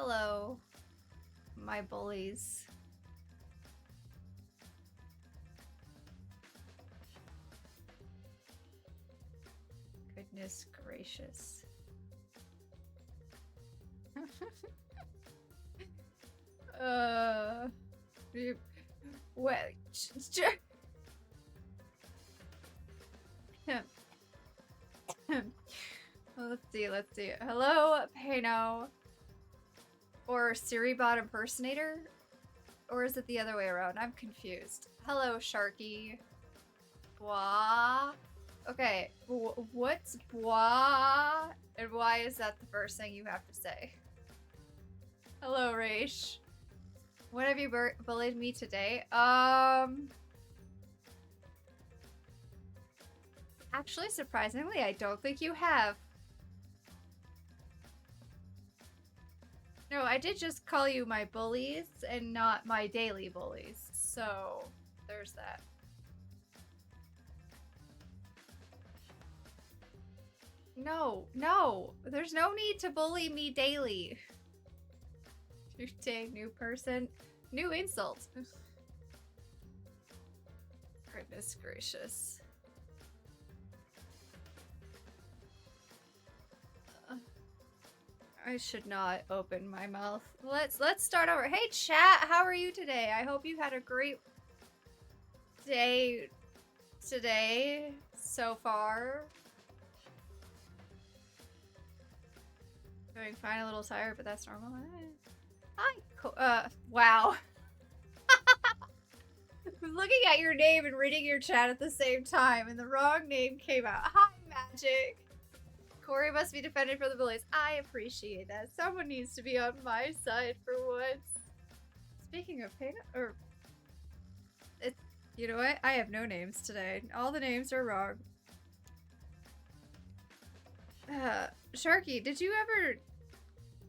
Hello, my bullies. Goodness gracious. What? Let's see. Hello, Pano. Or Siribot impersonator? Or is it the other way around? I'm confused. Hello, Sharky. Blah. Okay, what's blah? And why is that the first thing you have to say? Hello, Raish. What have you bullied me today? Actually, surprisingly, I don't think you have. No, I did just call you my bullies and not my daily bullies. So, there's that. No, there's no need to bully me daily. New day, new person, new insult. Goodness gracious. I should not open my mouth. Let's start over. Hey chat, how are you today? I hope you had a great day today so far. Doing fine, a little tired, but that's normal. Hi, wow. I'm looking at your name and reading your chat at the same time, and the wrong name came out. Hi, Magic. Corey must be defended for the bullies. I appreciate that. Someone needs to be on my side for once. Speaking of pain, you know what? I have no names today. All the names are wrong. Sharky, did you ever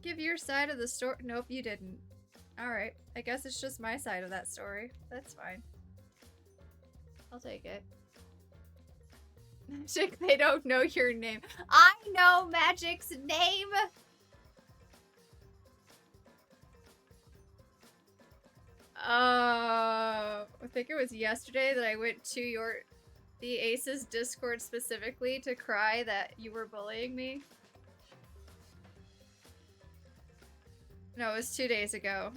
give your side of the story? Nope, you didn't. Alright, I guess it's just my side of that story. That's fine. I'll take it. Magic, they don't know your name. I know Magic's name! I think it was yesterday that I went to the Aces Discord specifically to cry that you were bullying me. No, it was 2 days ago.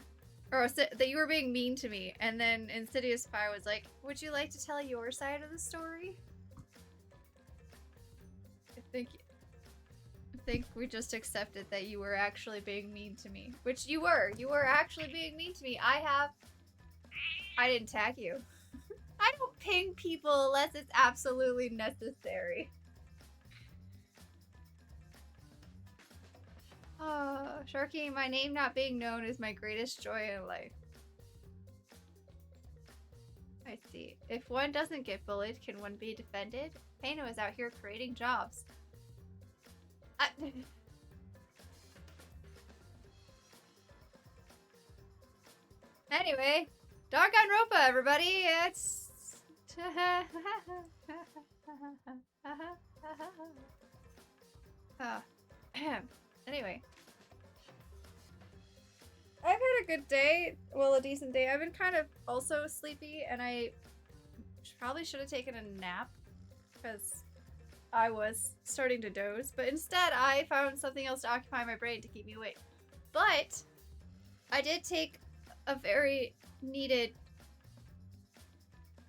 Or that you were being mean to me, and then Insidious Spy was like, would you like to tell your side of the story? I think we just accepted that you were actually being mean to me. Which you were. You were actually being mean to me. I didn't tag you. I don't ping people unless it's absolutely necessary. Sharky, my name not being known is my greatest joy in life. I see. If one doesn't get bullied, can one be defended? Pano is out here creating jobs. Anyway, Danganronpa, everybody. It's anyway, I've had a good day. Well, a decent day. I've been kind of also sleepy, and I probably should have taken a nap because I was starting to doze, but instead I found something else to occupy my brain to keep me awake. But I did take a very needed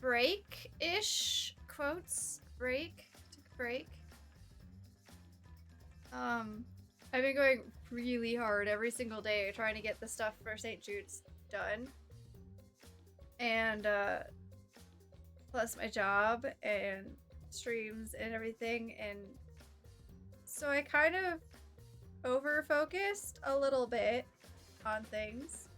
break-ish, quotes, break, took a break. I've been going really hard every single day trying to get the stuff for St. Jude's done. And, plus my job and streams and everything, and so I kind of over-focused a little bit on things.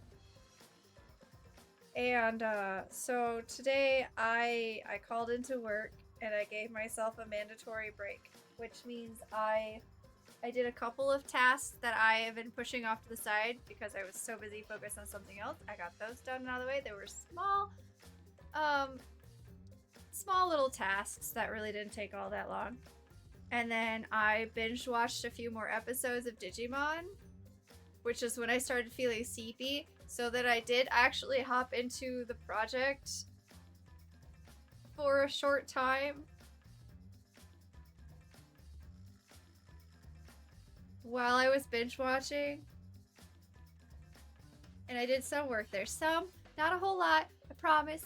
And, so today I called into work and I gave myself a mandatory break, which means I did a couple of tasks that I have been pushing off to the side because I was so busy focused on something else. I got those done and out of the way. They were small little tasks that really didn't take all that long. And then I binge watched a few more episodes of Digimon. which is when I started feeling sleepy, so that I did actually hop into the project for a short time while I was binge watching. And I did some work there. Some, not a whole lot, I promise.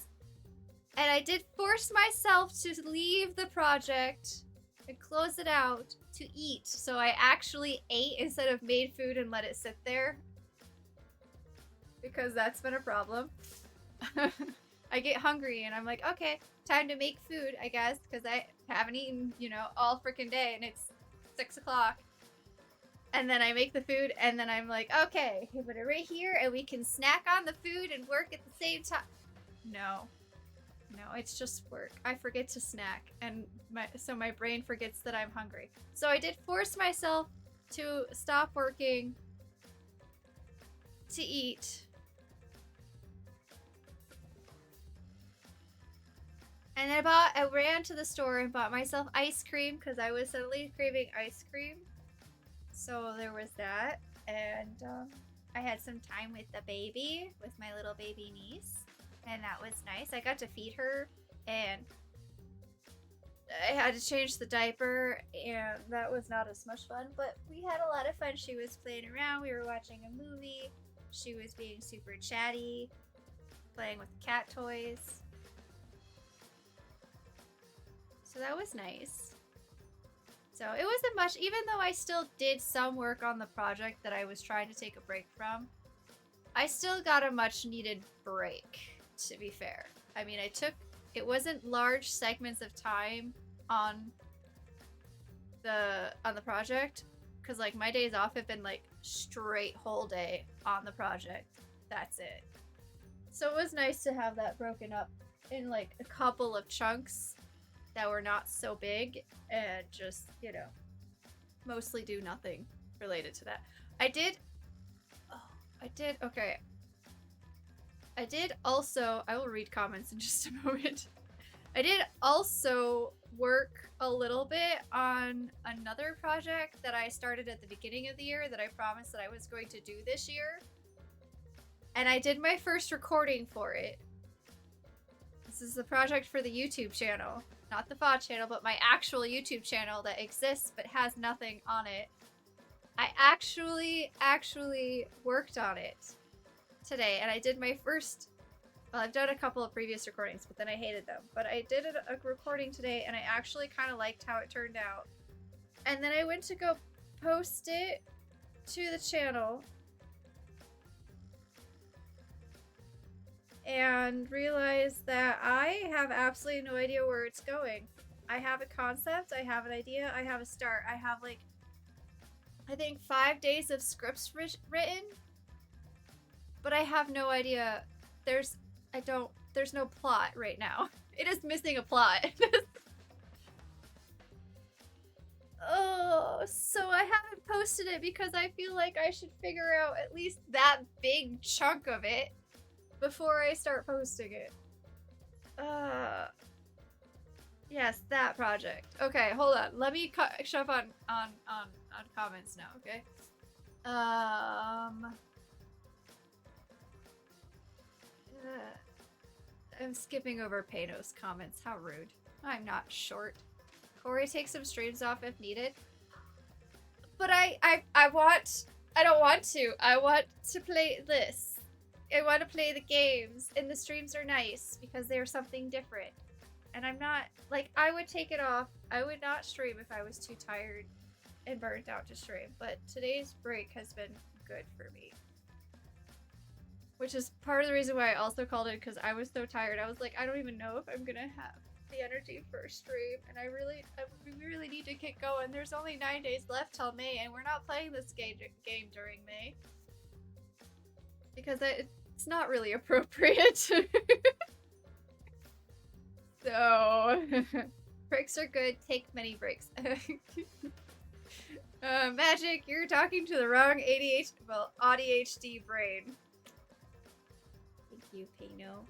And I did force myself to leave the project and close it out to eat. So I actually ate instead of made food and let it sit there. Because that's been a problem. I get hungry and I'm like, okay, time to make food, I guess. Because I haven't eaten, you know, all freaking day and it's 6 o'clock. And then I make the food and then I'm like, okay, put it right here and we can snack on the food and work at the same time. No. No, it's just work. I forget to snack, and so my brain forgets that I'm hungry. So I did force myself to stop working to eat. And I ran to the store and bought myself ice cream because I was suddenly craving ice cream. So there was that, and I had some time with the baby, with my little baby niece. And that was nice. I got to feed her, and I had to change the diaper, and that was not as much fun, but we had a lot of fun. She was playing around, we were watching a movie, she was being super chatty, playing with cat toys. So that was nice. So it wasn't much, even though I still did some work on the project that I was trying to take a break from. I still got a much needed break. To be fair, I mean, it wasn't large segments of time on the project, because like my days off have been like straight whole day on the project. That's it. So it was nice to have that broken up in like a couple of chunks that were not so big and just, you know, mostly do nothing related to that. Okay. I did also, I will read comments in just a moment. I did also work a little bit on another project that I started at the beginning of the year that I promised that I was going to do this year. And I did my first recording for it. This is the project for the YouTube channel. Not the VOD channel, but my actual YouTube channel that exists but has nothing on it. I actually worked on it today, and I did my first, well, I've done a couple of previous recordings, but then I hated them. But I did a recording today, and I actually kind of liked how it turned out. And then I went to go post it to the channel and realized that I have absolutely no idea where it's going. I have a concept, I have an idea, I have a start. I have like, I think 5 days of scripts written, but I have no idea. There's no plot right now. It is missing a plot. Oh, so I haven't posted it because I feel like I should figure out at least that big chunk of it before I start posting it. Yes, that project. Okay, hold on. Let me shove on comments now, okay? I'm skipping over Pano's comments. How rude. I'm not short. Corey takes some streams off if needed. But I don't want to. I want to play this. I want to play the games, and the streams are nice because they're something different. And I'm not, like, I would take it off. I would not stream if I was too tired and burnt out to stream. But today's break has been good for me. Which is part of the reason why I also called it, because I was so tired. I was like, I don't even know if I'm gonna have the energy for a stream, and we really need to get going. There's only 9 days left till May, and we're not playing this game during May. Because it's not really appropriate. So, breaks are good. Take many breaks. Magic, you're talking to the wrong ADHD brain. Thank you, Pino.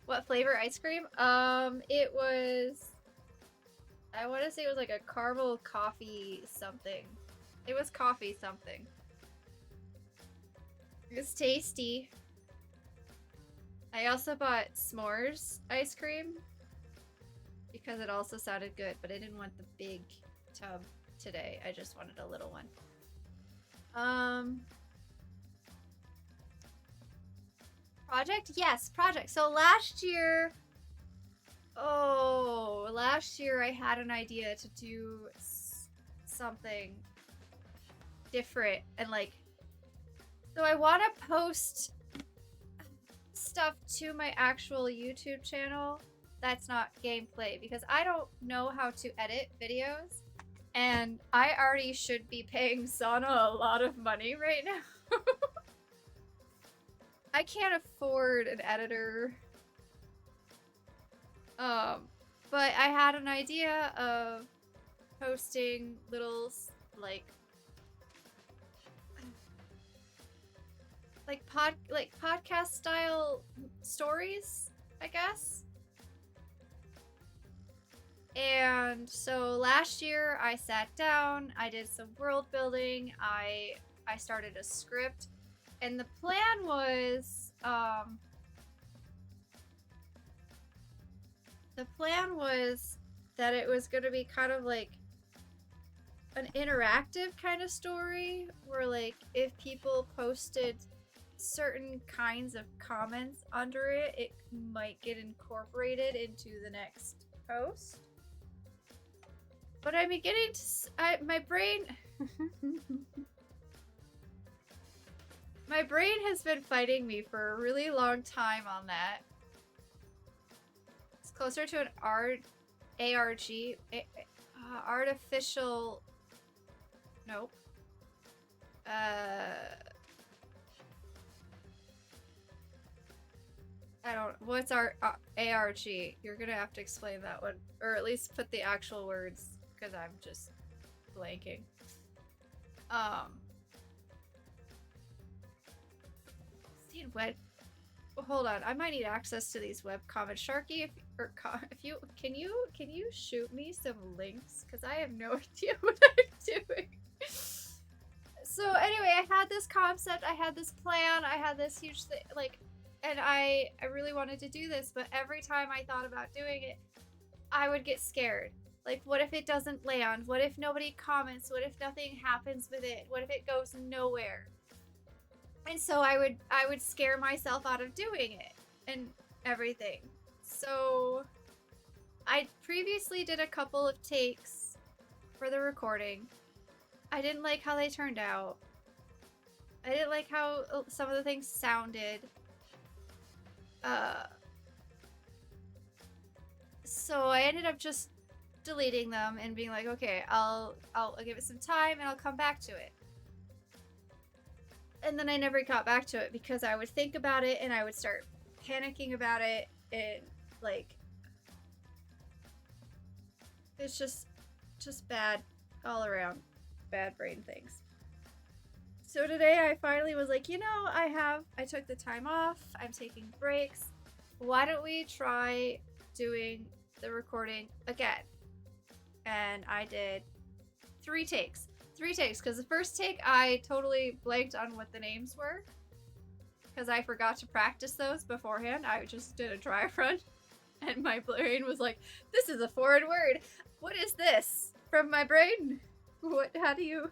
What flavor ice cream? It was, I want to say it was like a caramel coffee something. It was coffee something. It's tasty. I also bought s'mores ice cream because it also sounded good, but I didn't want the big tub today. I just wanted a little one. Project? Yes, project. So last year I had an idea to do something different and like, so I want to post stuff to my actual YouTube channel that's not gameplay because I don't know how to edit videos and I already should be paying Sana a lot of money right now. I can't afford an editor. But I had an idea of posting little like podcast style stories, I guess. And so last year I sat down, I did some world building, I started a script, and the plan was that it was going to be kind of like an interactive kind of story where like if people posted certain kinds of comments under it, it might get incorporated into the next post. But I'm beginning to my brain my brain has been fighting me for a really long time on that. It's closer to an ARG, artificial. Nope. I don't. What's our ARG? You're gonna have to explain that one, or at least put the actual words, because I'm just blanking. Web. Hold on, I might need access to these web comments. Sharky, if you can you shoot me some links, because I have no idea what I'm doing. So anyway, I had this concept, I had this plan, I had this huge thing, like, and I really wanted to do this, but every time I thought about doing it, I would get scared. Like, what if it doesn't land? What if nobody comments? What if nothing happens with it? What if it goes nowhere? And so I would scare myself out of doing it and everything. So I previously did a couple of takes for the recording. I didn't like how they turned out. I didn't like how some of the things sounded. So I ended up just deleting them and being like, okay, I'll give it some time and I'll come back to it. And then I never got back to it because I would think about it and I would start panicking about it, and like, it's just bad all around, bad brain things. So today I finally was like, you know, I took the time off, I'm taking breaks. Why don't we try doing the recording again? And I did 3 takes. 3 takes, because the first take I totally blanked on what the names were because I forgot to practice those beforehand. I just did a dry run and my brain was like, this is a foreign word. What is this? From my brain? How do you?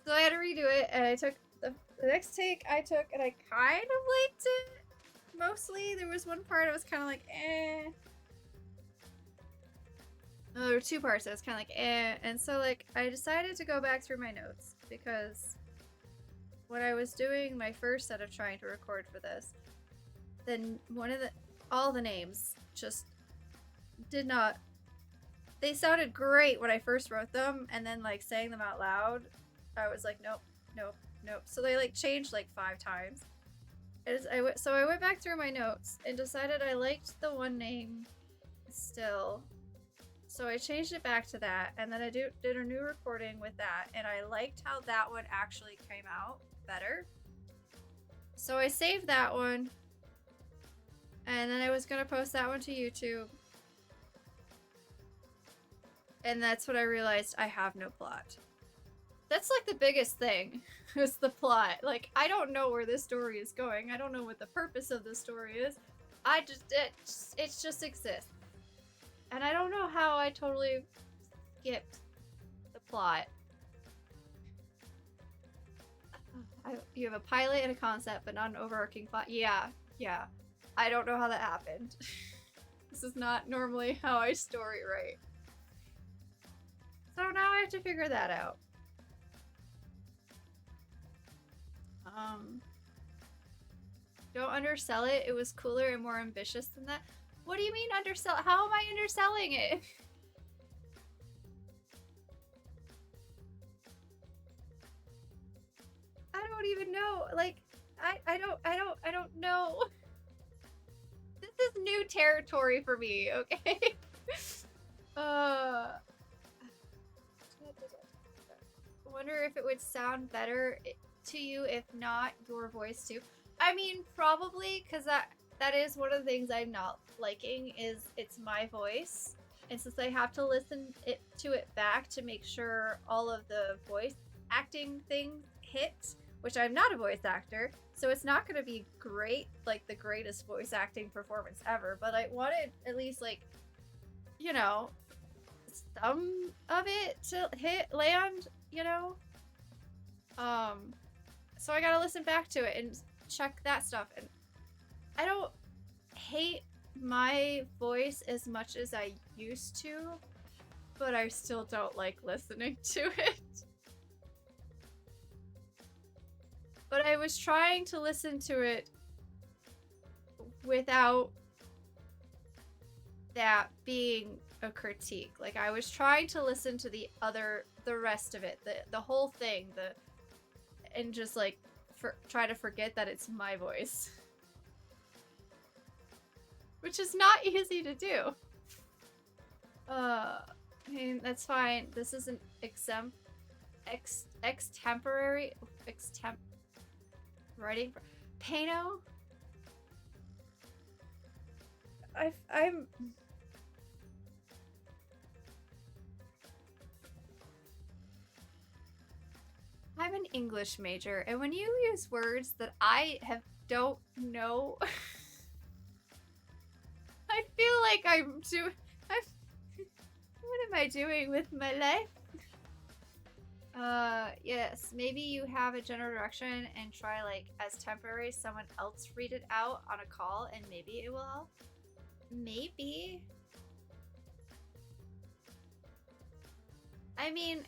So I had to redo it, and I took the next take I took and I kind of liked it. Mostly there was one part I was kind of like, eh. No, there were 2 parts I was kind of like, eh. And so, like, I decided to go back through my notes because when I was doing my first set of trying to record for this, then all the names just did not, they sounded great when I first wrote them, and then, like, saying them out loud, I was like, nope, nope, nope. So they, like, changed, like, 5 times. So I went back through my notes and decided I liked the one name still. So I changed it back to that, and then I did a new recording with that, and I liked how that one actually came out better. So I saved that one, and then I was going to post that one to YouTube. And that's when I realized I have no plot. That's like the biggest thing, is the plot. Like, I don't know where this story is going. I don't know what the purpose of the story is. It just exists. And I don't know how I totally skipped the plot. You have a pilot and a concept, but not an overarching plot. Yeah. I don't know how that happened. This is not normally how I story write. So now I have to figure that out. Don't undersell it. It was cooler and more ambitious than that. What do you mean undersell? How am I underselling it? I don't even know. Like, I don't know. This is new territory for me, okay? Wonder if it would sound better to you if not your voice too. I mean, probably, because that is one of the things I'm not liking, is it's my voice. And since I have to listen to it back to make sure all of the voice acting things hit, which I'm not a voice actor, so it's not going to be great, like the greatest voice acting performance ever, but I wanted at least, like, you know, some of it to land, you know? So I gotta listen back to it and check that stuff, and I don't hate my voice as much as I used to, but I still don't like listening to it. But I was trying to listen to it without that being a critique. Like, I was trying to listen to the rest of it, the whole thing, and just like try to forget that it's my voice. Which is not easy to do. I mean, that's fine. This is an extemporary writing. Pano? I'm an English major, and when you use words that I don't know, I feel like what am I doing with my life? Yes, maybe you have a general direction and try, like, as temporary, someone else read it out on a call, and maybe it will help. Maybe. I mean,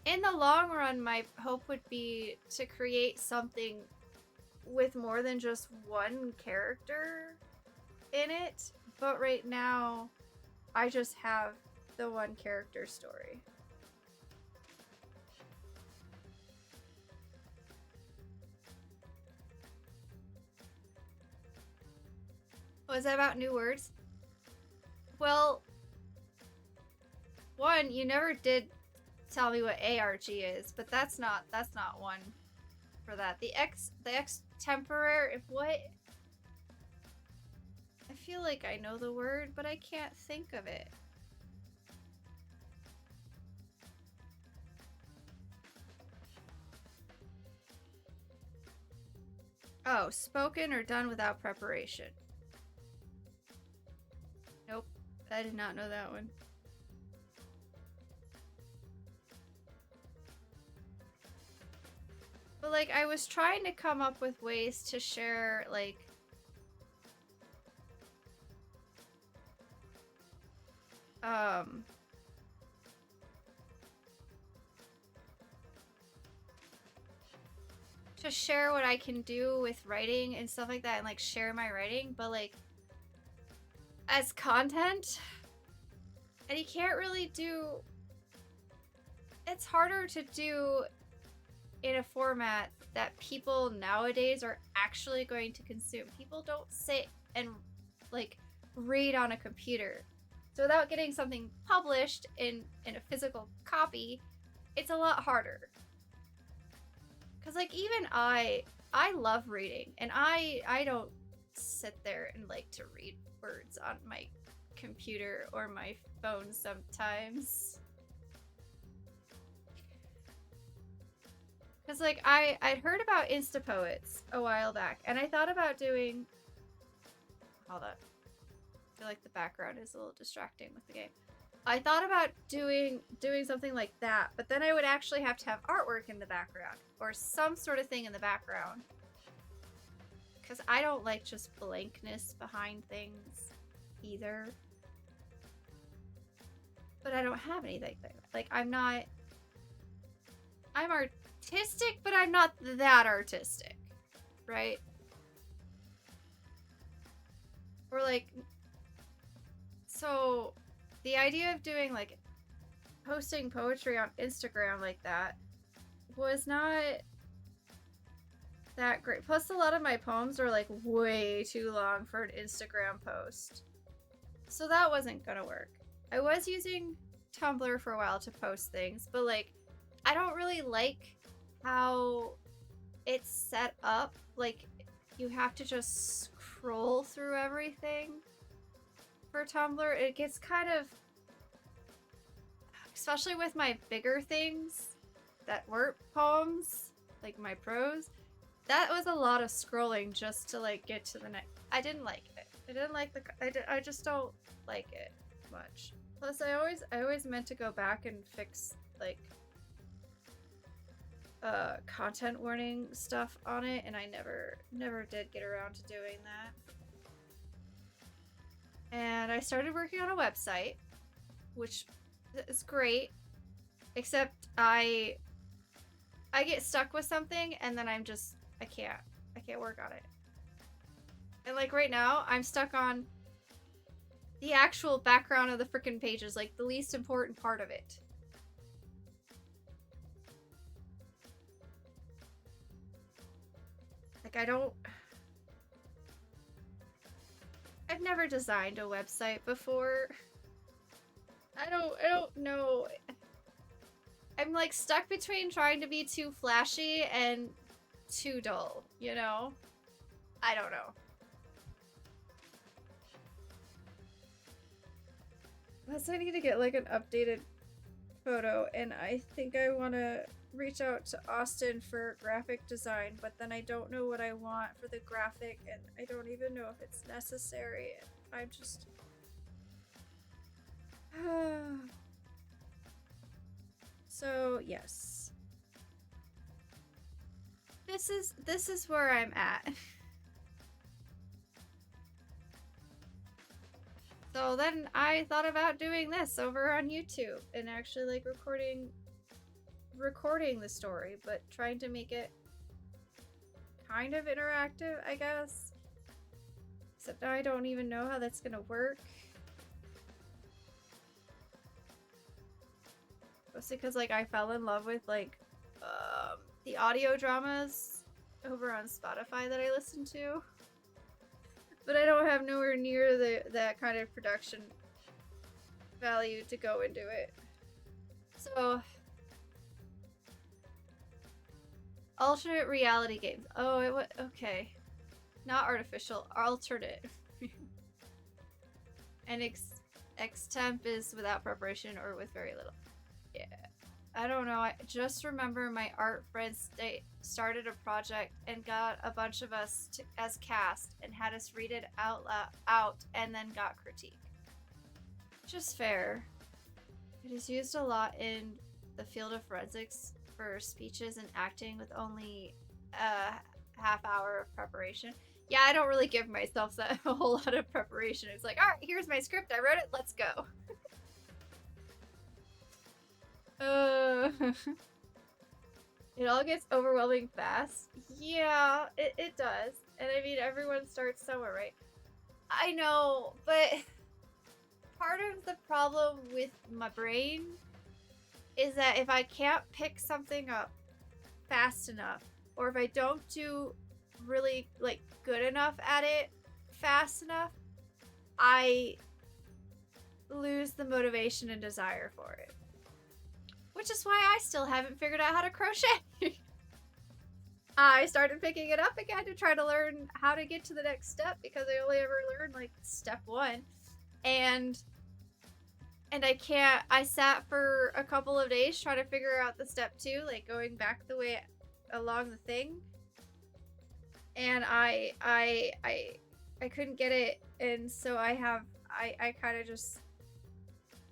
in the long run, my hope would be to create something with more than just one character in it. But right now, I just have the one character story. Was that about new words? Well, one, you never did tell me what ARG is, but that's not one for that. The extemporary, what? I feel like I know the word, but I can't think of it. Oh, spoken or done without preparation. Nope, I did not know that one. But, like, I was trying to come up with ways to share, like, to share what I can do with writing and stuff like that, and, like, share my writing, but, like, as content, and you can't really do, it's harder to do in a format that people nowadays are actually going to consume. People don't sit and, like, read on a computer. So without getting something published in a physical copy, it's a lot harder. Because, like, even I love reading, and I don't sit there and like to read words on my computer or my phone sometimes. Because, like, I'd heard about Instapoets a while back, and I thought about doing... Hold on. I feel like the background is a little distracting with the game. I thought about doing something like that, but then I would actually have to have artwork in the background, or some sort of thing in the background. Because I don't like just blankness behind things, either. But I don't have anything there. Like, I'm artistic, but I'm not that artistic, right? Or like, so the idea of doing like posting poetry on Instagram like that was not that great. Plus, a lot of my poems are like way too long for an Instagram post, so that wasn't gonna work. I was using Tumblr for a while to post things, but like, I don't really like how it's set up. Like, you have to just scroll through everything for Tumblr. It gets kind of, especially with my bigger things that weren't poems, like my prose, that was a lot of scrolling just to like get to the next. I didn't like it. I didn't like I just don't like it much. Plus, I always meant to go back and fix like content warning stuff on it, and I never did get around to doing that. And I started working on a website, which is great, except I get stuck with something and then I can't work on it. And like right now, I'm stuck on the actual background of the freaking pages, like the least important part of it. Like, I've never designed a website before. I don't know. I'm like stuck between trying to be too flashy and too dull, you know? I don't know. Plus, I need to get like an updated photo, and I think I want to reach out to Austin for graphic design, but then I don't know what I want for the graphic, and I don't even know if it's necessary. I'm just... So, yes. This is where I'm at. So then I thought about doing this over on YouTube and actually like recording the story, but trying to make it kind of interactive, I guess. Except now I don't even know how that's gonna work. Mostly because like I fell in love with like the audio dramas over on Spotify that I listen to. But I don't have nowhere near that kind of production value to go into it. So, alternate reality games. Oh, it was okay. Not artificial, alternate. And extemp is without preparation or with very little. Yeah. I don't know. I just remember my art friends, they started a project and got a bunch of us as cast and had us read it out and then got critique. Just fair. It is used a lot in the field of forensics for speeches and acting with only a half hour of preparation. Yeah, I don't really give myself that a whole lot of preparation. It's like, all right, here's my script. I wrote it. Let's go. It all gets overwhelming fast. Yeah, it does. And I mean, everyone starts somewhere, right? I know, but part of the problem with my brain is that if I can't pick something up fast enough, or if I don't do really, like, good enough at it fast enough, I lose the motivation and desire for it. Which is why I still haven't figured out how to crochet. I started picking it up again to try to learn how to get to the next step because I only ever learned like step 1. And I can't. I sat for a couple of days trying to figure out the step 2, like going back the way along the thing, and I couldn't get it, and so I kind of just,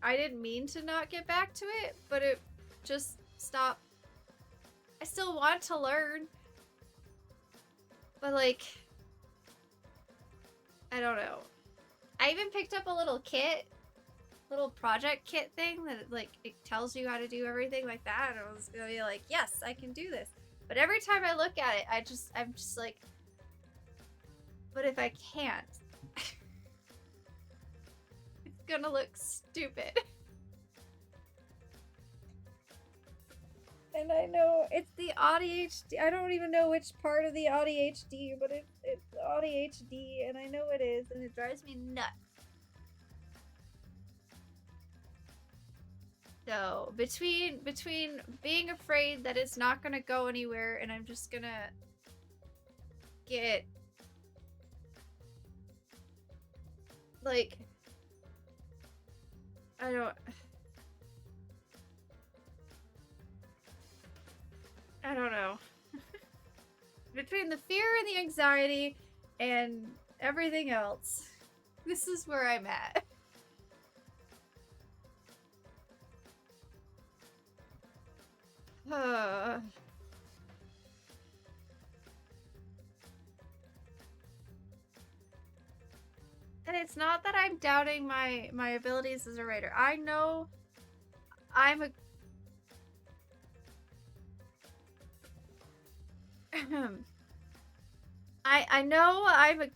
I didn't mean to not get back to it, but it just stopped. I still want to learn, but like, I don't know. I even picked up a little project kit thing that like it tells you how to do everything like that, and I was gonna be like, yes, I can do this. But every time I look at it, I'm just like, but if I can't, it's gonna look stupid. And I know it's the ADHD. I don't even know which part of the ADHD, but it's the ADHD, and I know it is, and it drives me nuts. So between being afraid that it's not gonna go anywhere, and I'm just gonna get like, I don't know. Between the fear and the anxiety and everything else, this is where I'm at. And it's not that I'm doubting my abilities as a writer. I know I'm a I know I'm a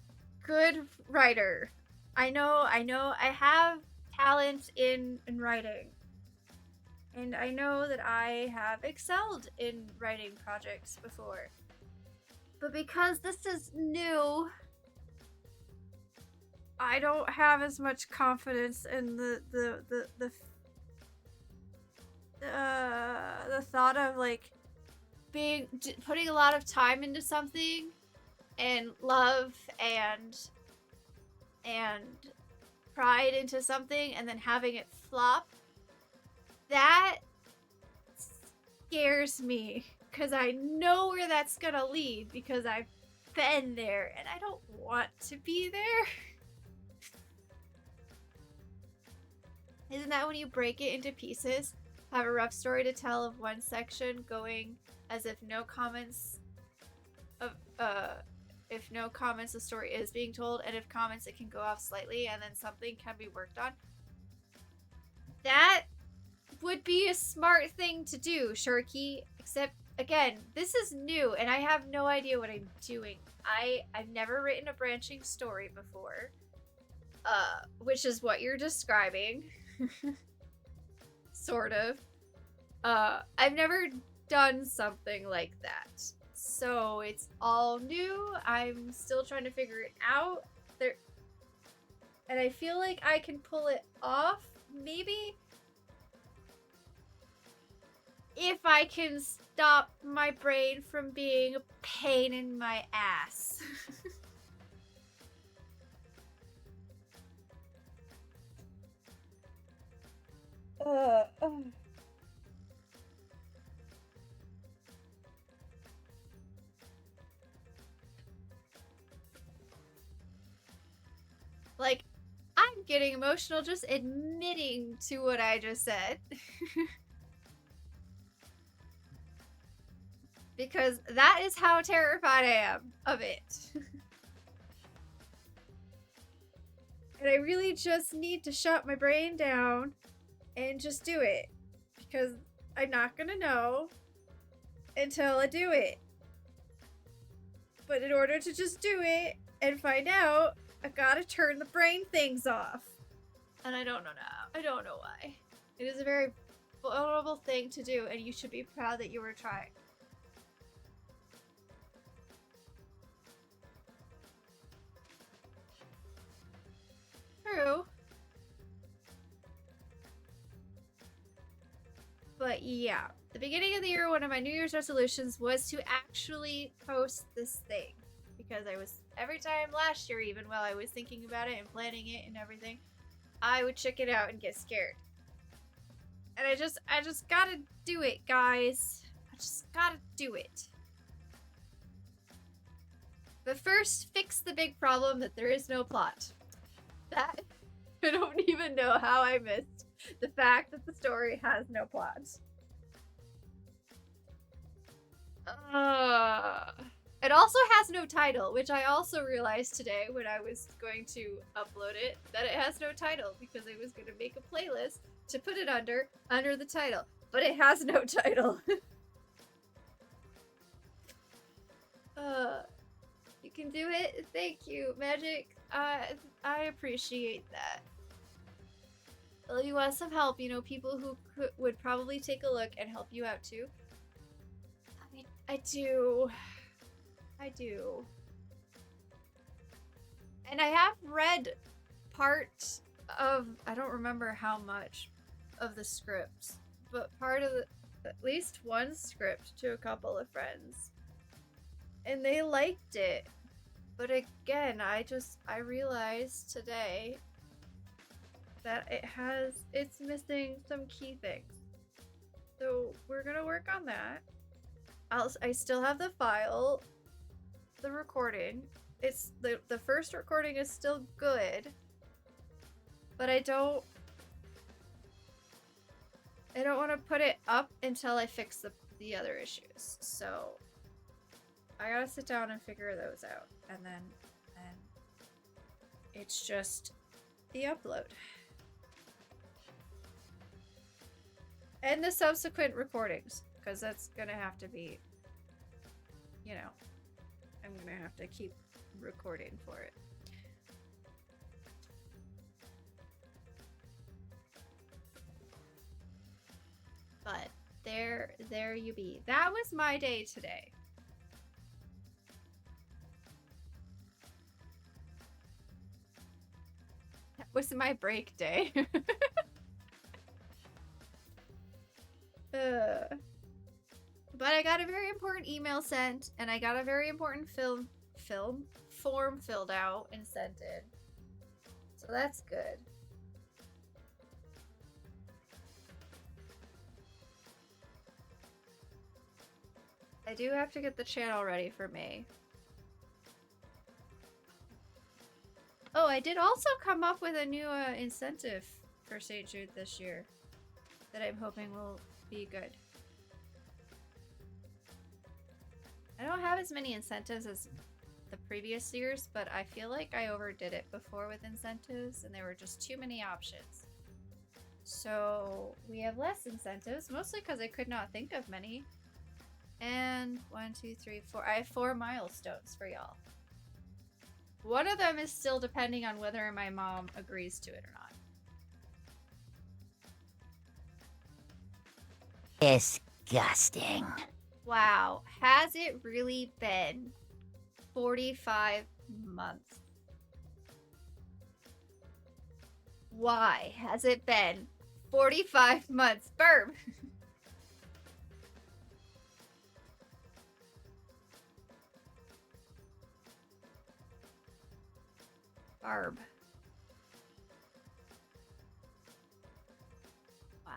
good writer. I know I have talent in writing. And I know that I have excelled in writing projects before. But because this is new, I don't have as much confidence in the thought of like putting a lot of time into something and love and pride into something and then having it flop. That scares me because I know where that's gonna lead because I've been there and I don't want to be there. Isn't that when you break it into pieces? Have a rough story to tell of one section going as if no comments the story is being told, and if comments it can go off slightly and then something can be worked on. That would be a smart thing to do, Sharky, except again, this is new and I have no idea what I'm doing. I've never written a branching story before, which is what you're describing. Sort of. I've never done something like that, so it's all new. I'm still trying to figure it out there, and I feel like I can pull it off, maybe, if I can stop my brain from being a pain in my ass. Like, I'm getting emotional just admitting to what I just said. Because that is how terrified I am of it. And I really just need to shut my brain down and just do it. Because I'm not gonna know until I do it. But in order to just do it and find out, I gotta turn the brain things off. And I don't know now. I don't know why. It is a very vulnerable thing to do, and you should be proud that you were trying. True. But yeah, the beginning of the year, one of my New Year's resolutions was to actually post this thing. Because I was, every time last year, even while I was thinking about it and planning it and everything, I would check it out and get scared. And I just gotta do it, guys. I just gotta do it. But first, fix the big problem that there is no plot. That I don't even know how I missed the fact that the story has no plot. It also has no title, which I also realized today when I was going to upload it, that it has no title because I was going to make a playlist to put it under the title, but it has no title. You can do it. Thank you, Magic. I appreciate that. Well, you want some help, you know, people who would probably take a look and help you out too. I do. I do. And I have read part of, I don't remember how much of the script, but part of at least one script to a couple of friends. And they liked it. But again, I realized today that it's missing some key things. So we're gonna work on that. I still have the file, the recording. It's the first recording is still good, but I don't want to put it up until I fix the other issues. So I gotta sit down and figure those out, and then it's just the upload and the subsequent recordings, because that's gonna have to be, you know, I'm gonna have to keep recording for it. But there you be. That was my day today. That was my break day. But I got a very important email sent, and I got a very important film form filled out and sent in. So that's good. I do have to get the channel ready for May. Oh, I did also come up with a new incentive for St. Jude this year that I'm hoping will be good. I don't have as many incentives as the previous years, but I feel like I overdid it before with incentives and there were just too many options. So we have less incentives, mostly because I could not think of many. And 1, 2, 3, 4. I have 4 milestones for y'all. One of them is still depending on whether my mom agrees to it or not. Disgusting. Wow, has it really been 45 months? Why has it been 45 months? Burb! Barb. Why?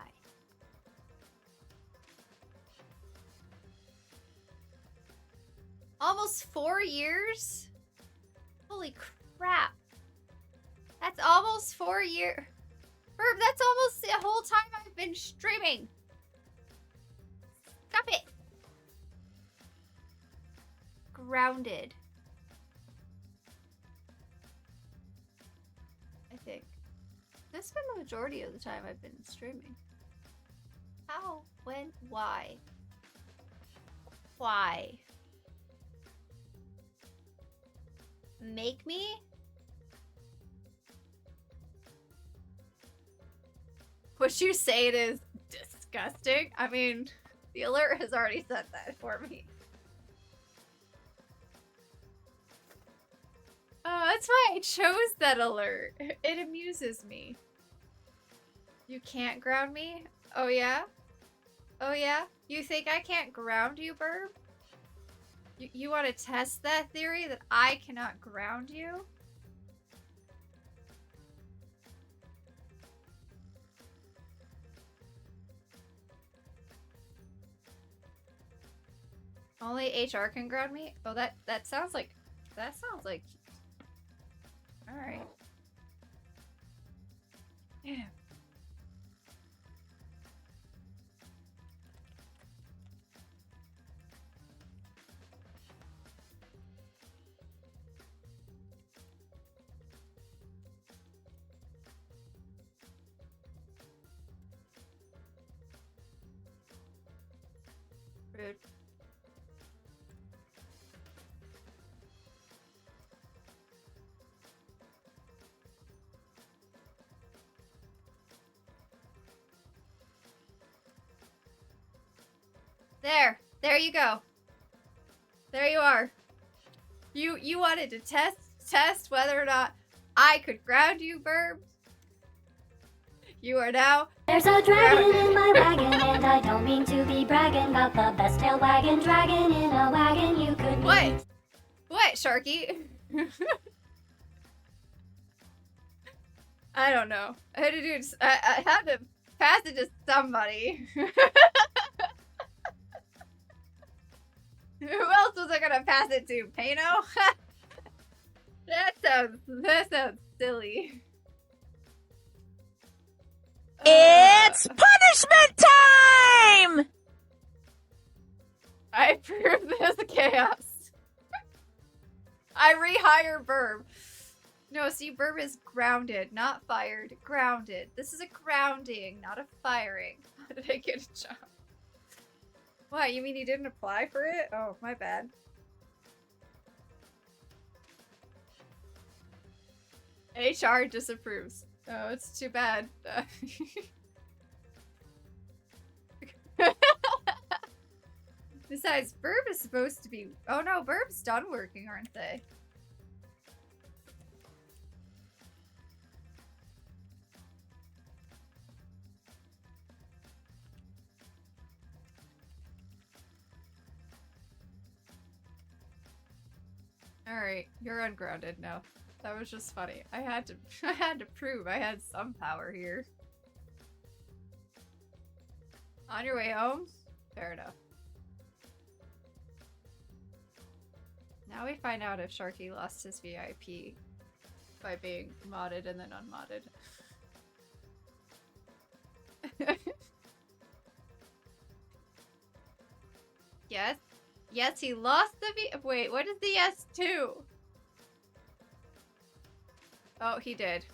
Almost 4 years? Holy crap. That's almost 4 years. Burb, that's almost the whole time I've been streaming. Stop it. Grounded. I think. That's been the majority of the time I've been streaming. How? When? Why? Why? Make me? Would you say it is disgusting? I mean, the alert has already said that for me. Oh, that's why I chose that alert. It amuses me. You can't ground me? Oh yeah? Oh yeah? You think I can't ground you, Burb? You want to test that theory that I cannot ground you? Only HR can ground me? Oh, that sounds like That sounds like... Alright. Yeah. Rude. There you go. There you are. You wanted to test whether or not I could ground you, Burb. You are now. There's a dragon in my wagon, and I don't mean to be bragging about the best tail wagging dragon in a wagon you could meet. What, Sharky? I don't know. I had to do. I had to pass it to somebody. Who else was I gonna pass it to? Pano? That sounds silly. It's punishment time! I approve this chaos. I rehire Burb. No, see, Burb is grounded, not fired. Grounded. This is a grounding, not a firing. How did I get a job? What, you mean you didn't apply for it? Oh, my bad. HR disapproves. Oh, it's too bad. Besides, Burb is supposed to be... Oh no, Burb's done working, aren't they? Alright, you're ungrounded now. That was just funny. I had to prove I had some power here. On your way home? Fair enough. Now we find out if Sharky lost his VIP by being modded and then unmodded. Yes? Yes, he lost the Wait, what is the yes to? Oh, he did.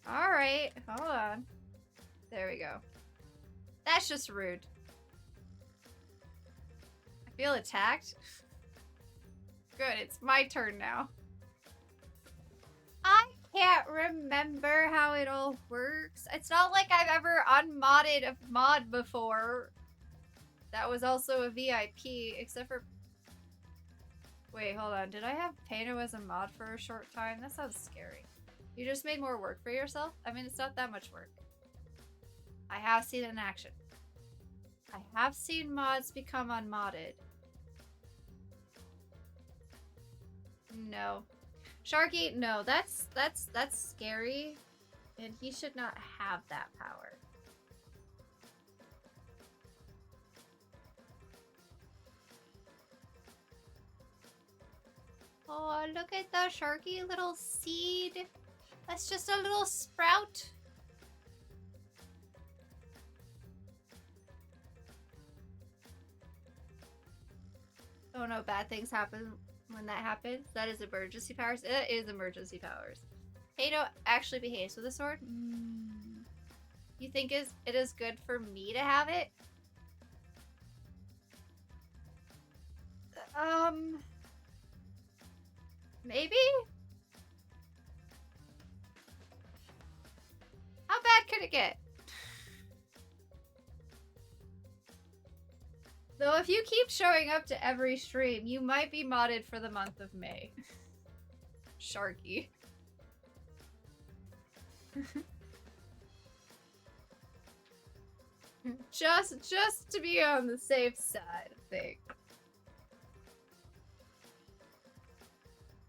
Alright, hold on. There we go. That's just rude. I feel attacked. Good, it's my turn now. I can't remember how it all works. It's not like I've ever unmodded a mod before. That was also a VIP, except for... Wait, hold on. Did I have Pano as a mod for a short time? That sounds scary. You just made more work for yourself? I mean, it's not that much work. I have seen it in action. I have seen mods become unmodded. No. Sharky, no, that's scary. And he should not have that power. Oh, look at the Sharky little seed. That's just a little sprout. Oh no, bad things happen when that happens. That is emergency powers. It is emergency powers. Pano actually behaves with a sword. You think it is good for me to have it? Maybe? How bad could it get? Though if you keep showing up to every stream, you might be modded for the month of May. Sharky. just to be on the safe side, I think.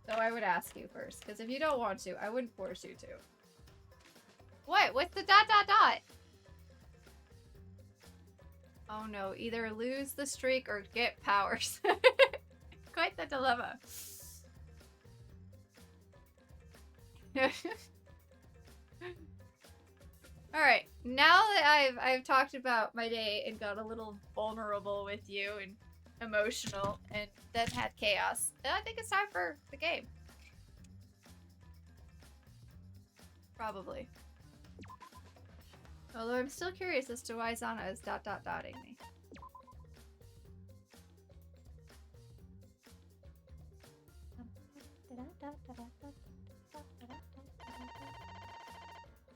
So I would ask you first, because if you don't want to, I wouldn't force you to. What? What's the ... Oh no, either lose the streak or get powers. Quite the dilemma. Alright, now that I've talked about my day and got a little vulnerable with you and emotional and then had chaos, I think it's time for the game. Probably. Although I'm still curious as to why Zana is dotting me.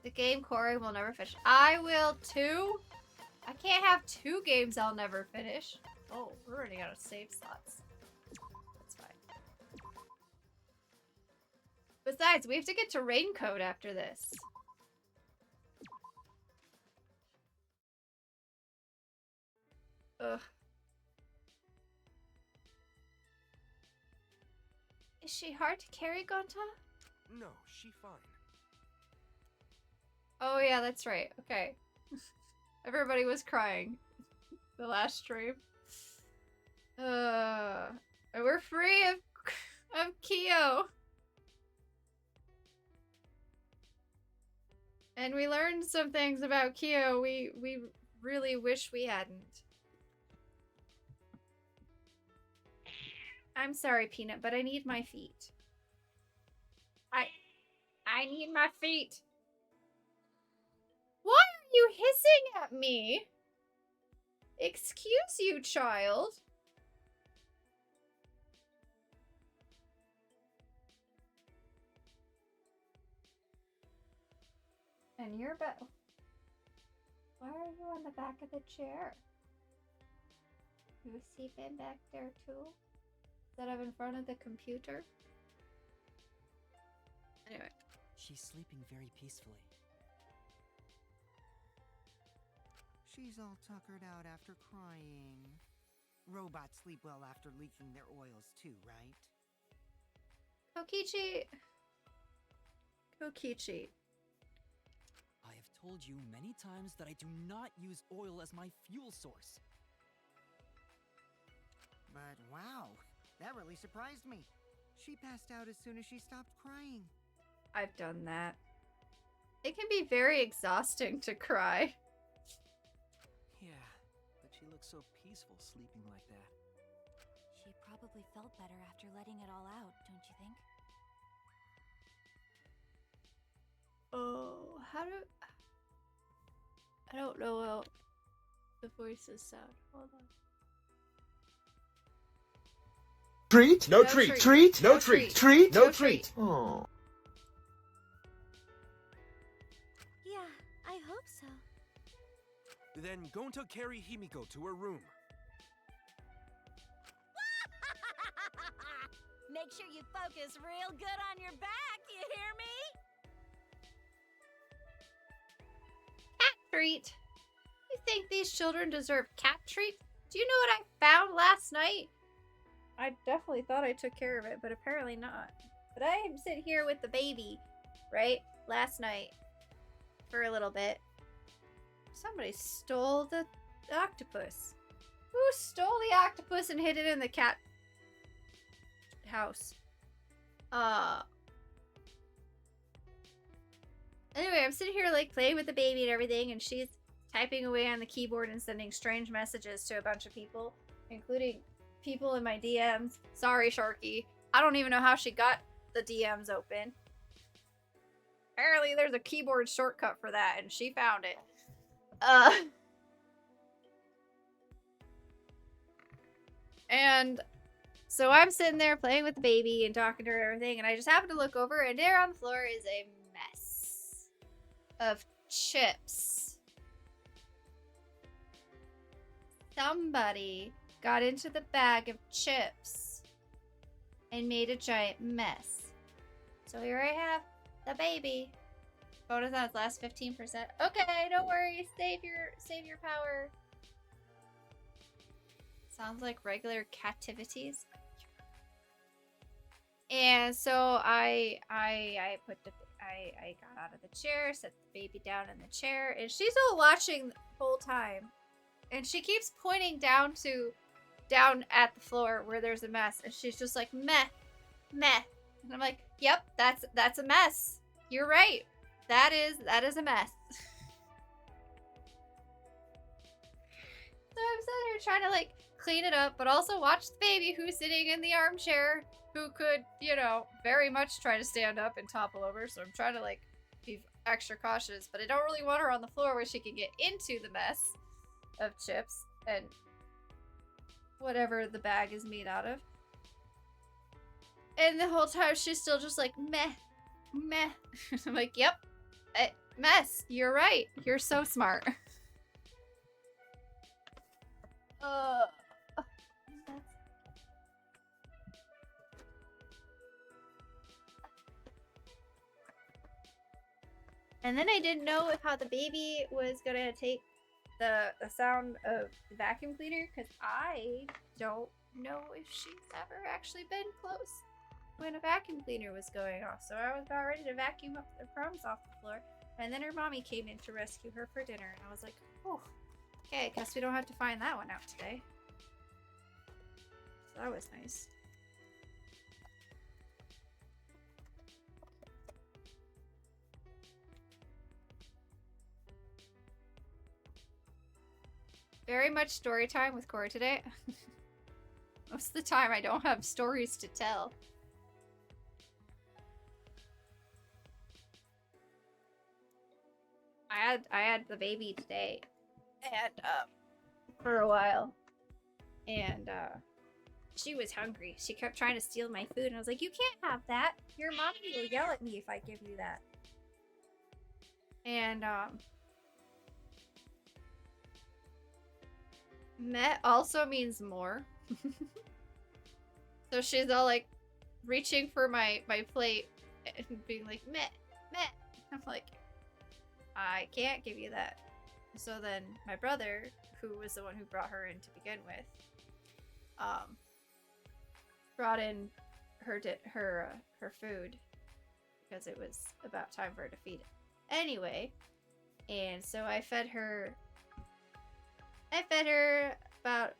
The game Corey will never finish. I will too. I can't have 2 games I'll never finish. Oh, we're running out of save slots. That's fine. Besides, we have to get to Raincoat after this. Ugh. Is she hard to carry, Gonta? No, she fine. Oh yeah, that's right. Okay. Everybody was crying the last stream. We're free of Kyo. And we learned some things about Kyo we really wish we hadn't. I'm sorry, Peanut, but I need my feet. I need my feet. Why are you hissing at me? Excuse you, child. And you're why are you on the back of the chair? You sleeping back there too? Instead of in front of the computer? Anyway. She's sleeping very peacefully. She's all tuckered out after crying. Robots sleep well after leaking their oils too, right? Kokichi. I have told you many times that I do not use oil as my fuel source. But wow, that really surprised me. She passed out as soon as she stopped crying. I've done that. It can be very exhausting to cry. Yeah, but she looks so peaceful sleeping like that. She probably felt better after letting it all out, don't you think? Oh, I don't know how the voices sound. Hold on. Treat? No, No treat. treat. Treat? No No treat. treat. Treat? No No treat. Oh. Yeah, I hope so. Then Gonta carry Himiko to her room. Make sure you focus real good on your back, you hear me? Cat treat. You think these children deserve cat treat? Do you know what I found last night? I definitely thought I took care of it, but apparently not. But I am sitting here with the baby, right? Last night. For a little bit. Somebody stole the octopus. Who stole the octopus and hid it in the cat house? Anyway, I'm sitting here like playing with the baby and everything, and she's typing away on the keyboard and sending strange messages to a bunch of people, including people in my DMs. Sorry, Sharky. I don't even know how she got the DMs open. Apparently there's a keyboard shortcut for that, and she found it. And so I'm sitting there playing with the baby and talking to her and everything, and I just happen to look over, and there on the floor is a mess of chips. Somebody got into the bag of chips and made a giant mess. So here I have the baby. Bonus on its last 15%. Okay, don't worry. Save your power. Sounds like regular captivities. And so I got out of the chair, set the baby down in the chair, and she's all watching the whole time. And she keeps pointing down to down at the floor where there's a mess, and she's just like, meh, meh. And I'm like, yep, that's a mess. You're right. That is a mess. So I'm sitting here trying to like clean it up, but also watch the baby who's sitting in the armchair, who could, you know, very much try to stand up and topple over. So I'm trying to like be extra cautious, but I don't really want her on the floor where she can get into the mess of chips and whatever the bag is made out of. And the whole time she's still just like, meh, meh. I'm like, yep, mess. You're right. You're so smart. And then I didn't know how the baby was gonna take the sound of the vacuum cleaner, because I don't know if she's ever actually been close when a vacuum cleaner was going off. So I was about ready to vacuum up the crumbs off the floor, and then her mommy came in to rescue her for dinner, and I was like, oh, okay, guess we don't have to find that one out today. So that was nice. Very much story time with Cora today. Most of the time I don't have stories to tell. I had the baby today, and for a while, and she was hungry. She kept trying to steal my food, and I was like, you can't have that. Your mommy will yell at me if I give you that. And Met also means more. So she's all like reaching for my plate and being like, Met, Met. I'm like, I can't give you that. So then my brother, who was the one who brought her in to begin with, brought in her food because it was about time for her to feed it. Anyway, and so I fed her about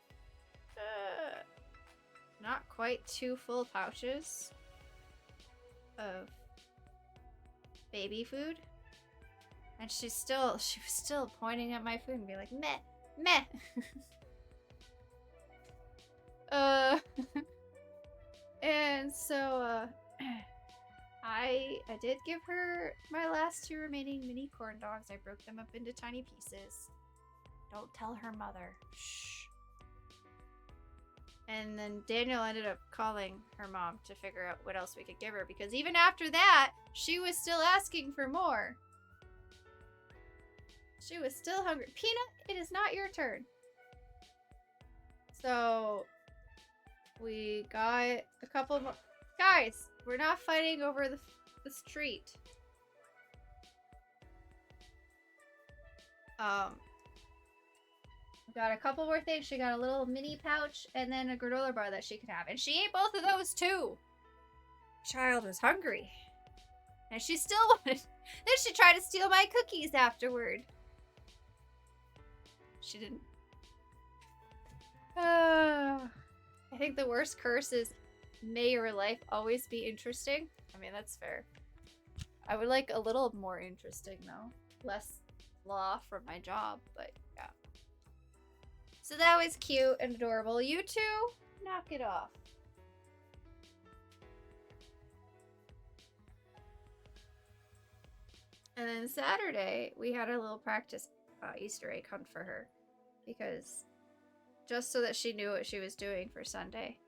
not quite 2 full pouches of baby food. And she was still pointing at my food and being like, meh, meh. And so, I did give her my last 2 remaining mini corn dogs. I broke them up into tiny pieces. Don't tell her mother. Shh. And then Daniel ended up calling her mom to figure out what else we could give her, because even after that, she was still asking for more. She was still hungry. Peanut, it is not your turn. So we got a couple more. Guys, we're not fighting over the street. We got a couple more things. She got a little mini pouch and then a granola bar that she could have. And she ate both of those too. Child was hungry. And she still wanted. Then she tried to steal my cookies afterward. She didn't. I think the worst curse is, may your life always be interesting. I mean, that's fair. I would like a little more interesting though. Less law from my job, but yeah. So that was cute and adorable. You two, knock it off. And then Saturday, we had a little practice Easter egg hunt for her. Because just so that she knew what she was doing for Sunday.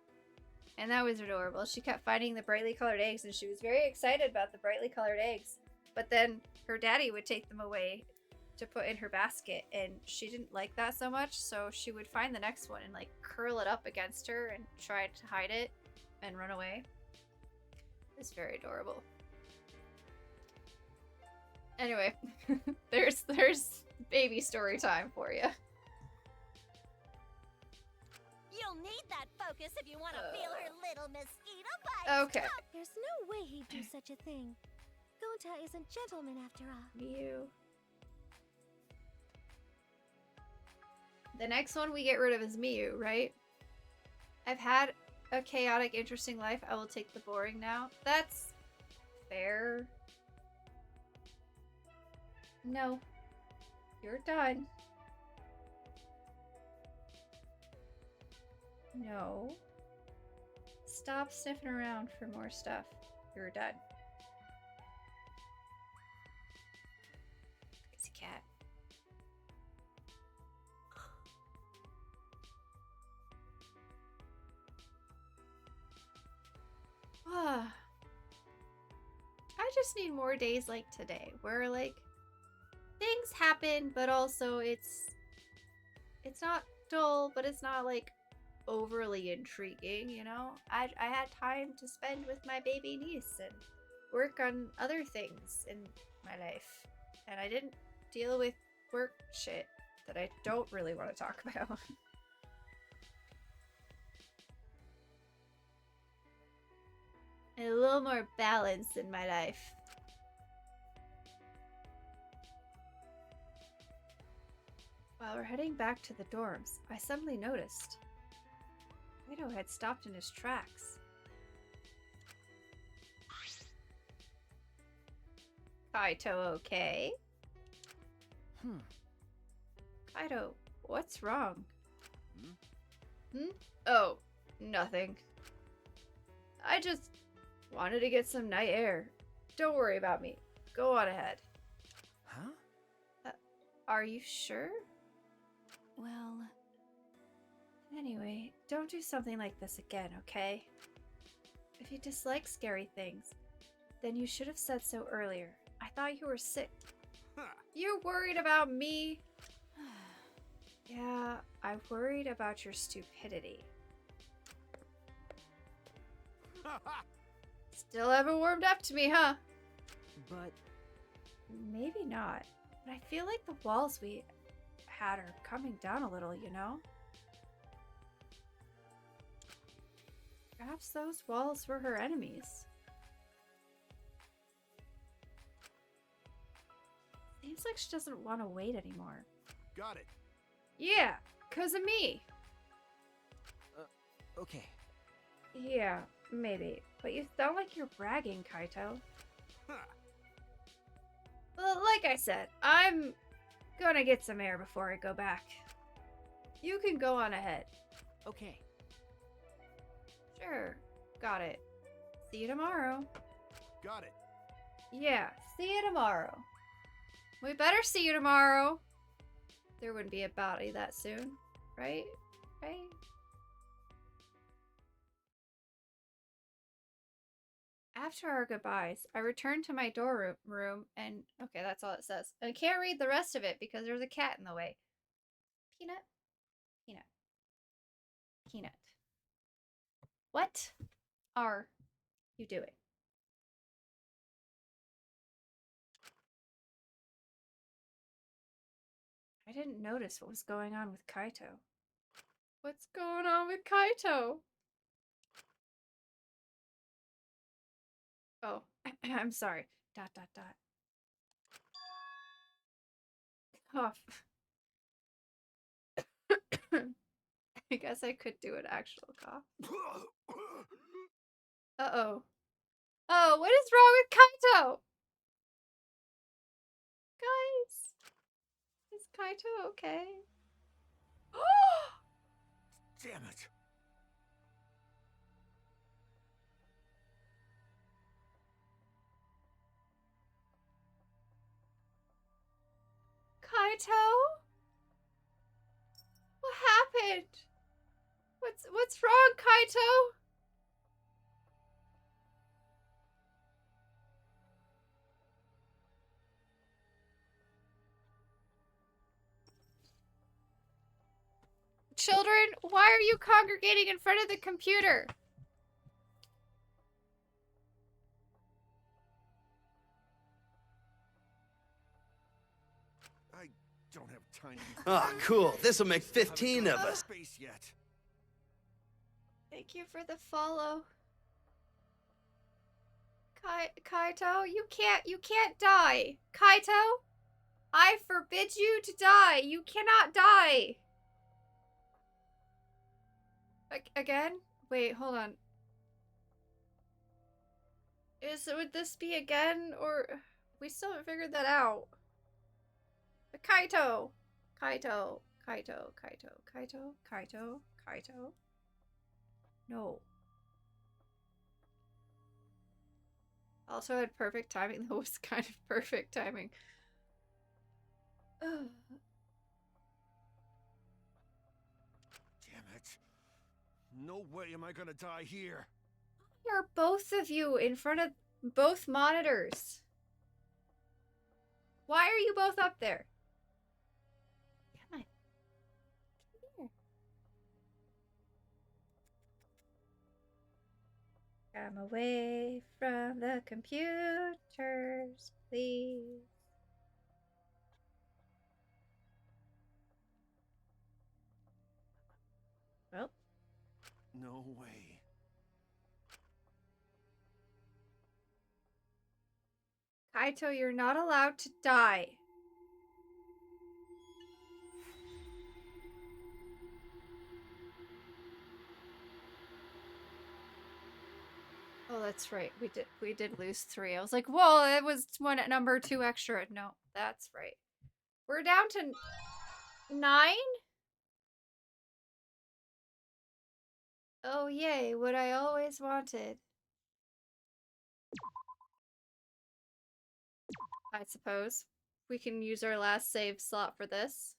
And that was adorable. She kept finding the brightly colored eggs, and she was very excited about the brightly colored eggs. But then her daddy would take them away to put in her basket, and she didn't like that so much, so she would find the next one and like curl it up against her and try to hide it and run away. It was very adorable. Anyway, there's baby story time for you. You'll need that focus if you want to feel her little mosquito bites. Okay. There's no way he'd do such a thing. Gonta is a gentleman after all. Mew. The next one we get rid of is Miu, right? I've had a chaotic, interesting life. I will take the boring now. That's fair. No. You're done. No. Stop sniffing around for more stuff. You're done. It's a cat. I just need more days like today where like things happen, but also it's not dull, but it's not like overly intriguing, you know? I had time to spend with my baby niece and work on other things in my life. And I didn't deal with work shit that I don't really want to talk about. And a little more balance in my life. While we're heading back to the dorms, I suddenly noticed Kaito had stopped in his tracks. Kaito, okay? Kaito, what's wrong? Oh, nothing. I just wanted to get some night air. Don't worry about me. Go on ahead. Huh? Are you sure? Well, Anyway, don't do something like this again, okay? If you dislike scary things, then you should have said so earlier. I thought you were sick. You're worried about me? Yeah, I worried about your stupidity. Still haven't warmed up to me, huh? But Maybe not. But I feel like the walls we had are coming down a little, you know? Perhaps those walls were her enemies. Seems like she doesn't want to wait anymore. Got it. Yeah, 'cause of me. okay. Yeah, maybe. But you sound like you're bragging, Kaito. Huh. Well, like I said, I'm gonna get some air before I go back. You can go on ahead. Okay. Sure. Got it. See you tomorrow. Got it. Yeah, see you tomorrow. We better see you tomorrow. There wouldn't be a body that soon, right? Right? After our goodbyes, I returned to my dorm room and... Okay, that's all it says. I can't read the rest of it because there's a cat in the way. Peanut? Peanut. Peanut. What are you doing? I didn't notice what was going on with Kaito. What's going on with Kaito? Oh, I'm sorry. ... Cough. I guess I could do an actual cough. Uh-oh. Oh, what is wrong with Kaito? Guys. Is Kaito okay? Damn it. Kaito? What happened? What's wrong, Kaito? Children, why are you congregating in front of the computer? I don't have time to be... Ah, cool. This'll make 15 of us. Space yet. Thank you for the follow. Kaito, you can't die. Kaito, I forbid you to die. You cannot die. Again? Wait, hold on. Would this be again, or we still haven't figured that out? The Kaito. Kaito. Kaito. Kaito. Kaito. Kaito. Kaito. No. Also had perfect timing. That was kind of perfect timing. Ugh. Damn it. No way am I gonna die here. Why are both of you in front of both monitors? Why are you both up there? Come on. Come here. Come away from the computers, please. Well. No way. Kaito, you're not allowed to die. Oh, that's right. We did lose 3. I was like, whoa, it was one at number 2 extra. No, that's right. We're down to 9? Oh, yay, what I always wanted. I suppose. We can use our last save slot for this.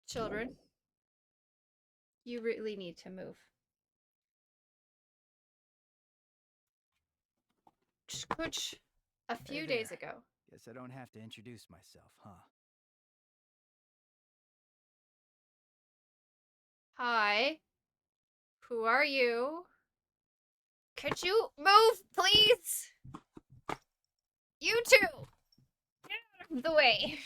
Children, you really need to move. Which a few days ago. Guess I don't have to introduce myself, huh? Hi. Who are you? Could you move, please? You two! Get out of the way.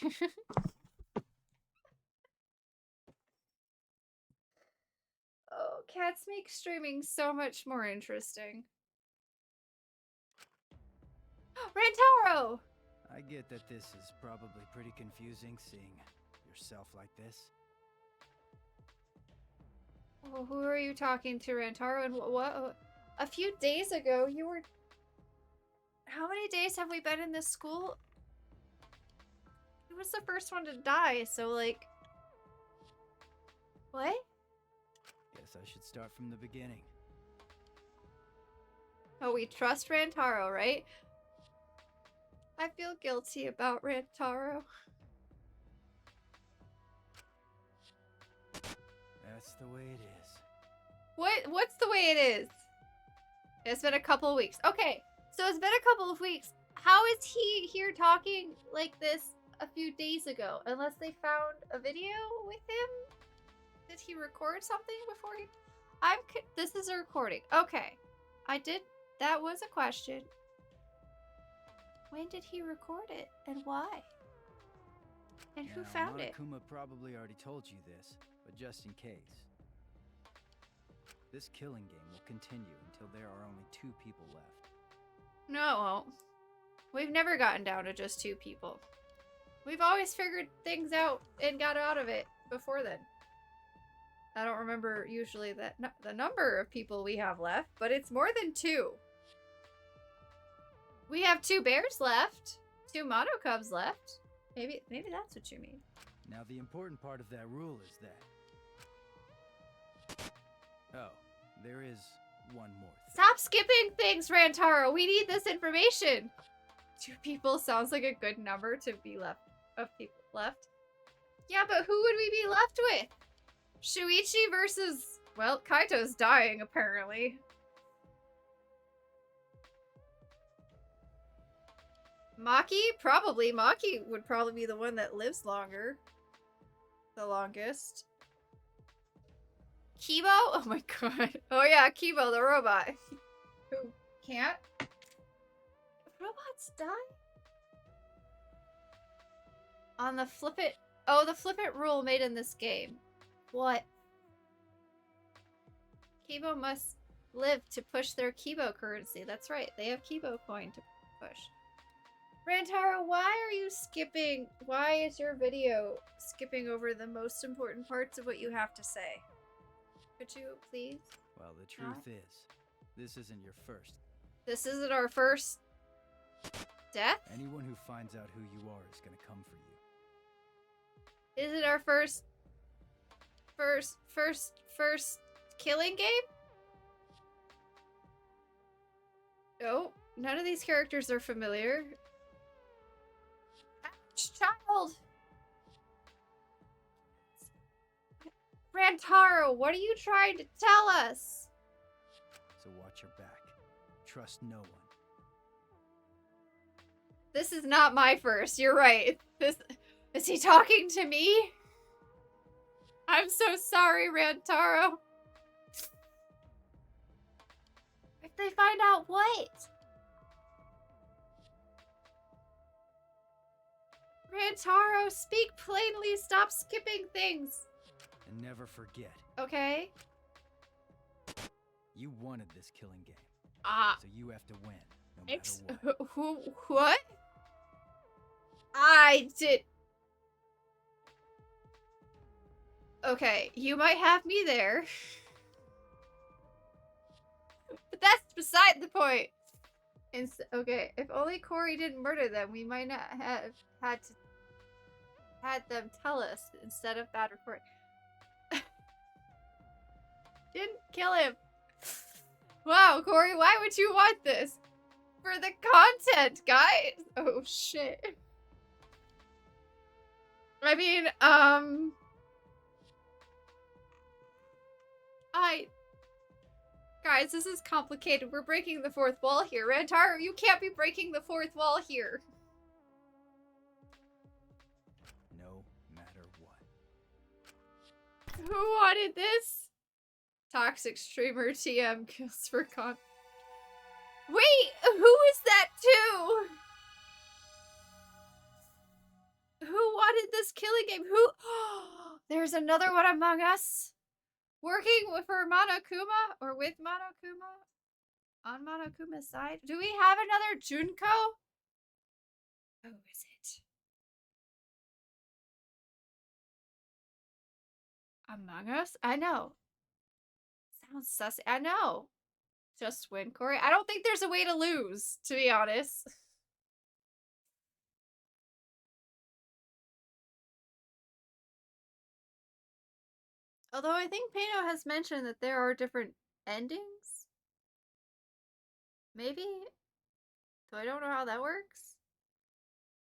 Oh, cats make streaming so much more interesting. Rantaro! I get that this is probably pretty confusing seeing yourself like this. Oh, who are you talking to, Rantaro? And what? A few days ago, you were... How many days have we been in this school? He was the first one to die, so like... What? Guess I should start from the beginning. Oh, we trust Rantaro, right? I feel guilty about Rantaro. That's the way it is. What's the way it is? It's been a couple of weeks. Okay, so it's been a couple of weeks. How is he here talking like this a few days ago? Unless they found a video with him? Did he record something before he... This is a recording. Okay. That was a question. When did he record it? And why? And who found it? Monokuma probably already told you this, but just in case. This killing game will continue until there are only 2 people left. No, it won't. We've never gotten down to just 2 people. We've always figured things out and got out of it before then. I don't remember usually the number of people we have left, but it's more than 2. We have 2 bears left, 2 mono cubs left. Maybe that's what you mean. Now the important part of that rule is that... Oh, there is one more thing. Stop skipping things, Rantaro. We need this information. 2 people sounds like a good number to be people left. Yeah, but who would we be left with? Shuichi versus... Well, Kaito's dying, apparently. Maki? Probably. Maki would probably be the one that lives longer. The longest. Kibo? Oh my god. Oh yeah, Kibo, the robot. Who can't? Robots die? On the flip it... Oh, the flip it rule made in this game. What? Kibo must live to push their Kibo currency. That's right, they have Kibo coin to push. Rantaro, why are you skipping? Why is your video skipping over the most important parts of what you have to say? Could you please? Well, the truth is, this isn't your first. This isn't our first death? Anyone who finds out who you are is gonna come for you. Is it our first killing game? No, none of these characters are familiar. Ouch, child! Rantaro, what are you trying to tell us? So watch your back. Trust no one. This is not my first, you're right. Is he talking to me? I'm so sorry, Rantaro. If they find out what? Rantaro, speak plainly, stop skipping things. And never forget, Okay. you wanted this killing game. So you have to win, no matter what. What? I did. Okay, you might have me there. But that's beside the point. Okay, if only Corey didn't murder them, we might not have had them tell us instead of bad recording. Didn't kill him. Wow, Corey, why would you want this? For the content, guys. Oh shit. I mean, guys, this is complicated. We're breaking the fourth wall here. Rantaro, you can't be breaking the fourth wall here. No matter what. Who wanted this? Toxic streamer TM kills for con. Wait, who is that too? Who wanted this killing game? Who? There's another one among us. Working for Monokuma or with Monokuma? On Monokuma's side? Do we have another Junko? Who is it? Among Us? I know. Sounds sus. I know. Just win, Corey. I don't think there's a way to lose, to be honest. Although I think Pano has mentioned that there are different endings. Maybe? So I don't know how that works.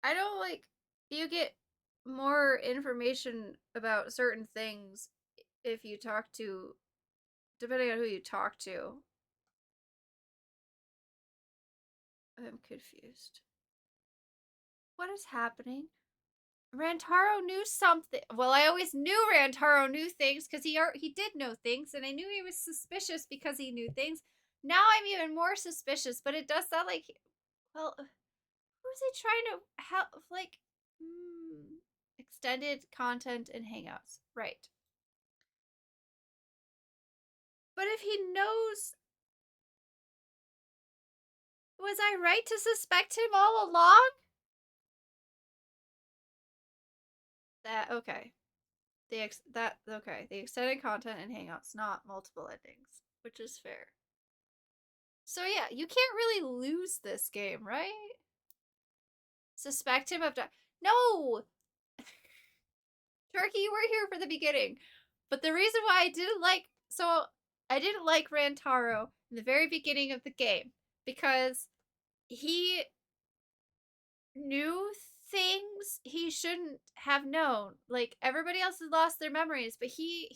I know, like, you get more information about certain things if you talk to, depending on who you talk to. I'm confused. What is happening? Rantaro knew something. Well, I always knew Rantaro knew things because he did know things, and I knew he was suspicious because he knew things. Now I'm even more suspicious, but it does sound like, well, who's he trying to help? Like, extended content and hangouts, right? But if he knows, was I right to suspect him all along? Okay. The extended content and hangouts, not multiple endings, which is fair. So yeah, you can't really lose this game, right? Suspect him of No! Turkey, you were here for the beginning. But the reason why I didn't like Rantaro in the very beginning of the game, because he knew things he shouldn't have known. Like, everybody else has lost their memories, but he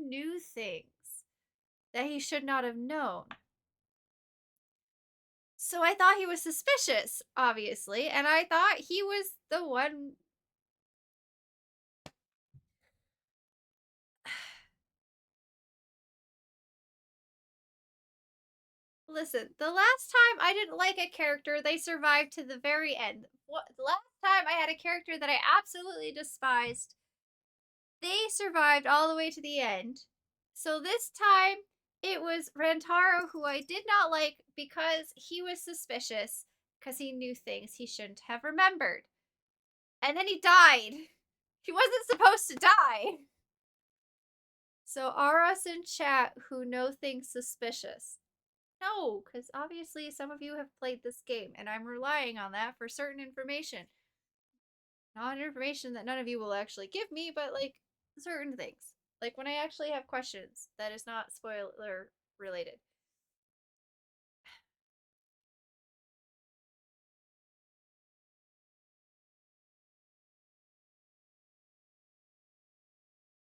knew things that he should not have known. So I thought he was suspicious, obviously, and I thought he was the one. Listen, the last time I didn't like a character, they survived to the very end. The last time I had a character that I absolutely despised, they survived all the way to the end. So this time, it was Rantaro, who I did not like because he was suspicious, because he knew things he shouldn't have remembered. And then he died. He wasn't supposed to die. So are us in chat who know things suspicious? No, because obviously some of you have played this game, and I'm relying on that for certain information. Not information that none of you will actually give me, but like certain things. Like when I actually have questions that is not spoiler related.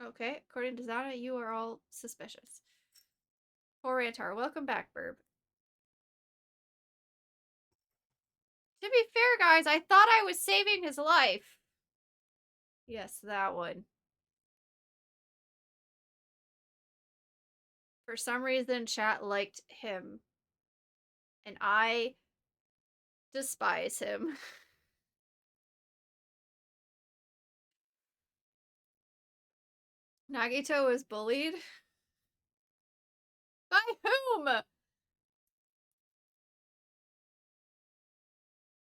Okay, according to Zana, you are all suspicious. Poor Rantar, welcome back, Burb. To be fair, guys, I thought I was saving his life. Yes, that one. For some reason, chat liked him. And I despise him. Nagito was bullied? By whom?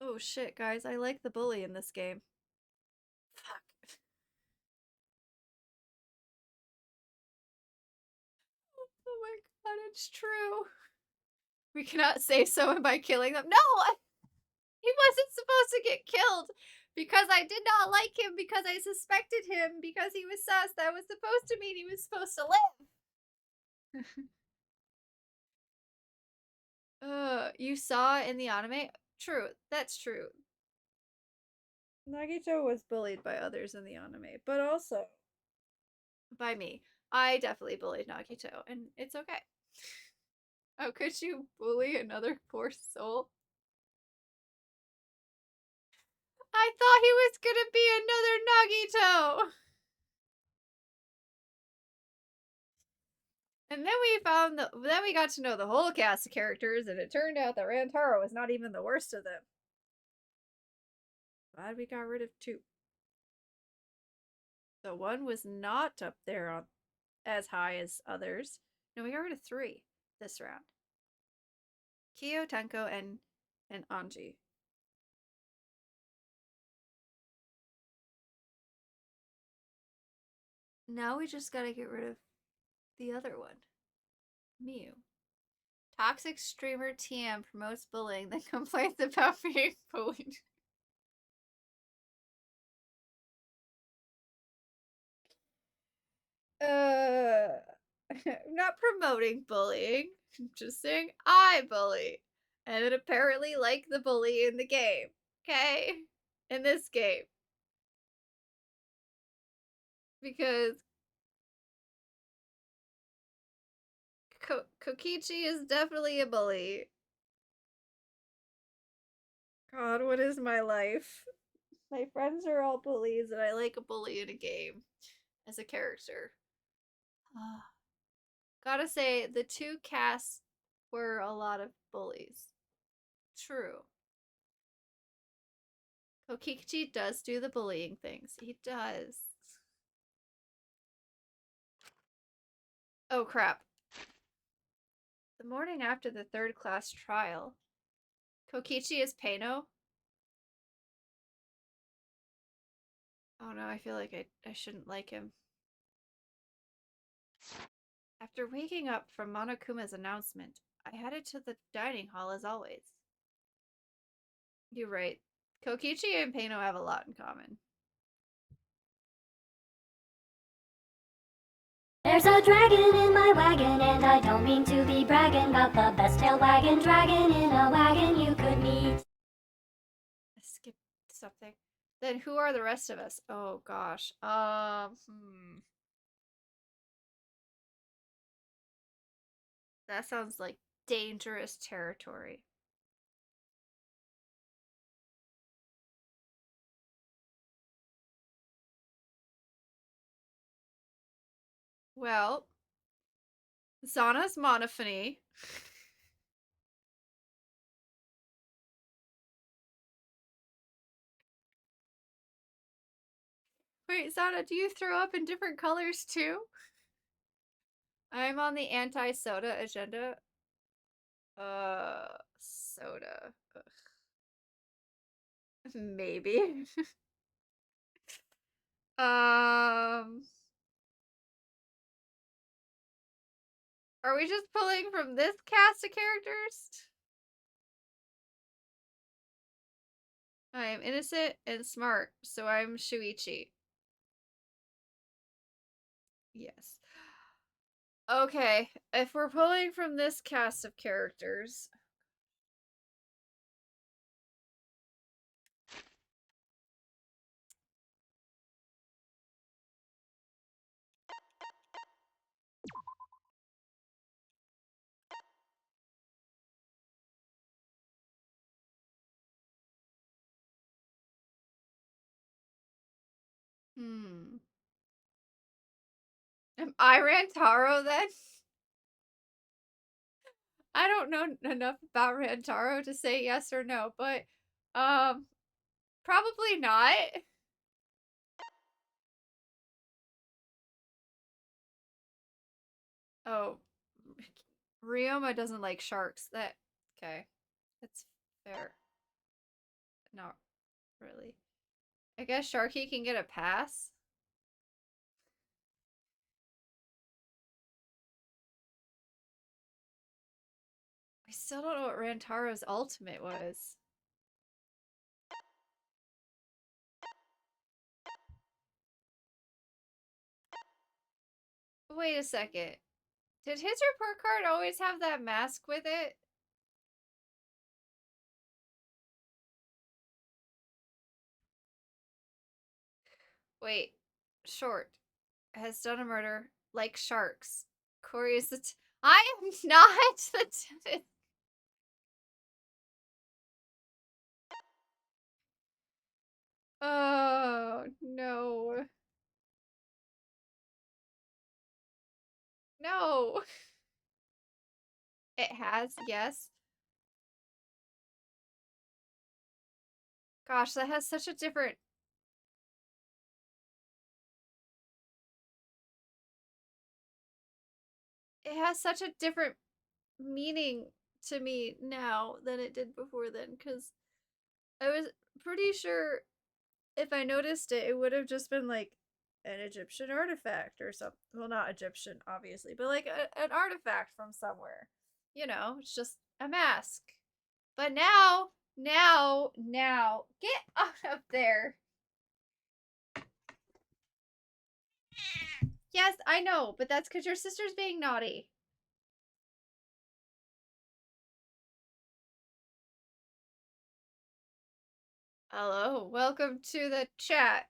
Oh shit, guys, I like the bully in this game. Fuck. Oh my god, it's true. We cannot save someone by killing them. No! He wasn't supposed to get killed because I did not like him, because I suspected him, because he was sus. That was supposed to mean he was supposed to live. You saw in the anime? True, that's true. Nagito was bullied by others in the anime, but also by me. I definitely bullied Nagito, and it's okay. How could you bully another poor soul? I thought he was gonna be another Nagito! And then we got to know the whole cast of characters, and it turned out that Rantaro was not even the worst of them. Glad we got rid of 2. So 1 was not up there on as high as others. No, we got rid of 3 this round. Kyo, Tenko, and Anji. Now we just gotta get rid of the other one. Miu. Toxic streamer TM promotes bullying, then complains about being bullied. I'm not promoting bullying. I'm just saying I bully. And it apparently like the bully in the game. Okay? In this game. Because Kokichi is definitely a bully. God, what is my life? My friends are all bullies, and I like a bully in a game as a character. Gotta say, the 2 casts were a lot of bullies. True. Kokichi does do the bullying things. He does. Oh crap. The morning after the 3rd class trial. Kokichi is Peino? Oh no, I feel like I shouldn't like him. After waking up from Monokuma's announcement, I headed to the dining hall as always. You're right. Kokichi and Peino have a lot in common. There's a dragon in my wagon, and I don't mean to be bragging about the best tail wagon dragon in a wagon you could meet. I skipped something. Then who are the rest of us? Oh gosh. That sounds like dangerous territory. Well, Zana's monophony. Wait, Zana, do you throw up in different colors too? I'm on the anti-soda agenda. Soda. Ugh. Maybe. Are we just pulling from this cast of characters? I am innocent and smart, so I'm Shuichi. Yes. Okay, if we're pulling from this cast of characters... Am I Rantaro then? I don't know enough about Rantaro to say yes or no, but probably not. Oh, Ryoma doesn't like sharks. That okay. That's fair. Not really. I guess Sharky can get a pass. I still don't know what Rantaro's ultimate was. Wait a second. Did his report card always have that mask with it? Wait. Short. Has done a murder like sharks. Corey is the I am not the Oh, no. No. It has, yes. Gosh, that has such a different... It has such a different meaning to me now than it did before then, because I was pretty sure if I noticed it, it would have just been like an Egyptian artifact or something. Well, not Egyptian, obviously, but like an artifact from somewhere. You know, it's just a mask. But now, get out of there. Yes, I know, but that's because your sister's being naughty. Hello, welcome to the chat.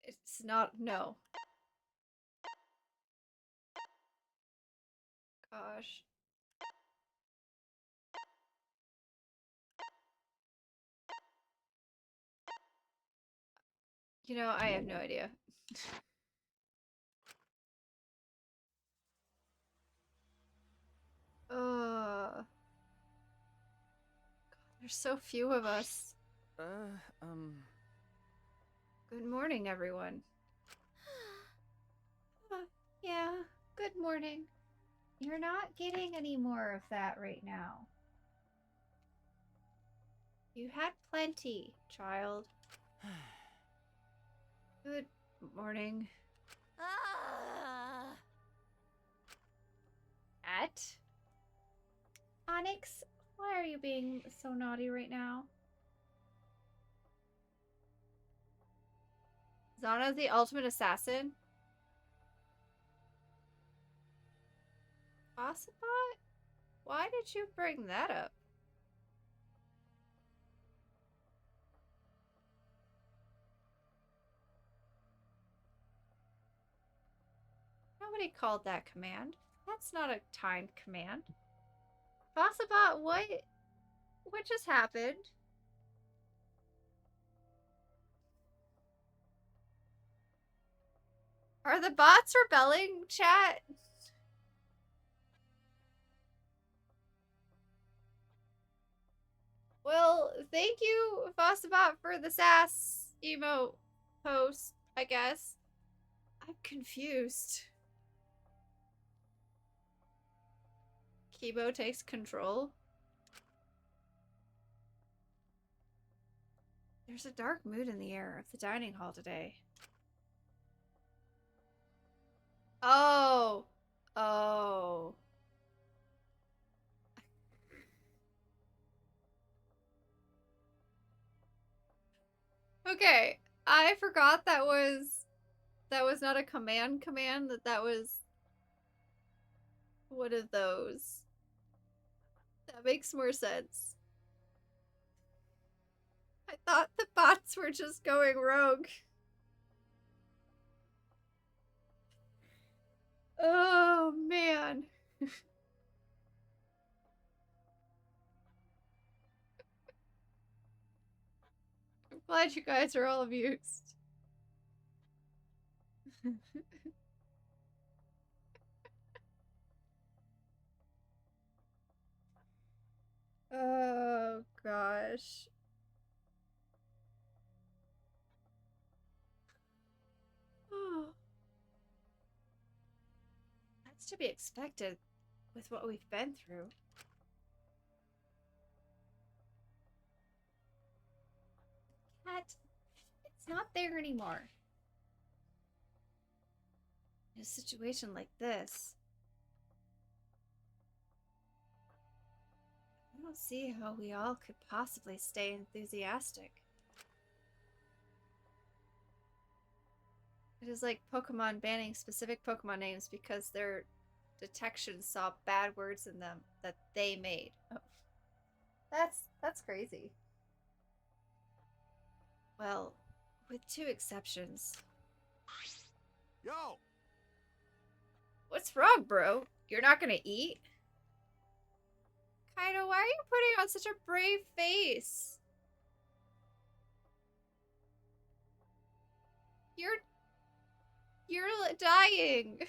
It's not, no. Gosh. You know, I have no idea. God, there's so few of us. Good morning, everyone. Yeah, good morning. You're not getting any more of that right now. You had plenty, child. Good morning. At? Onyx, why are you being so naughty right now? Zana's the ultimate assassin? Ossipot? Why did you bring that up? Nobody called that command. That's not a timed command. Ossipot, what just happened? Are the bots rebelling, chat? Well, thank you, Fossabot, for the sass emote post, I guess. I'm confused. Kibo takes control. There's a dark mood in the air of the dining hall today. Oh. Oh. Okay, I forgot that was not a command, that was one of those. That makes more sense. I thought the bots were just going rogue. Oh, man. I'm glad you guys are all amused. Oh, gosh. Oh. That's to be expected with what we've been through. Cat, it's not there anymore. In a situation like this, I don't see how we all could possibly stay enthusiastic. It is like Pokemon banning specific Pokemon names because their detection saw bad words in them that they made. Oh. That's crazy. Well, with 2 exceptions. Yo! What's wrong, bro? You're not gonna eat? Kaido, why are you putting on such a brave face? You're dying.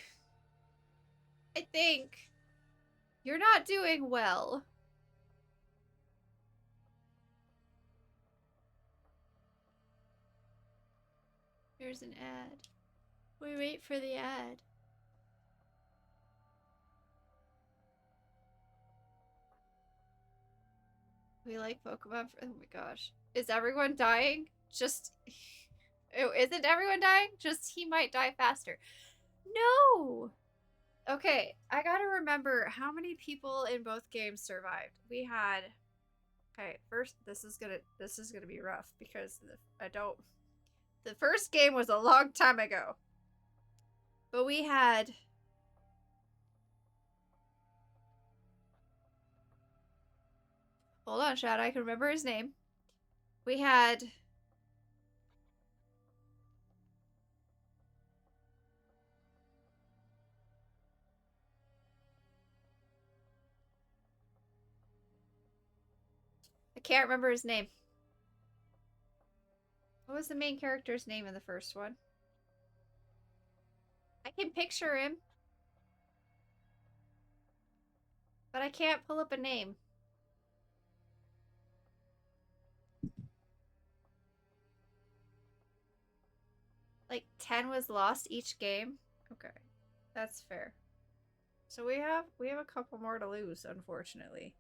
I think. You're not doing well. Here's an ad. We wait for the ad. We like Pokemon for, oh my gosh. Is everyone dying? Just, isn't everyone dying? Just he might die faster. No! Okay, I gotta remember how many people in both games survived. We had, okay, first, this is gonna be rough because the first game was a long time ago. But we had, hold on, Shad, I can remember his name. We had I can't remember his name. What was the main character's name in the first one? I can picture him. But I can't pull up a name. Like 10 was lost each game? Okay. That's fair. So we have a couple more to lose, unfortunately.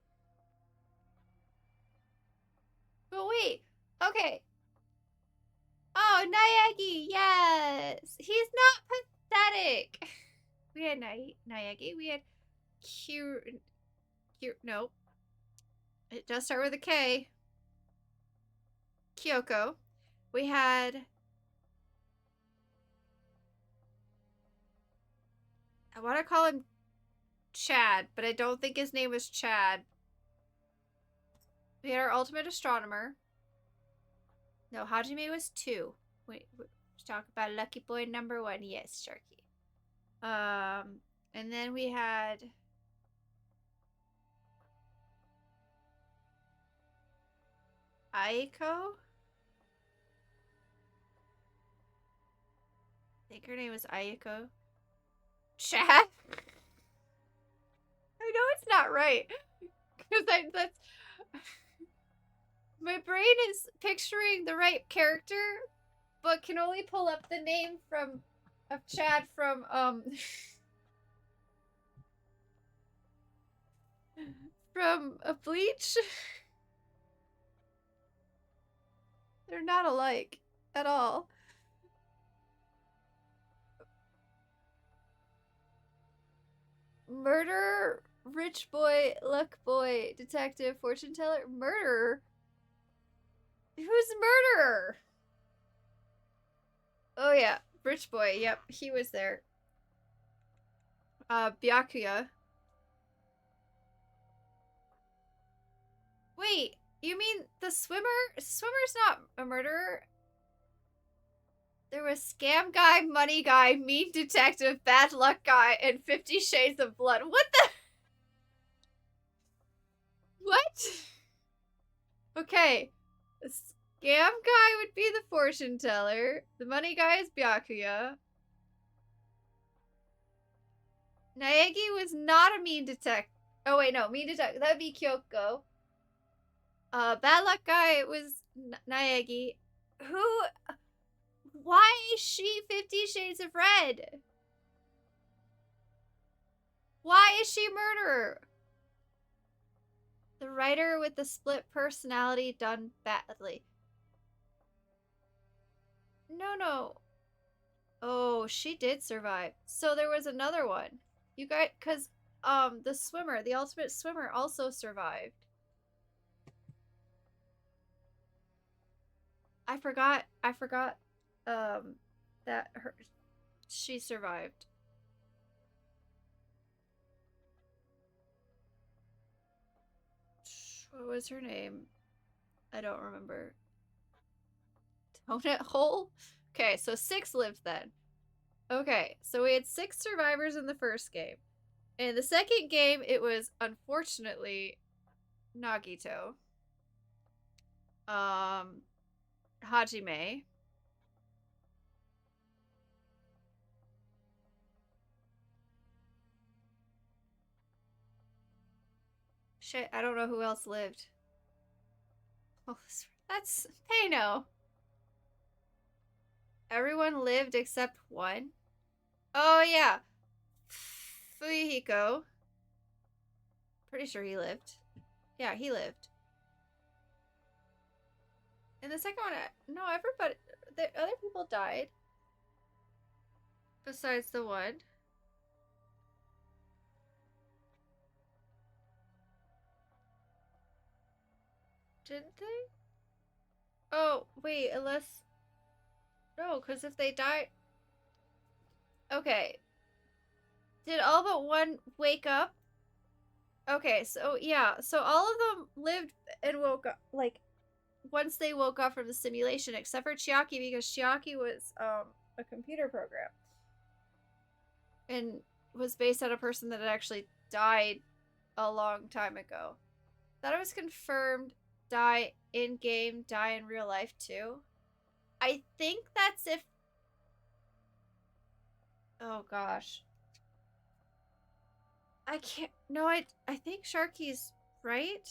But wait, okay. Oh, Naegi, yes! He's not pathetic! We had Naegi, we had nope. It does start with a K. Kyoko. We had, I want to call him Chad, but I don't think his name was Chad. We had our ultimate astronomer. No, Hajime was 2. Wait, let's talk about lucky boy number 1. Yes, Sharky. And then we had Aiko. I think her name was Ayako. Chad? I know it's not right. Because that's... My brain is picturing the right character, but can only pull up the name of Chad from, from a Bleach. They're not alike at all. Murderer, rich boy, luck boy, detective, fortune teller, murderer. Who's murderer? Oh yeah, rich boy. Yep, he was there. Byakuya. Wait, you mean the swimmer? Swimmer's not a murderer. There was scam guy, money guy, mean detective, bad luck guy, and 50 Shades of Blood. What the? What? Okay. The scam guy would be the fortune teller. The money guy is Byakuya. Naegi was not a mean detective. Oh wait, no, mean detective. That would be Kyoko. Bad luck guy was Naegi. Who? Why is she 50 Shades of Red? Why is she a murderer? The writer with the split personality done badly. No. Oh, she did survive. So there was another one. You guys, cause the swimmer, the ultimate swimmer, also survived. I forgot that she survived. What was her name? I don't remember. Donut Hole? Okay, so 6 lived then. Okay, so we had 6 survivors in the first game. In the second game, it was unfortunately Nagito. Hajime. Shit, I don't know who else lived. Oh, that's Peino. Everyone lived except one? Oh, yeah. Fuyuhiko. Pretty sure he lived. Yeah, he lived. In the second one, no, everybody, the other people died. Besides the one. Didn't they? Oh, wait, unless... No, because if they died... Okay. Did all but one wake up? Okay, so yeah. So all of them lived and woke up, like, once they woke up from the simulation, except for Chiaki, because Chiaki was a computer program. And was based on a person that had actually died a long time ago. Thought it was confirmed die in game, die in real life too. I think that's if... Oh gosh. I can't... No, I think Sharky's right.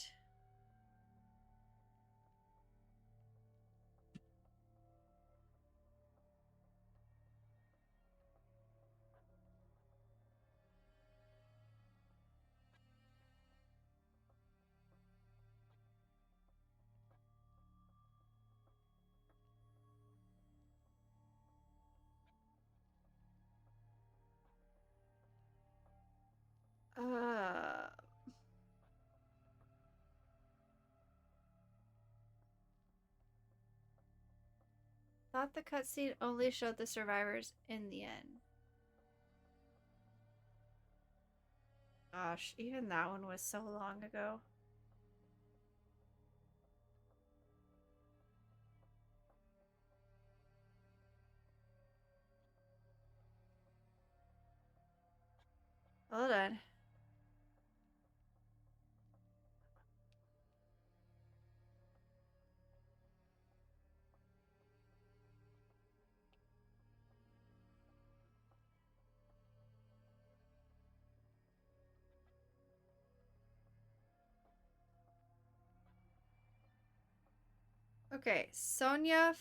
Thought the cutscene only showed the survivors in the end. Gosh, even that one was so long ago. Hold on. Okay, Sonia,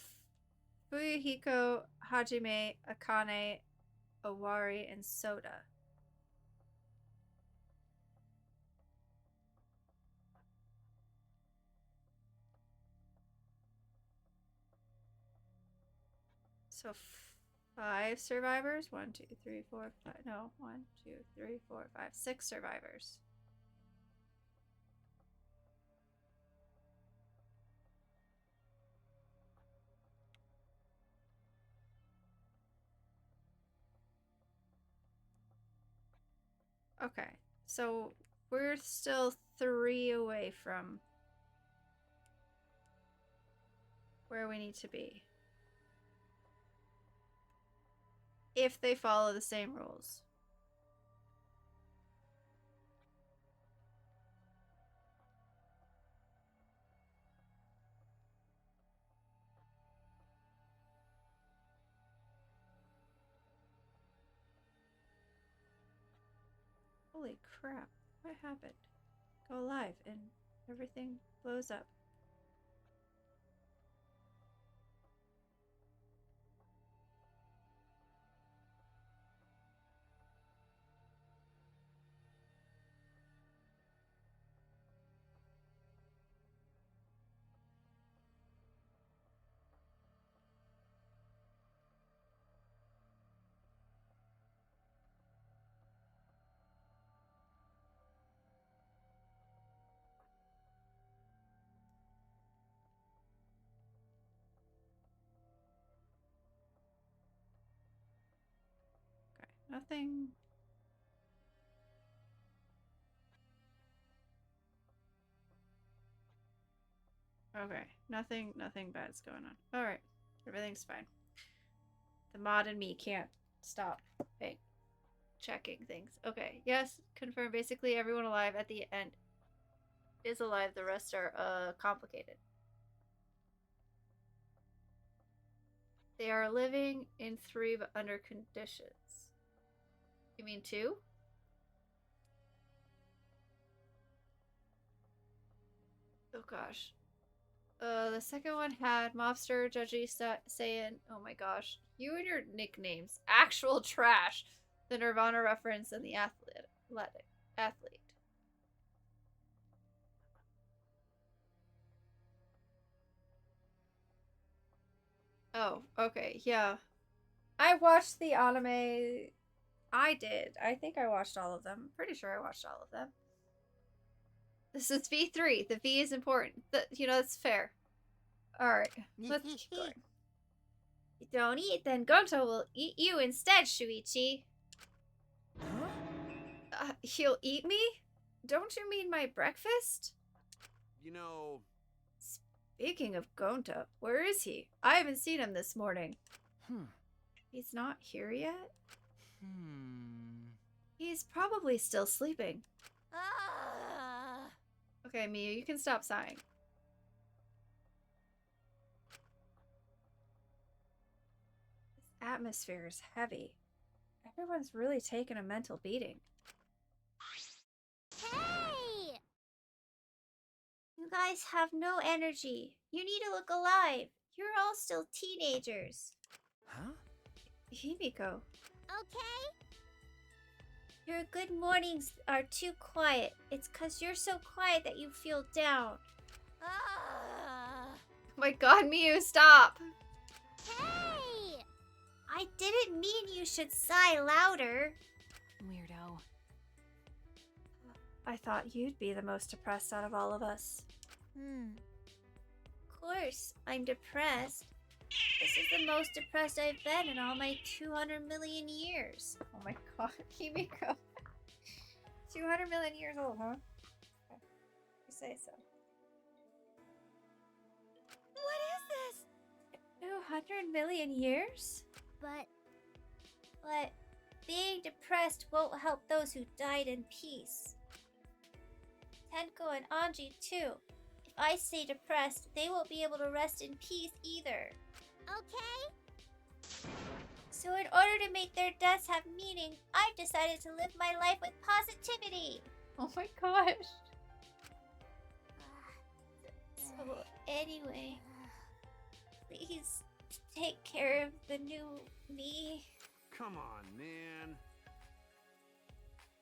Fuyuhiko, Hajime, Akane, Owari, and Soda. So 5 survivors. 1, 2, 3, 4, 5. No, 1, 2, 3, 4, 5, 6 survivors. Okay, so we're still 3 away from where we need to be. If they follow the same rules. Holy crap, what happened? Go live and everything blows up. Okay, nothing. Okay, nothing bad's going on. Alright, everything's fine. The mod and me can't stop checking things. Okay, yes, confirm. Basically, everyone alive at the end is alive. The rest are complicated. They are living in 3 but under conditions. You mean 2? Oh gosh. The second one had Mobster, Judgy, Saiyan. Oh my gosh. You and your nicknames. Actual trash. The Nirvana reference and the athlete. Oh, okay, yeah. I watched the anime. I did. I think I watched all of them. Pretty sure I watched all of them. This is V3. The V is important. That's fair. Alright, let's keep going. You don't eat, then Gonto will eat you instead, Shuichi. Huh? He'll eat me? Don't you mean my breakfast? You know... Speaking of Gonta, where is he? I haven't seen him this morning. He's not here yet? He's probably still sleeping. Okay, Mia, you can stop sighing. This atmosphere is heavy. Everyone's really taken a mental beating. Hey! You guys have no energy. You need to look alive. You're all still teenagers. Huh? Himiko. Okay? Your good mornings are too quiet. It's 'cause you're so quiet that you feel down. Oh my god, Miu, stop! Hey! I didn't mean you should sigh louder. Weirdo. I thought you'd be the most depressed out of all of us. Of course, I'm depressed. This is the most depressed I've been in all my 200 million years. Oh my god, Himiko. 200 million years old, huh? Okay. You say so. What is this? 200 million years? But being depressed won't help those who died in peace. Tenko and Anji too. If I stay depressed, they won't be able to rest in peace either. Okay? So in order to make their deaths have meaning, I've decided to live my life with positivity. Oh my gosh. So anyway, please take care of the new me. Come on, man.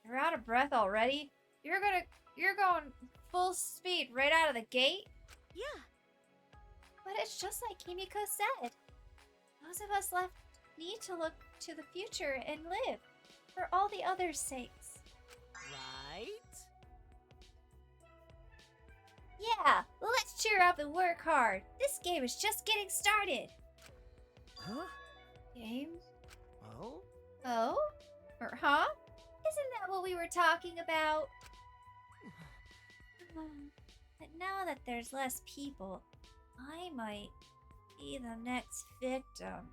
You're out of breath already? You're going full speed right out of the gate? Yeah. But it's just like Himiko said. Those of us left need to look to the future and live for all the others' sakes. Right? Yeah, let's cheer up and work hard. This game is just getting started. Huh? Game? Well? Oh? Or huh? Isn't that what we were talking about? But now that there's less people, I might be the next victim.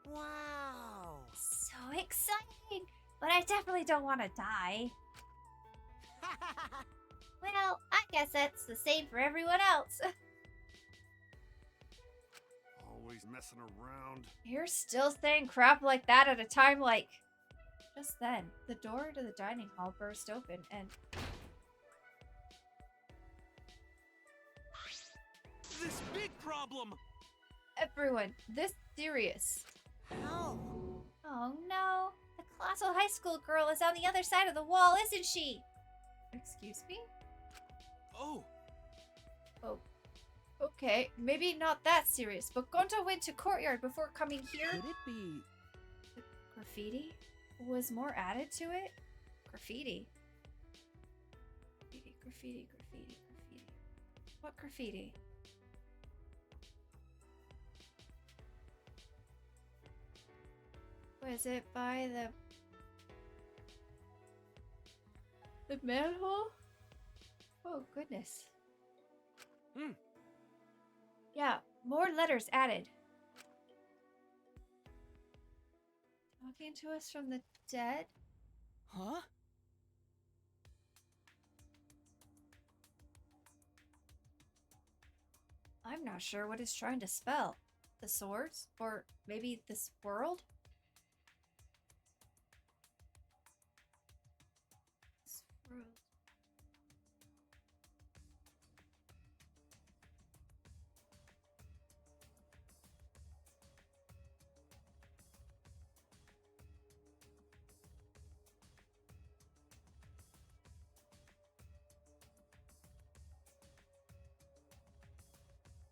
Wow. So exciting! But I definitely don't want to die. Well, I guess that's the same for everyone else. Always messing around. You're still saying crap like that at a time like... Just then, the door to the dining hall burst open and... This big problem! Everyone, this serious. How? Oh no, the Colossal High School girl is on the other side of the wall, isn't she? Excuse me? Oh, Okay, maybe not that serious, but Gonta went to courtyard before coming here. Could it be... Graffiti? Was more added to it? Graffiti. Graffiti. What graffiti? Was it by the manhole? Oh, goodness. Yeah, more letters added. Talking to us from the dead? Huh? I'm not sure what it's trying to spell. The swords? Or maybe this world? This world.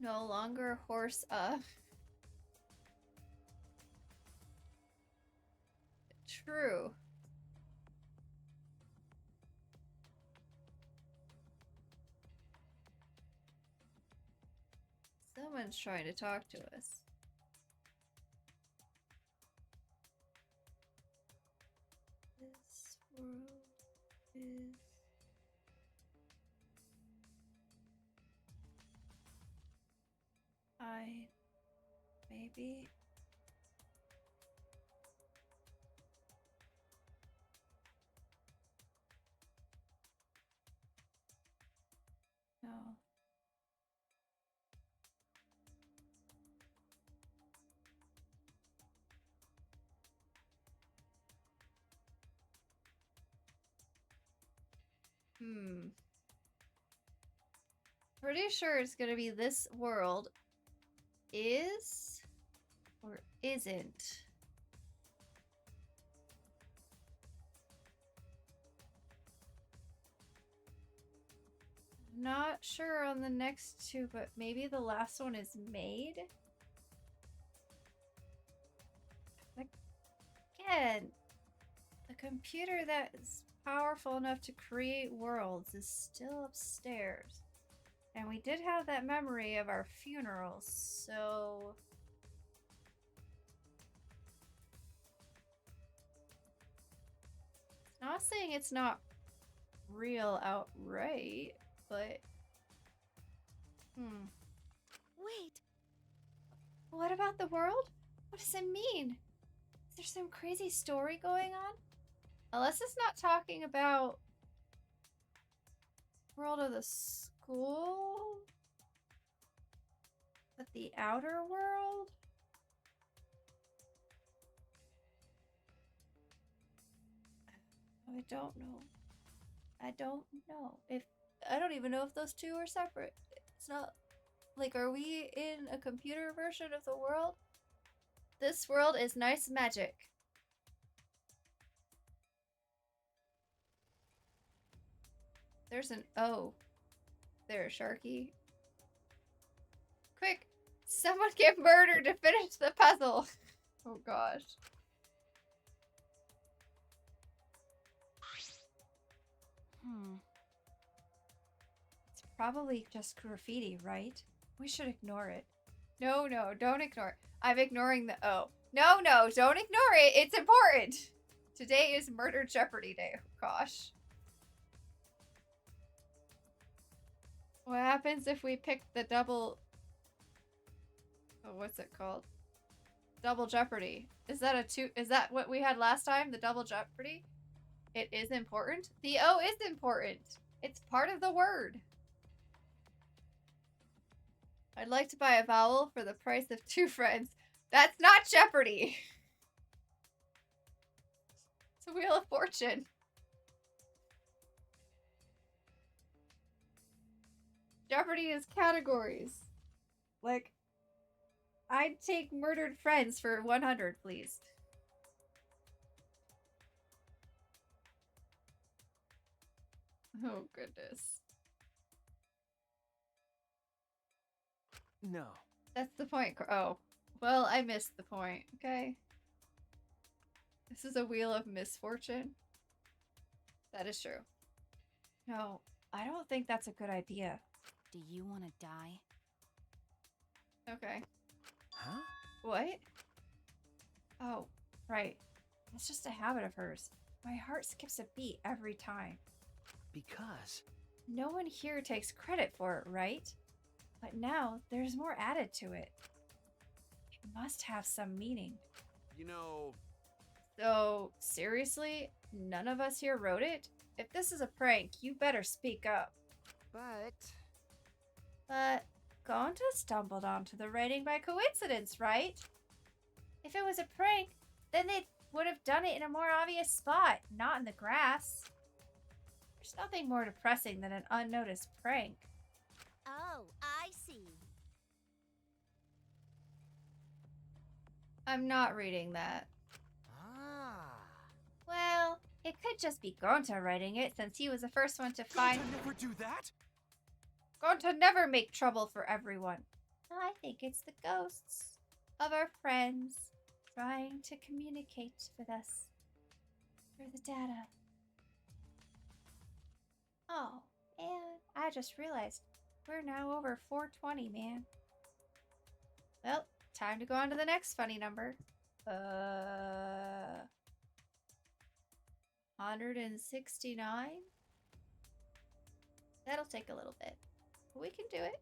No longer horse up. True. Someone's trying to talk to us. This world is... maybe... No. Pretty sure it's gonna be this world is or isn't. Not sure on the next two, but maybe the last one is made. Again, the computer that is powerful enough to create worlds is still upstairs. And we did have that memory of our funeral, so... Not saying it's not real outright, but... Wait. What about the world? What does it mean? Is there some crazy story going on? Unless it's not talking about... World of the school? But the outer world? I don't know. I don't even know if those two are separate. It's not like, are we in a computer version of the world? This world is nice magic. There's an O there, Sharky. Quick, Someone get murdered to finish the puzzle. Oh gosh. It's probably just graffiti, right? We should ignore it. No, don't ignore it. I'm ignoring the O. No, don't ignore it. It's important. Today is Murder Jeopardy Day. Oh, gosh. What happens if we pick the double... Oh, what's it called? Double Jeopardy. Is that what we had last time? The Double Jeopardy? It is important? The O is important. It's part of the word. I'd like to buy a vowel for the price of 2 friends. That's not Jeopardy! It's a Wheel of Fortune. Jeopardy is categories. Like, I'd take murdered friends for 100, please. Oh, goodness. No. That's the point. Oh. Well, I missed the point. Okay. This is a wheel of misfortune. That is true. No, I don't think that's a good idea. Do you want to die? Okay. Huh? What? Oh, right. It's just a habit of hers. My heart skips a beat every time. Because... No one here takes credit for it, right? But now, there's more added to it. It must have some meaning. You know... So, seriously? None of us here wrote it? If this is a prank, you better speak up. But Gonta stumbled onto the writing by coincidence, right? If it was a prank, then they would have done it in a more obvious spot, not in the grass. There's nothing more depressing than an unnoticed prank. Oh, I see. I'm not reading that. ah, Well, it could just be Gonta writing it since he was the first one to find... Gonta never do that? Gonta never make trouble for everyone. I think it's the ghosts of our friends trying to communicate with us through the data. Oh, and I just realized we're now over 420, man. Well, time to go on to the next funny number. 169? That'll take a little bit. But we can do it.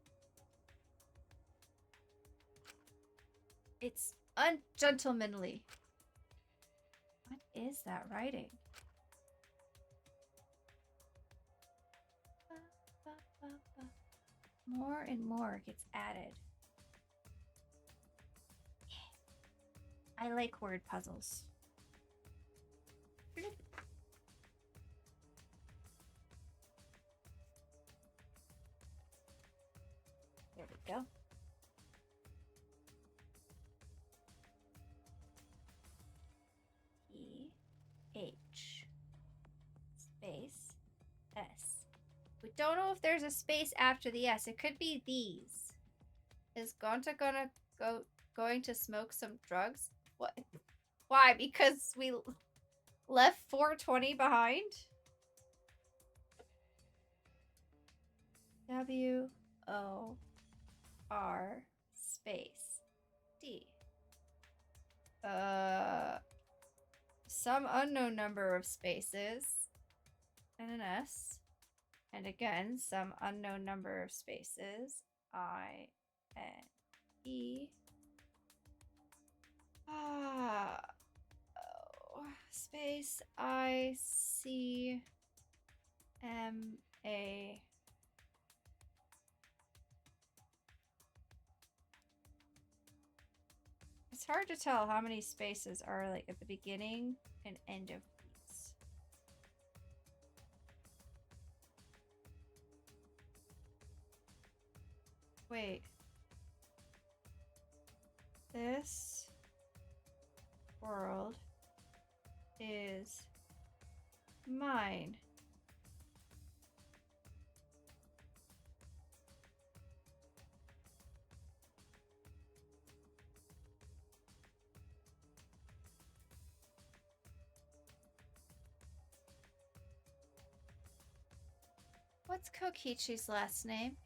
It's ungentlemanly. What is that writing? More and more gets added. I like word puzzles. There we go. H space S. We don't know if there's a space after the S. It could be these. Is Gonta going to smoke some drugs? What? Why? Because we left 420 behind? W-O-R space D. Some unknown number of spaces and an S. And again, some unknown number of spaces. I-N-E. Space I-C-M-A. It's hard to tell how many spaces are like at the beginning and end of these. Wait. This world is mine. What's Kokichi's last name?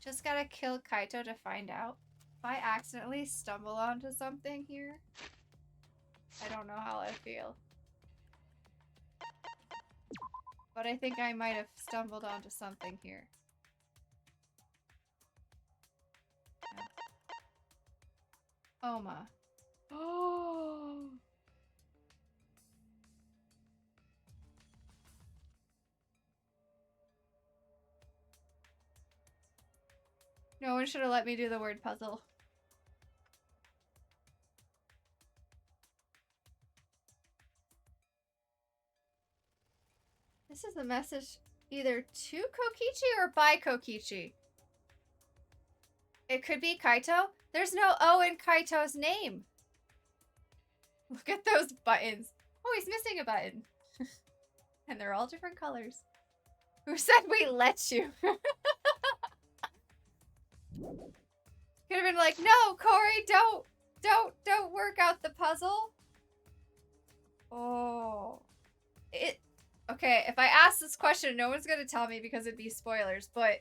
Just gotta kill Kaito to find out. If I accidentally stumble onto something here, I don't know how I feel. But I think I might have stumbled onto something here. Yeah. Oma. Oh. No one should have let me do the word puzzle. This is a message either to Kokichi or by Kokichi. It could be Kaito. There's no O in Kaito's name. Look at those buttons. Oh, he's missing a button. And they're all different colors. Who said we let you? Could have been like, no, Corey, don't work out the puzzle. Oh. Okay, if I ask this question, no one's gonna tell me because it'd be spoilers, but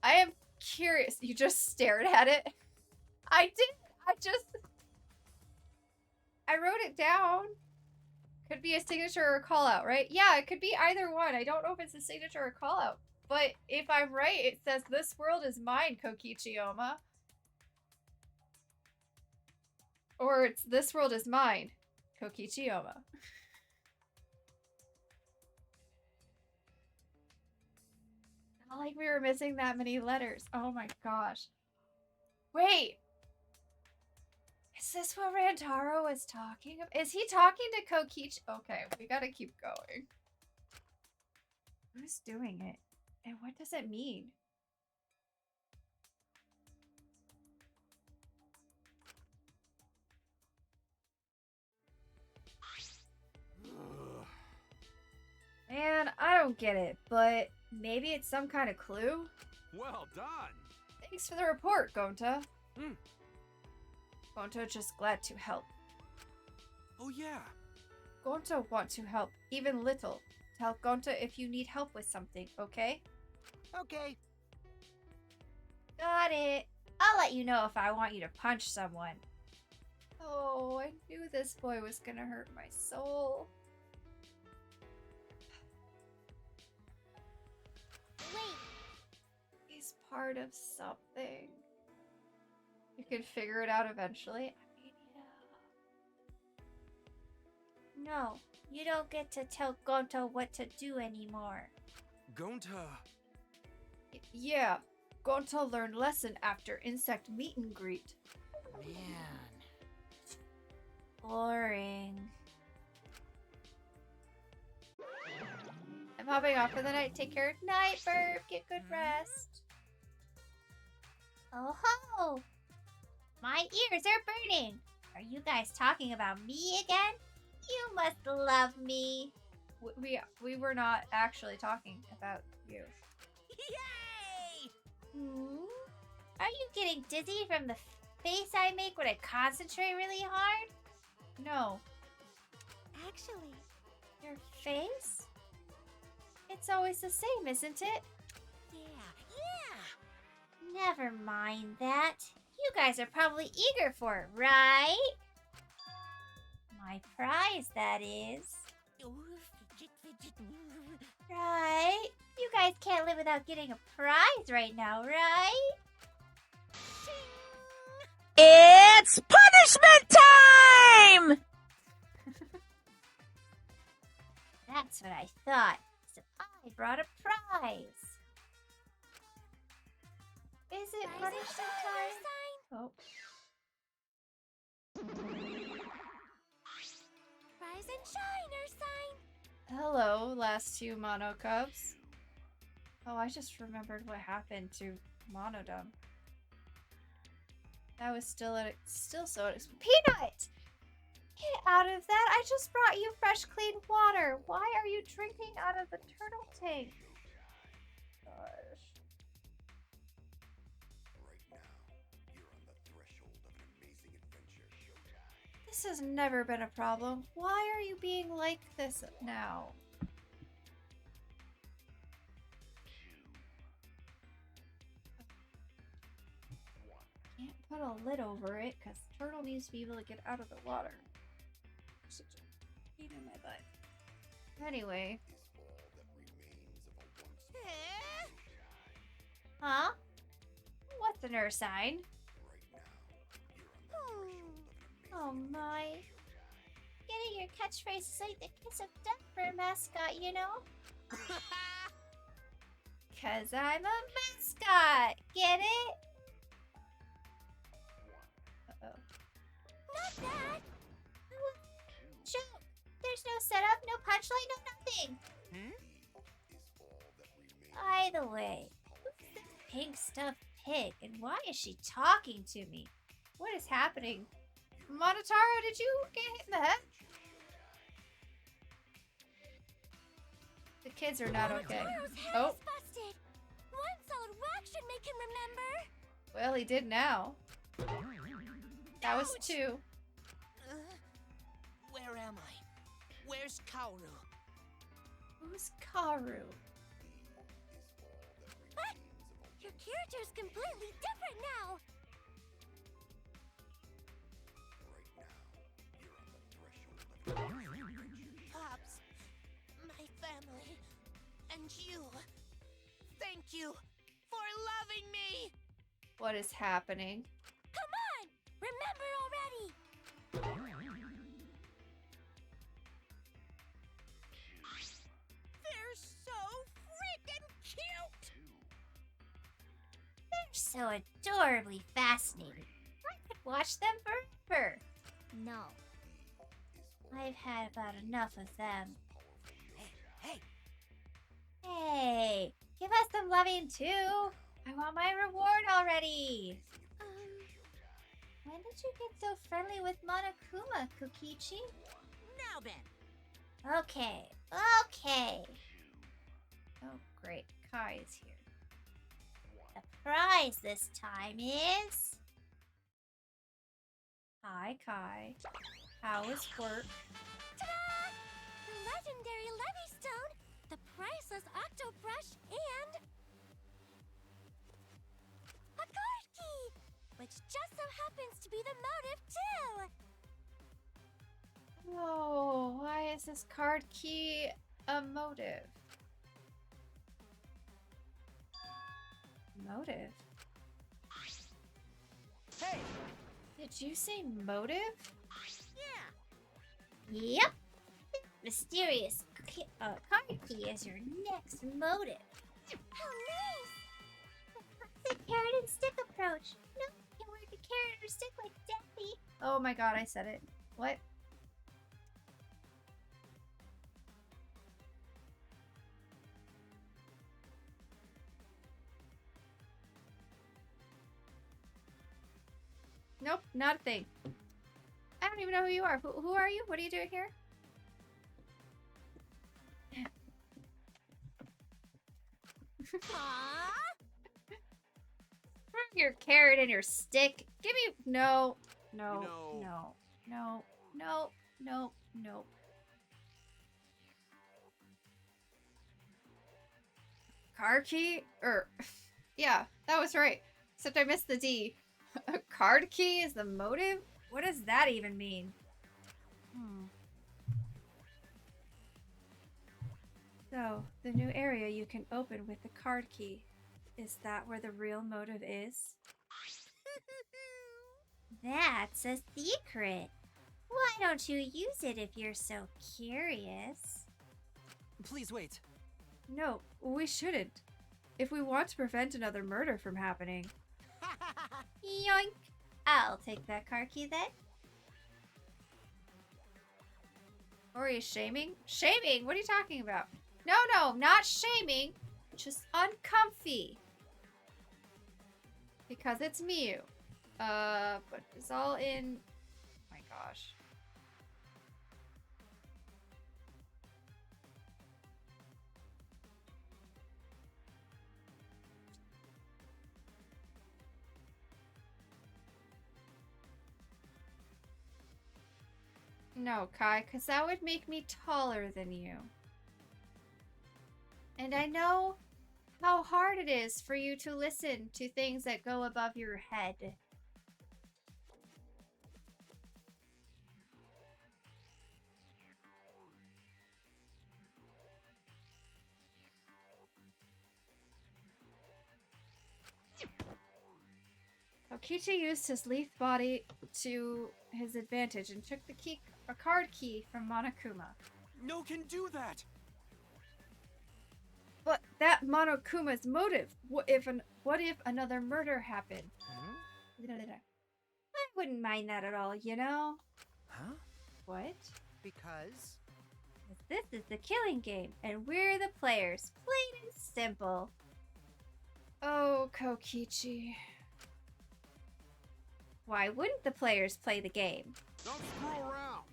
I am curious. You just stared at it? I did. I wrote it down. Could be a signature or a call out, right? Yeah, it could be either one. I don't know if it's a signature or a call out. But if I'm right, it says, this world is mine, Kokichi Oma. Or it's, this world is mine, Kokichi Oma. Not like we were missing that many letters. Oh my gosh. Wait. Is this what Rantaro was talking about? Is he talking to Kokichi? Okay, we gotta keep going. Who's doing it? And what does it mean? Man, I don't get it, but maybe it's some kind of clue? Well done. Thanks for the report, Gonta. Gonta just glad to help. Oh yeah. Gonta want to help, even little. Tell Gonta if you need help with something, okay? Okay. Got it. I'll let you know if I want you to punch someone. Oh, I knew this boy was gonna hurt my soul. Wait. He's part of something. You can figure it out eventually. I mean, yeah. No, you don't get to tell Gonta what to do anymore. Gonta. Yeah, Gonta learned lesson after insect meet and greet. Man. Boring. I'm hopping off for the night. Take care. Night, Burp. Get good rest. Oh ho! My ears are burning. Are you guys talking about me again? You must love me. We were not actually talking about you. Yay! Are you getting dizzy from the face I make when I concentrate really hard? No. Actually, your face? It's always the same, isn't it? Yeah. Never mind that. You guys are probably eager for it, right? My prize, that is. Right? You guys can't live without getting a prize right now, right? It's punishment time! That's what I thought. So I brought a prize. Is it punishment time? Oh. Rise and shine, Ursine! Hello, last two Mono Cubs. Oh, I just remembered what happened to Monodum. That was still so Peanut! Get out of that! I just brought you fresh, clean water. Why are you drinking out of the turtle tank? Gosh. Right now, you're on the threshold of an amazing adventure showtime. This has never been a problem. Why are you being like this now? put a lid over it because the turtle needs to be able to get out of the water. Such a pain in my butt. Anyway. Huh? What's an earth sign? Oh my. Getting your catchphrase is like the kiss of death for a mascot, you know? Cause I'm a mascot. Get it? Uh-oh. Not that. Joke. There's no setup, no punchline, no nothing. By the way, who's this pink stuffed pig, and why is she talking to me? What is happening? Monotaro, did you get hit in the head? The kids are not okay. Oh. Busted. One solid whack should make him remember. Well, he did now. That was 2. Where am I? Where's Kaoru? Who's Karu? What? Your character's completely different now. Pops, my family, and you. Thank you for loving me. What is happening? Come on! Remember already! They're so freaking cute. They're so adorably fascinating. I could watch them forever. No. I've had about enough of them. Hey, Hey, give us some loving too. I want my reward already. When did you get so friendly with Monokuma, Kokichi? now then. Okay. Oh, great. Kai is here. The prize this time is... Hi, Kai. How is work? Ta-da! The legendary Levy Stone, the priceless Octo Brush, and... a card key! Which just so happens to be the motive, too! Oh, why is this card key a motive? Motive? Hey, Did you say motive? yeah. Yep! Mysterious card key is your next motive. How nice! The classic carrot and stick approach. No one can work a carrot or stick like Daffy. Oh my god, I said it. What? Nope, not a thing. I don't even know who you are. Who are you? What are you doing here? Your carrot and your stick. Give me no. No. You know- No. No. No. No. No. Card key? Yeah, that was right. Except I missed the D. A card key is the motive? What does that even mean? So, the new area you can open with the card key. Is that where the real motive is? That's a secret. Why don't you use it if you're so curious? Please wait. No, we shouldn't. If we want to prevent another murder from happening. Yoink! I'll take that car key then. Or are you shaming? Shaming? What are you talking about? No, no, not shaming. Just uncomfy. Because it's Miu. But it's all in... Oh my gosh. No, Kai, because that would make me taller than you. And I know how hard it is for you to listen to things that go above your head. Kokichi used his leaf body to his advantage and took a card key from Monokuma. No can do that! But that Monokuma's motive. What if another murder happened? I wouldn't mind that at all, you know? Huh? What? Because This is the killing game, and we're the players. Plain and simple. Oh, Kokichi. Why wouldn't the players play the game? Don't screw around.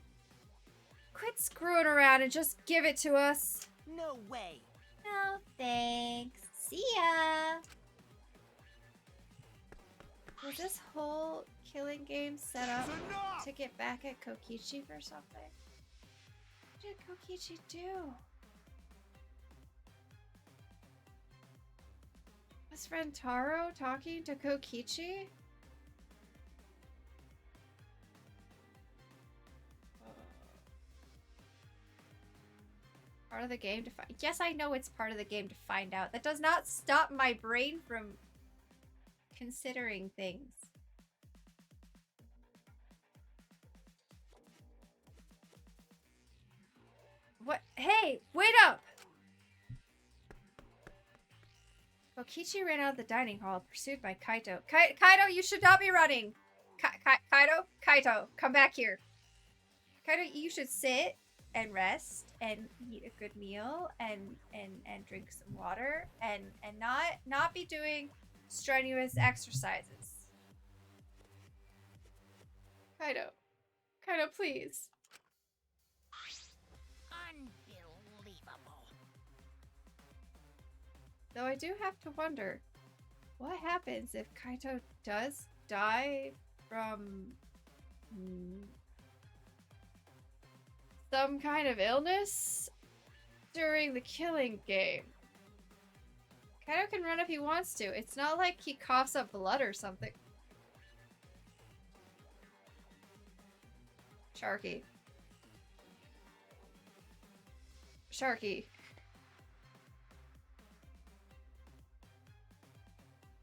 Quit screwing around and just give it to us. No way. No, thanks. See ya. Was this whole killing game set up That's enough! to get back at Kokichi for something? What did Kokichi do? Was Rentaro talking to Kokichi? Part of the game to find. Yes, I know it's part of the game to find out. That does not stop my brain from considering things. What? Hey, wait up! Kokichi ran out of the dining hall, pursued by Kaito. Kaito, you should not be running! Kaito, come back here. Kaito, you should sit and rest and eat a good meal and drink some water and not be doing strenuous exercises. Kaito, please. Unbelievable. Though I do have to wonder, what happens if Kaito does die from some kind of illness during the killing game? Kaito can run if he wants to. It's not like he coughs up blood or something. Sharky.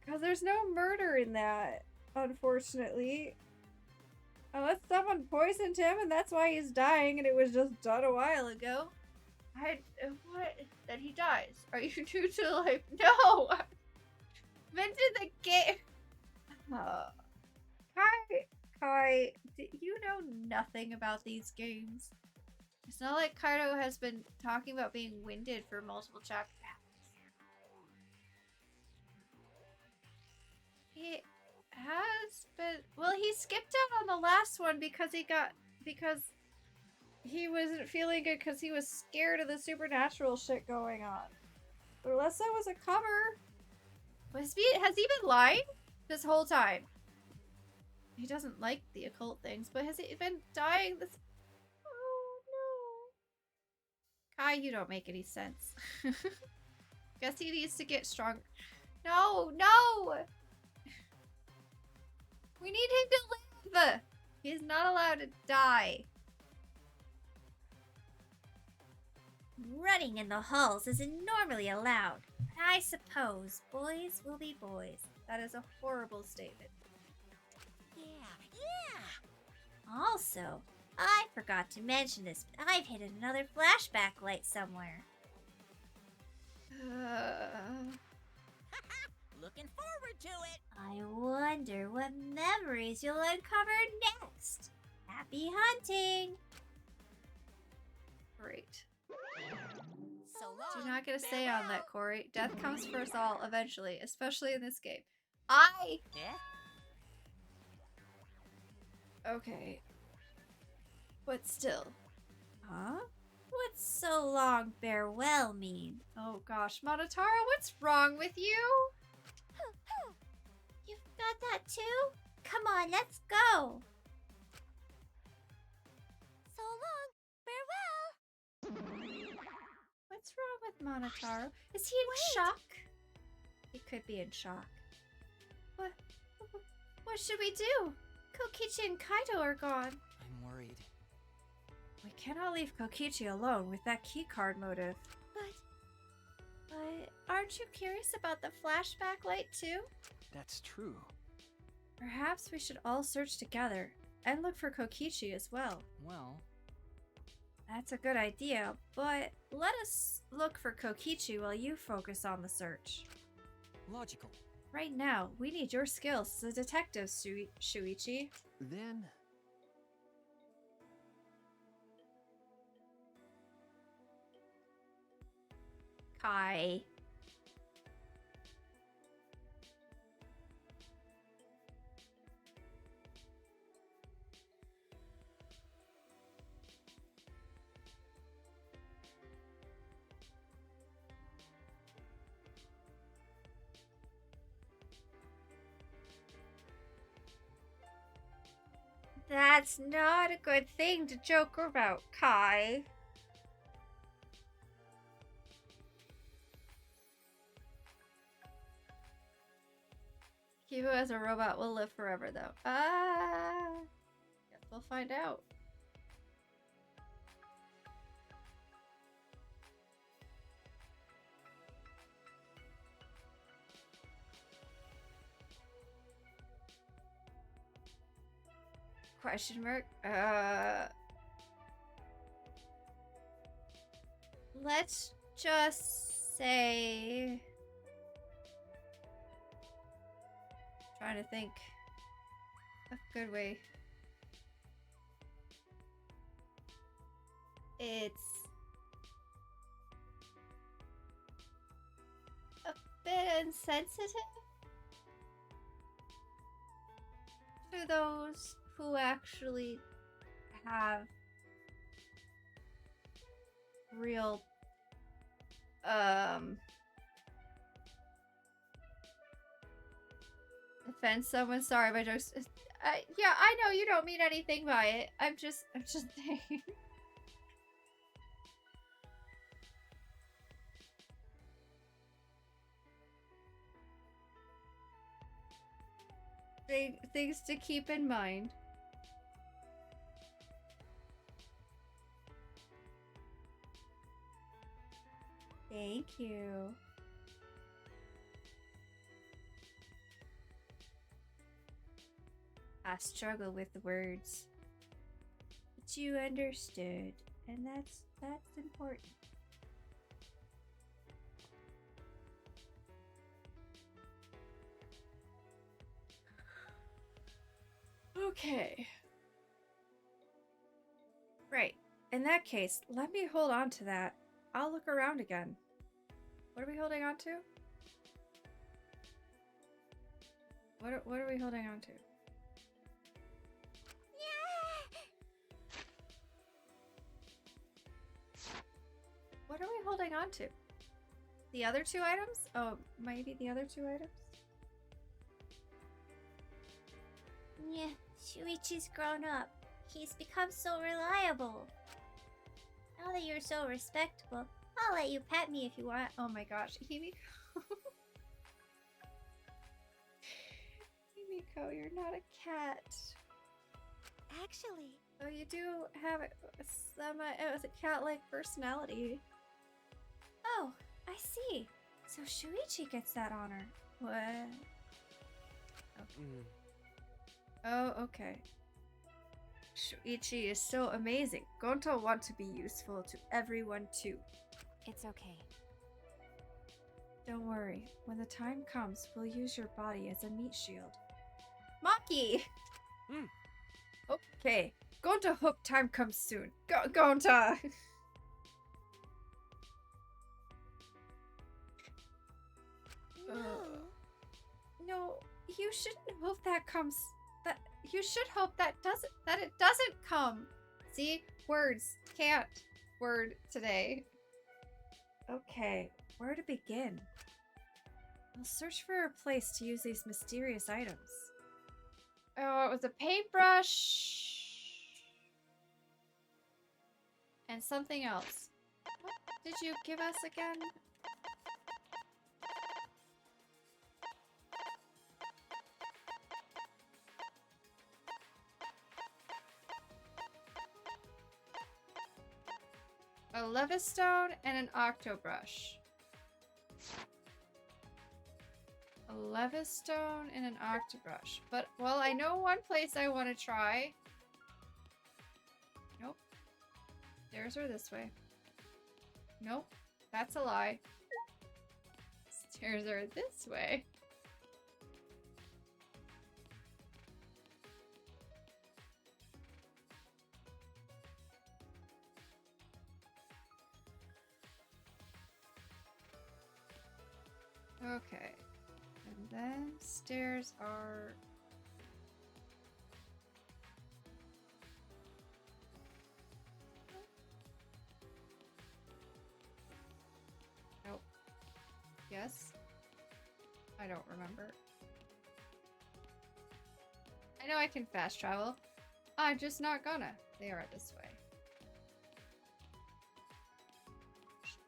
Because there's no murder in that, unfortunately. Unless someone poisoned him and that's why he's dying and it was just done a while ago. What? Then he dies. Are you due to life? No! Meant in the game. Kai, you know nothing about these games. It's not like Kaito has been talking about being winded for multiple chapters. He has been. Well, he skipped out on the last one because he wasn't feeling good because he was scared of the supernatural shit going on. But unless that was a cover, has he been lying this whole time? He doesn't like the occult things, but has he been dying this? Oh no, Kai, you don't make any sense. Guess he needs to get stronger. No. We need him to live! He's not allowed to die. Running in the halls isn't normally allowed. But I suppose boys will be boys. That is a horrible statement. Yeah. Also, I forgot to mention this, but I've hidden another flashback light somewhere. Looking forward to it. I wonder what memories you'll uncover next. Happy hunting! Great. So long. Do not get a say on that, Corey. Death comes for us all eventually, especially in this game. Yeah. Okay. But still. Huh? What's so long farewell mean? Oh gosh, Monotaro, what's wrong with you? You've got that too? Come on, let's go! So long. Farewell. What's wrong with Monotaro? Is he in shock? He could be in shock. What should we do? Kokichi and Kaito are gone. I'm worried. We cannot leave Kokichi alone with that keycard motive. But aren't you curious about the flashback light too? That's true. Perhaps we should all search together and look for Kokichi as well. Well, That's a good idea, but let us look for Kokichi while you focus on the search. logical. Right now, we need your skills as a detective, Shuichi. Then Kai. That's not a good thing to joke about, Kai. He who has a robot will live forever, though. Guess we'll find out. Question mark? Let's just say... Trying to think of a good way. It's a bit insensitive to those who actually have real offend someone. Sorry, my jokes. Yeah, I know you don't mean anything by it. I'm just saying. Things to keep in mind. Thank you. I struggle with the words, but you understood, and that's important. Okay. Right. In that case, let me hold on to that. I'll look around again. What are we holding on to? What are we holding on to? What are we holding on to? The other two items? Oh, maybe the other two items? Yeah, Shuichi's grown up. He's become so reliable. Now that you're so respectable, I'll let you pet me if you want. Oh my gosh, Himiko. Himiko, you're not a cat. Actually, Oh, you do have a cat-like personality. Oh, I see. So Shuichi gets that honor. What? Oh, okay. Shuichi is so amazing. Gonta will want to be useful to everyone too. It's okay. Don't worry. When the time comes, we'll use your body as a meat shield. Maki! Okay. Gonta hope time comes soon. Gonta! No, you shouldn't hope that comes. You should hope that it doesn't come. See? Words. Can't word today. Okay, where to begin? I'll search for a place to use these mysterious items. Oh, it was a paintbrush. And something else. What did you give us again? A Levistone and an Octobrush. A Levistone and an Octobrush. But, well, I know one place I want to try. Nope. Stairs are this way. Nope. That's a lie. Stairs are this way. Okay. And then stairs are... Nope. Yes? I don't remember. I know I can fast travel. I'm just not gonna. They are this way.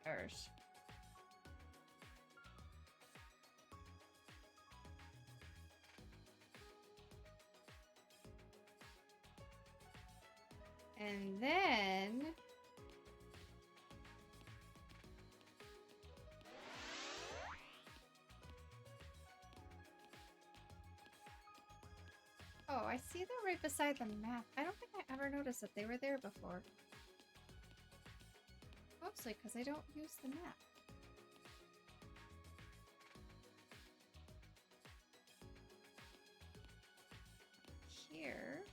Stairs. And then... Oh, I see them right beside the map. I don't think I ever noticed that they were there before. Mostly because I don't use the map. Here...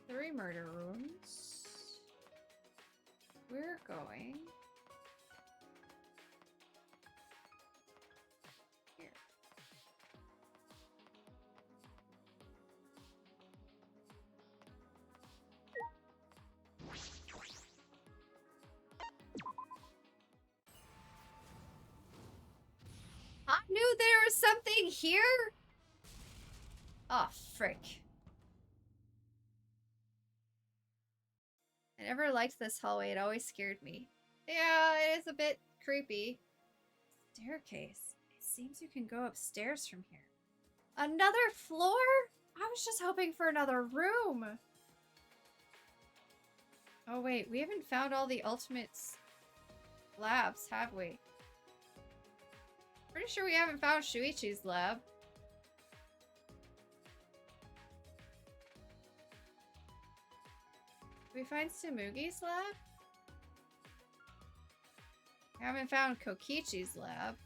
Three murder rooms. We're going here. I knew there was something here. Oh, frick. I never liked this hallway. It always scared me. Yeah, it is a bit creepy. Staircase. It seems you can go upstairs from here. Another floor? I was just hoping for another room. Oh wait, we haven't found all the Ultimates labs, have we? Pretty sure we haven't found Shuichi's lab. Did we find Tsumugi's lab? We haven't found Kokichi's lab.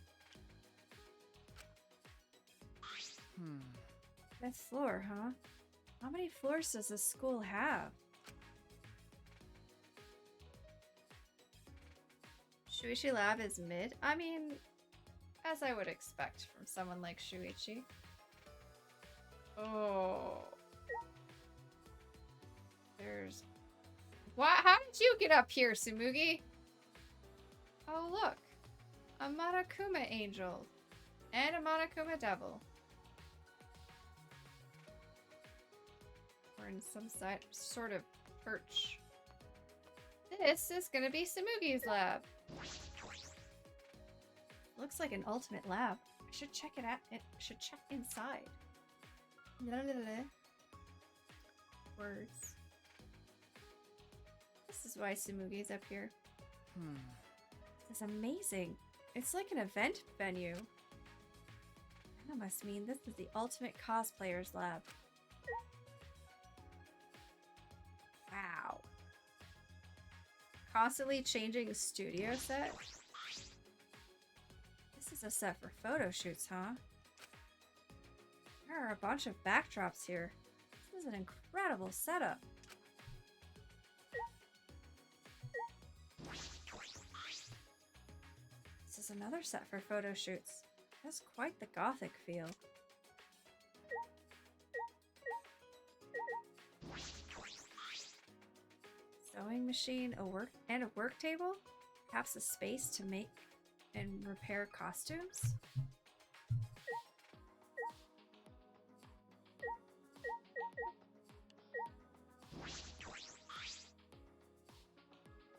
Fifth floor, huh? How many floors does this school have? Shuichi lab is mid? I mean, as I would expect from someone like Shuichi. Oh. There's... What? How did you get up here, Tsumugi? Oh, look. A Monokuma angel. And a Monokuma devil. We're in some sort of perch. This is gonna be Tsumugi's lab. Looks like an ultimate lab. I should check it out. I should check inside. Words. This is why Tsumugi's up here. This is amazing. It's like an event venue. That must mean this is the ultimate cosplayer's lab. Wow. Constantly changing studio set? This is a set for photo shoots, huh? There are a bunch of backdrops here. This is an incredible setup. This is another set for photo shoots. It has quite the gothic feel. Sewing machine, a work table? Perhaps a space to make and repair costumes?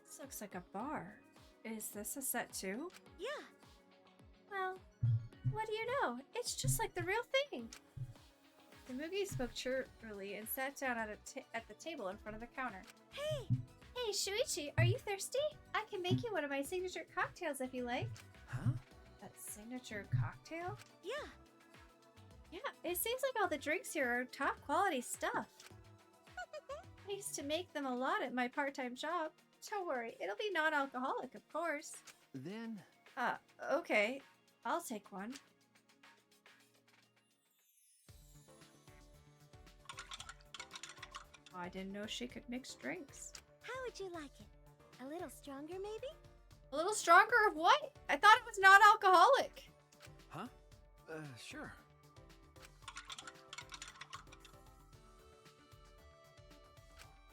This looks like a bar. Is this a set too? Yeah. Well, what do you know? It's just like the real thing. Tsumugi spoke cheerfully and sat down at the table in front of the counter. Hey, Shuichi, are you thirsty? I can make you one of my signature cocktails if you like. Huh? That signature cocktail? Yeah. Yeah, it seems like all the drinks here are top quality stuff. I used to make them a lot at my part-time job. Don't worry, it'll be non-alcoholic, of course. Then... Okay. I'll take one. I didn't know she could mix drinks. How would you like it? A little stronger, maybe? A little stronger of what? I thought it was non-alcoholic. Huh? Sure.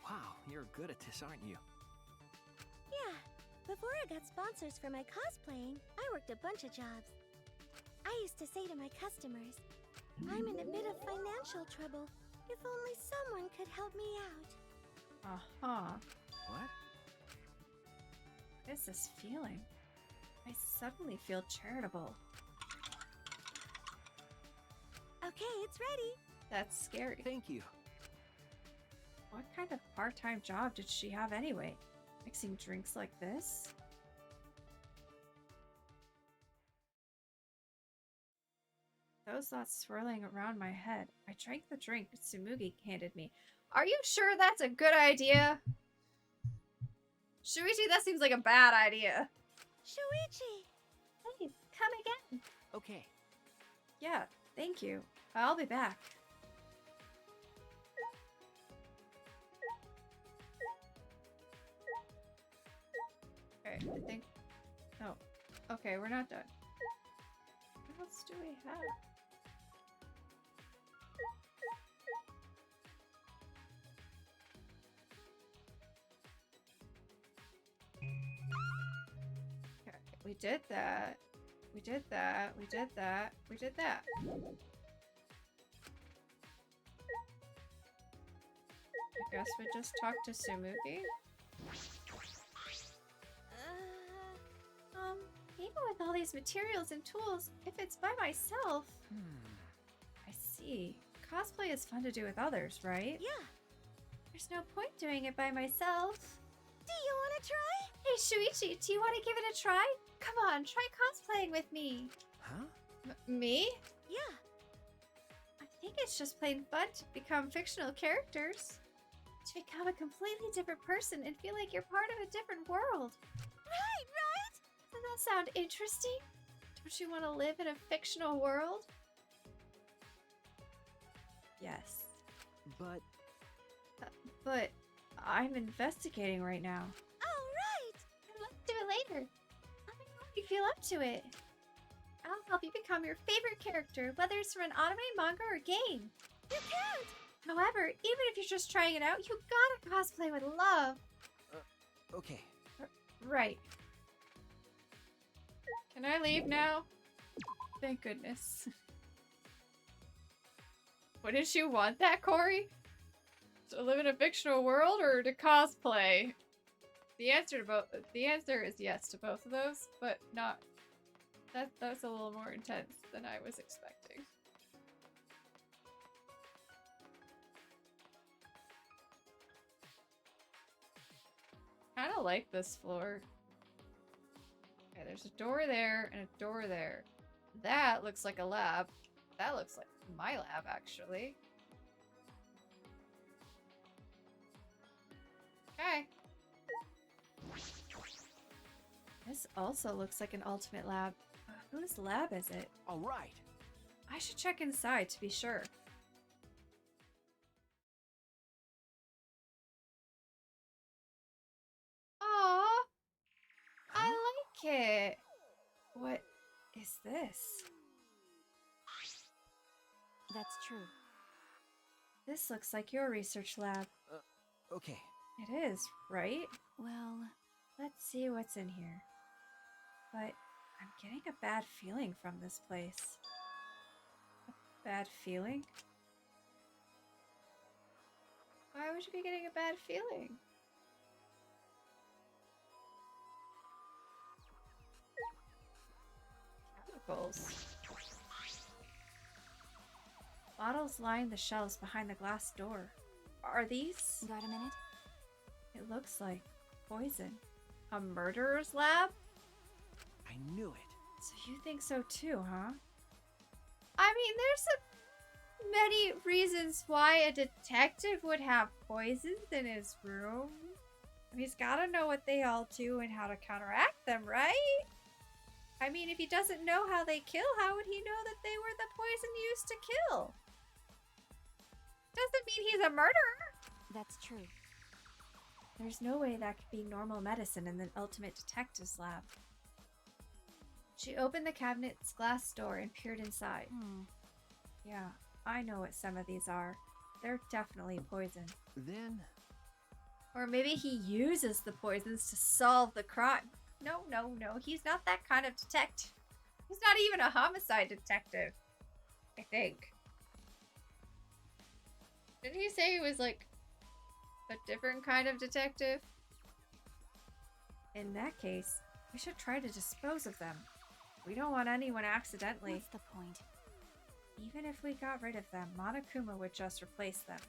Wow, you're good at this, aren't you? Yeah. Before I got sponsors for my cosplaying, I worked a bunch of jobs. I used to say to my customers, I'm in a bit of financial trouble. If only someone could help me out. Uh-huh. What? What is this feeling? I suddenly feel charitable. Okay, it's ready. That's scary. Thank you. What kind of part-time job did she have anyway? Mixing drinks like this? Those thoughts swirling around my head. I drank the drink Tsumugi handed me. Are you sure that's a good idea? Shuichi, that seems like a bad idea. Shuichi! Please, come again. Okay. Yeah, thank you. I'll be back. Okay, I think... Oh. Okay, we're not done. What else do we have? Okay, we did that. We did that. We did that. We did that. I guess we just talked to Tsumugi. Even with all these materials and tools, if it's by myself... I see. Cosplay is fun to do with others, right? Yeah. There's no point doing it by myself. Do you want to try? Hey, Shuichi, do you want to give it a try? Come on, try cosplaying with me. Huh? Me? Yeah. I think it's just plain fun to become fictional characters. To become a completely different person and feel like you're part of a different world. Right, right? Doesn't that sound interesting? Don't you want to live in a fictional world? Yes. But I'm investigating right now. Oh, right. Let's do it later. Let me know if you feel up to it. I'll help you become your favorite character, whether it's from an anime, manga, or game. You can't. However, even if you're just trying it out, you gotta cosplay with love. Okay. Right. Can I leave now? Thank goodness. Wouldn't you want that, Corey? To live in a fictional world or to cosplay? The answer is yes to both of those, but not. That's a little more intense than I was expecting. Kind of like this floor. Okay, there's a door there and a door there. That looks like a lab. That looks like my lab, actually. Okay. This also looks like an ultimate lab. Whose lab is it? All right. I should check inside to be sure. Aww. I like it. What is this? That's true. This looks like your research lab. Okay. It is, right? Well, Let's see what's in here. But I'm getting a bad feeling from this place. A bad feeling? Why would you be getting a bad feeling? Chemicals. Bottles line the shelves behind the glass door. Are these? Got a minute? It looks like poison. A murderer's lab? I knew it. So you think so too, huh? I mean, there's many reasons why a detective would have poisons in his room. He's gotta know what they all do and how to counteract them, right? I mean, if he doesn't know how they kill, how would he know that they were the poison used to kill? Doesn't mean he's a murderer. That's true. There's no way that could be normal medicine in the Ultimate Detective's lab. She opened the cabinet's glass door and peered inside. Yeah, I know what some of these are. They're definitely poison. Then... Or maybe he uses the poisons to solve the crime. No, he's not that kind of detective. He's not even a homicide detective, I think. Didn't he say he was like a different kind of detective? In that case, we should try to dispose of them. We don't want anyone accidentally. What's the point? Even if we got rid of them, Monokuma would just replace them.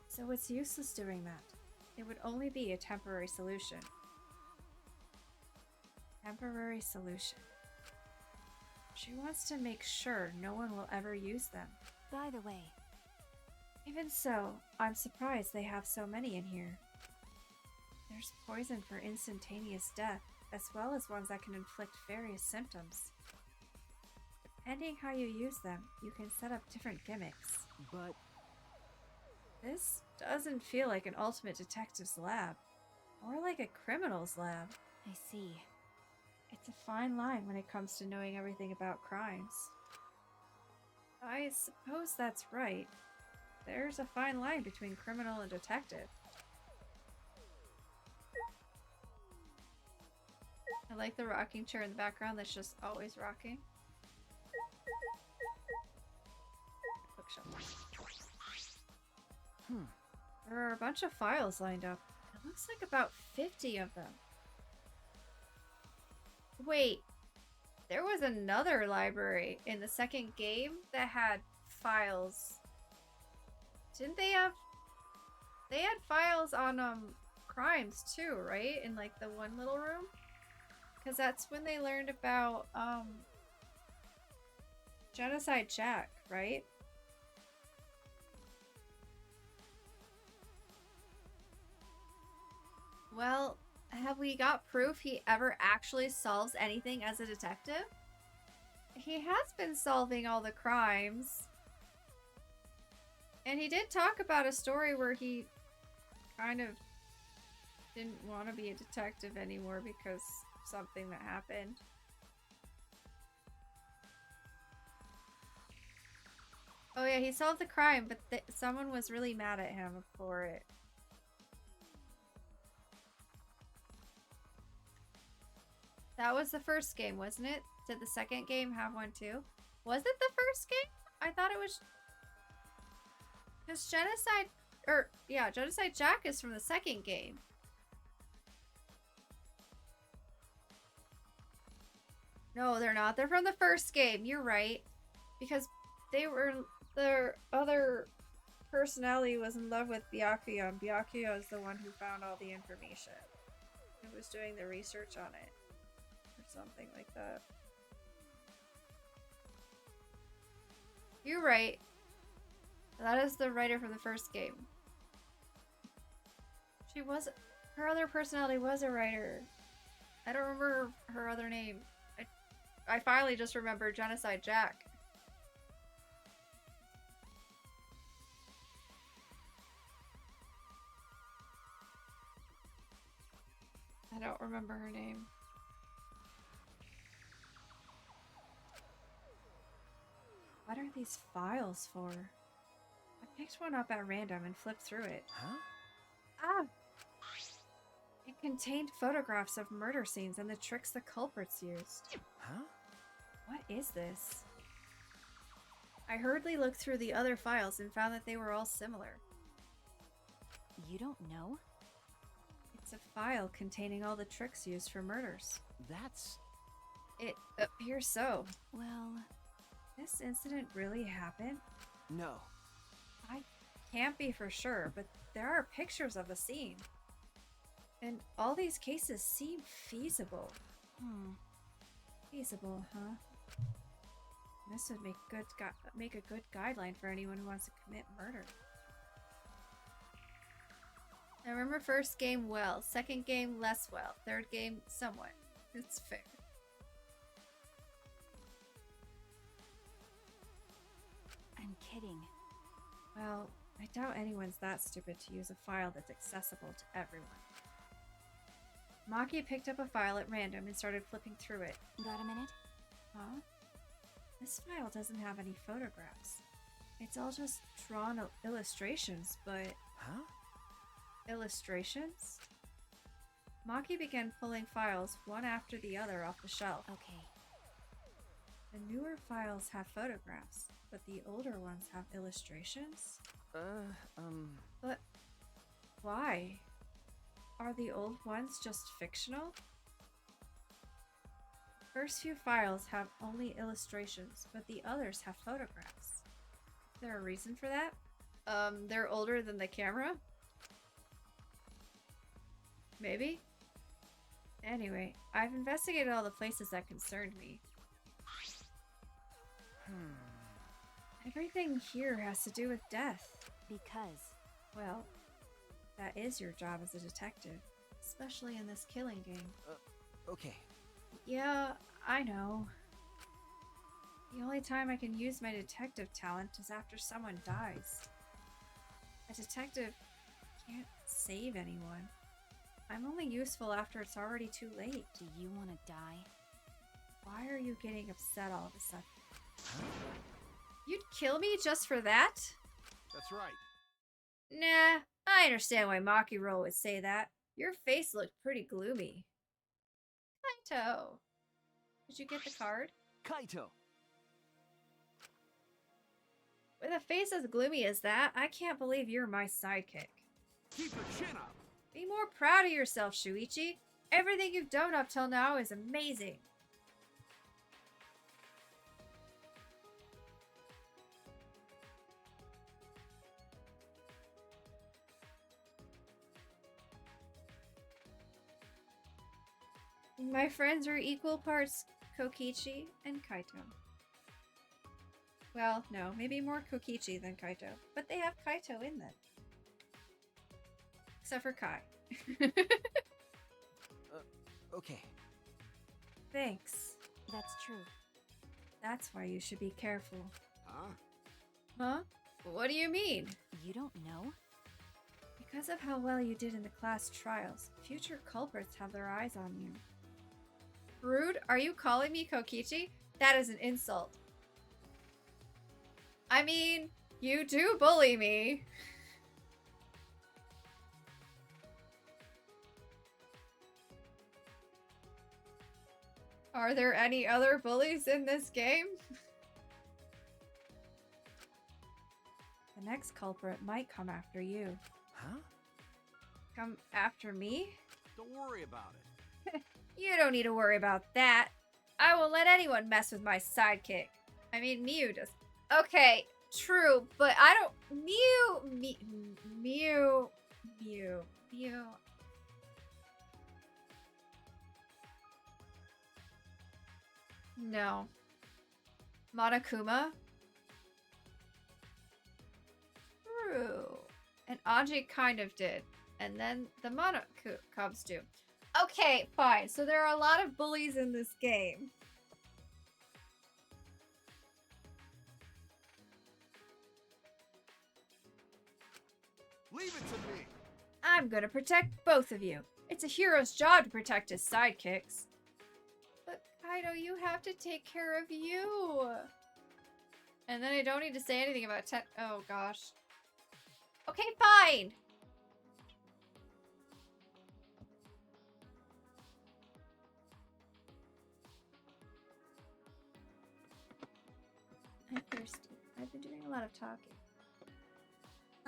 So it's useless doing that. It would only be a temporary solution. Temporary solution. She wants to make sure no one will ever use them. By the way, Even so, I'm surprised they have so many in here. There's poison for instantaneous death, as well as ones that can inflict various symptoms. Depending how you use them, you can set up different gimmicks. But This doesn't feel like an Ultimate Detective's lab. More like a criminal's lab. I see. It's a fine line when it comes to knowing everything about crimes. I suppose that's right. There's a fine line between criminal and detective. I like the rocking chair in the background that's just always rocking. Bookshelf. There are a bunch of files lined up. It looks like about 50 of them. Wait, there was another library in the second game that had files. Didn't they have... They had files on crimes too, right? In like the one little room? Because that's when they learned about Genocide Jack, right? Well, have we got proof he ever actually solves anything as a detective? He has been solving all the crimes. And he did talk about a story where he kind of didn't want to be a detective anymore because of something that happened. Oh yeah, he solved the crime, but someone was really mad at him for it. That was the first game, wasn't it? Did the second game have one too? Was it the first game? I thought it was... Because Genocide Jack is from the second game. No, they're not. They're from the first game. You're right. Because their other personality was in love with Byakuya, and Byakuya is the one who found all the information. Who was doing the research on it. Or something like that. You're right. That is the writer from the first game. Her other personality was a writer. I don't remember her other name. I finally just remember Genocide Jack. I don't remember her name. What are these files for? I picked one up at random and flipped through it. Huh? Ah! It contained photographs of murder scenes and the tricks the culprits used. Huh? What is this? I hurriedly looked through the other files and found that they were all similar. You don't know? It's a file containing all the tricks used for murders. That's... It appears so. Well, This incident really happened? No. I can't be for sure, but there are pictures of the scene. And all these cases seem feasible. Feasible, huh? This would make a good guideline for anyone who wants to commit murder. I remember first game well, second game less well, third game somewhat. It's fair. I'm kidding. Well, I doubt anyone's that stupid to use a file that's accessible to everyone. Maki picked up a file at random and started flipping through it. Got a minute? Huh? This file doesn't have any photographs. It's all just drawn illustrations, but... Huh? Illustrations? Maki began pulling files one after the other off the shelf. Okay. The newer files have photographs, but the older ones have illustrations? But why? Are the old ones just fictional? First few files have only illustrations, but the others have photographs. Is there a reason for that? They're older than the camera? Maybe? Anyway, I've investigated all the places that concerned me. Everything here has to do with death. Because. Well, that is your job as a detective. Especially in this killing game. Okay. Yeah, I know. The only time I can use my detective talent is after someone dies. A detective can't save anyone. I'm only useful after it's already too late. Do you want to die? Why are you getting upset all of a sudden? You'd kill me just for that? That's right. Nah, I understand why Makiro would say that. Your face looked pretty gloomy. Kaito. Did you get the card? Kaito! With a face as gloomy as that, I can't believe you're my sidekick. Keep your chin up. Be more proud of yourself, Shuichi. Everything you've done up till now is amazing. My friends are equal parts Kokichi and Kaito. Well, no, maybe more Kokichi than Kaito, but they have Kaito in them. Except for Kai. Okay. Thanks. That's true. That's why you should be careful. Huh? Huh? What do you mean? You don't know? Because of how well you did in the class trials, future culprits have their eyes on you. Rude? Are you calling me Kokichi? That is an insult. I mean, you do bully me. Are there any other bullies in this game? The next culprit might come after you. Huh? Come after me? Don't worry about it. You don't need to worry about that. I won't let anyone mess with my sidekick. I mean, Miu does. Okay, true, but I don't... Miu... No. Monokuma? True. And Anji kind of did. And then the Monokubs do. Okay, fine. So there are a lot of bullies in this game. Leave it to me. I'm gonna protect both of you. It's a hero's job to protect his sidekicks. But Kaido, you have to take care of you. And then I don't need to say anything about oh gosh. Okay, fine. I'm thirsty. I've been doing a lot of talking.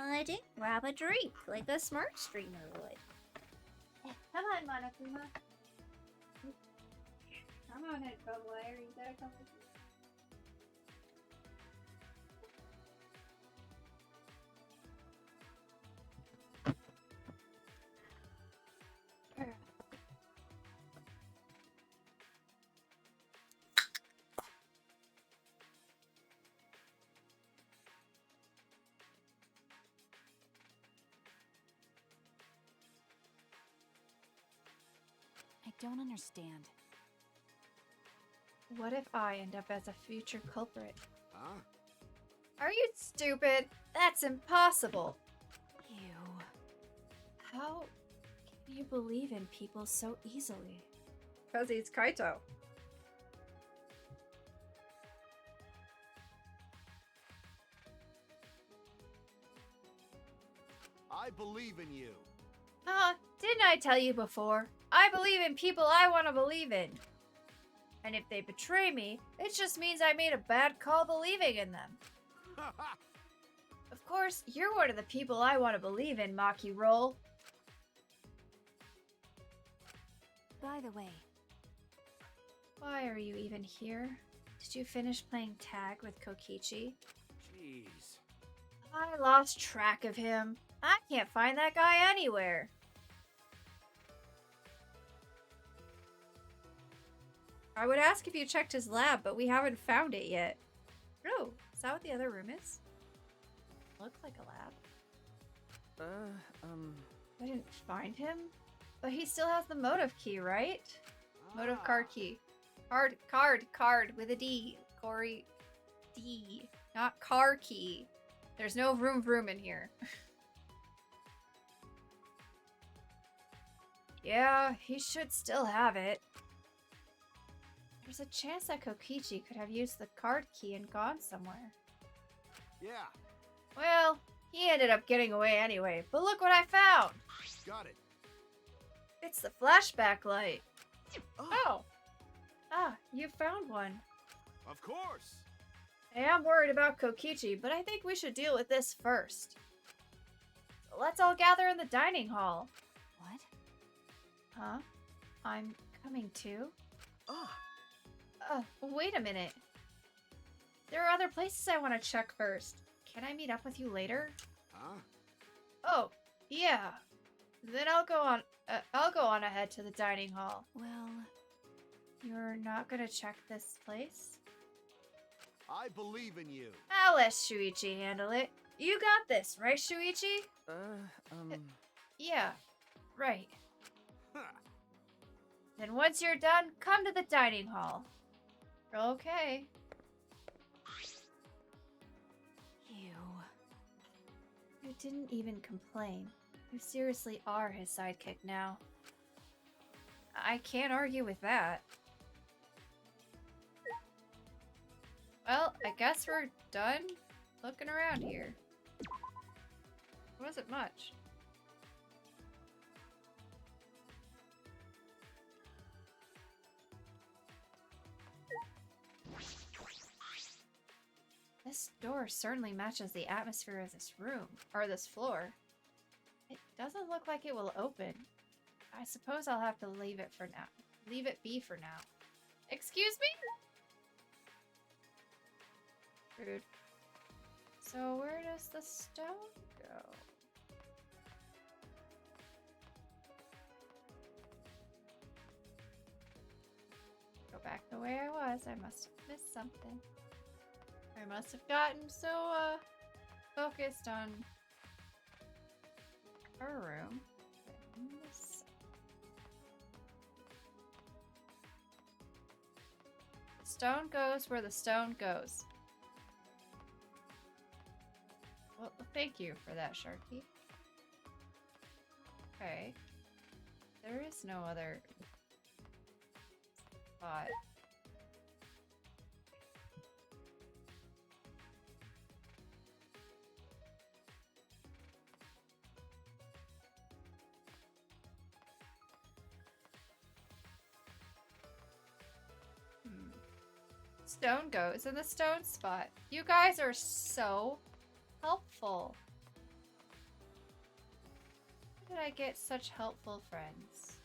I did grab a drink like a smart streamer would. Come on, Monokuma. Come on, Head Bubble. I already said a couple don't understand. What if I end up as a future culprit? Huh? Are you stupid? That's impossible. Ew. How can you believe in people so easily? Because he's Kaito. I believe in you. Didn't I tell you before? I believe in people I want to believe in. And if they betray me, it just means I made a bad call believing in them. Of course, you're one of the people I want to believe in, Maki Roll. By the way, Why are you even here? Did you finish playing tag with Kokichi? Jeez. I lost track of him. I can't find that guy anywhere. I would ask if you checked his lab, but we haven't found it yet. Oh, is that what the other room is? Looks like a lab. I didn't find him? But he still has the motive key, right? Motive card key. Card with a D. Corey. D. Not car key. There's no vroom in here. Yeah, he should still have it. There's a chance that Kokichi could have used the card key and gone somewhere. Yeah, Well, he ended up getting away anyway, but look what I found! got it. It's the flashback light. Oh, You found one. of course. I am worried about Kokichi, but I think we should deal with this first. So let's all gather in the dining hall. what? Huh? I'm coming too? Ah, Wait a minute. There are other places I want to check first. Can I meet up with you later? huh? Oh, yeah. Then I'll go on ahead to the dining hall. Well, You're not gonna check this place? I believe in you. I'll let Shuichi handle it. You got this, right, Shuichi? Yeah, right. Huh. Then once you're done, come to the dining hall. Okay. ew. You didn't even complain. You seriously are his sidekick now. I can't argue with that. Well, I guess we're done looking around here. Wasn't much. This door certainly matches the atmosphere of this room, or this floor. It doesn't look like it will open. I suppose I'll have to leave it for now. Leave it be for now. Excuse me? Rude. So where does the stone go? Go back the way I was. I must have missed something. I must have gotten so focused on her room. Stone goes where the stone goes. Well, thank you for that, Sharky. Okay. There is no other spot. Stone goes in the stone spot. You guys are so helpful. How did I get such helpful friends?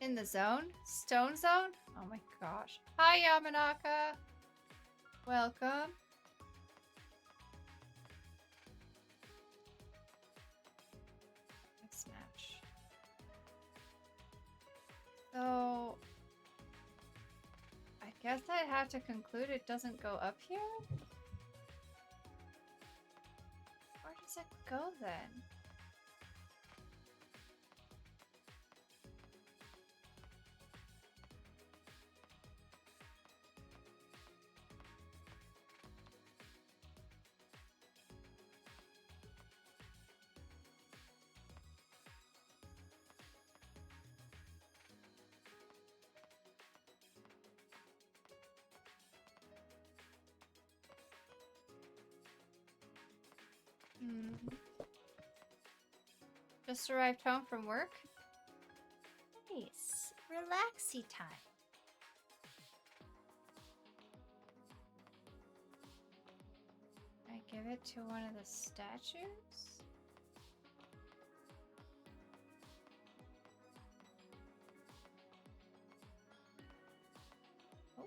In the zone? Stone zone? Oh my gosh. Hi, Yamanaka. Welcome. Let's match. So, I Guess I'd have to conclude it doesn't go up here? Where does it go then? Just arrived home from work? Nice. Relaxy time. I give it to one of the statues? Oh.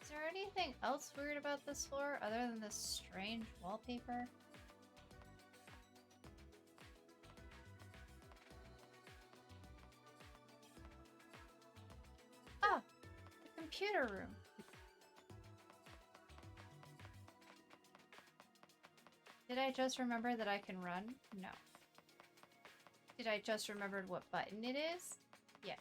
Is there anything else weird about this floor other than this strange wallpaper? Computer room. Did I just remember that I can run? No. Did I just remember what button it is? Yes.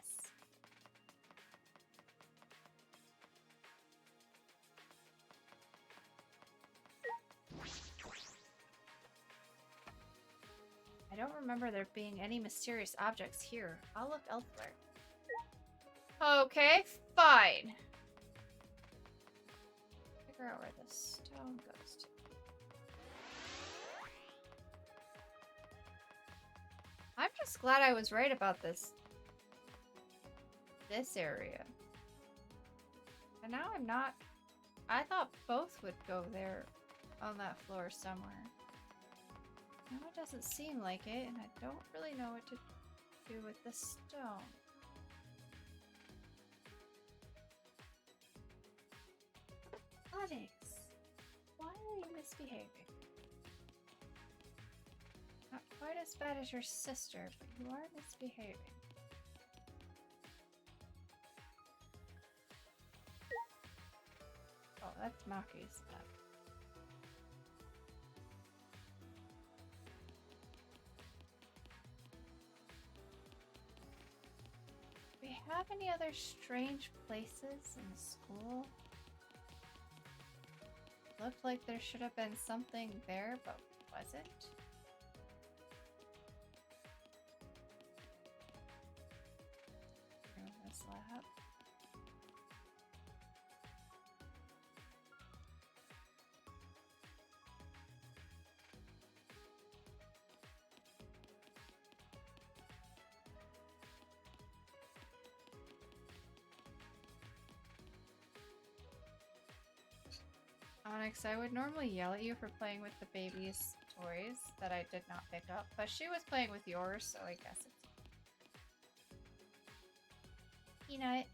I don't remember there being any mysterious objects here. I'll look elsewhere. Okay, fine. Figure out where the stone goes to. I'm just glad I was right about this area. And now I'm not. I thought both would go there on that floor somewhere. Now it doesn't seem like it, and I don't really know what to do with the stone. Onyx, why are you misbehaving? Not quite as bad as your sister, but you are misbehaving. Oh, that's Maki's stuff. Do we have any other strange places in the school? Looked like there should have been something there, but wasn't. Remove this lab. Onyx, I would normally yell at you for playing with the baby's toys that I did not pick up, but she was playing with yours, so I guess it's... Peanut.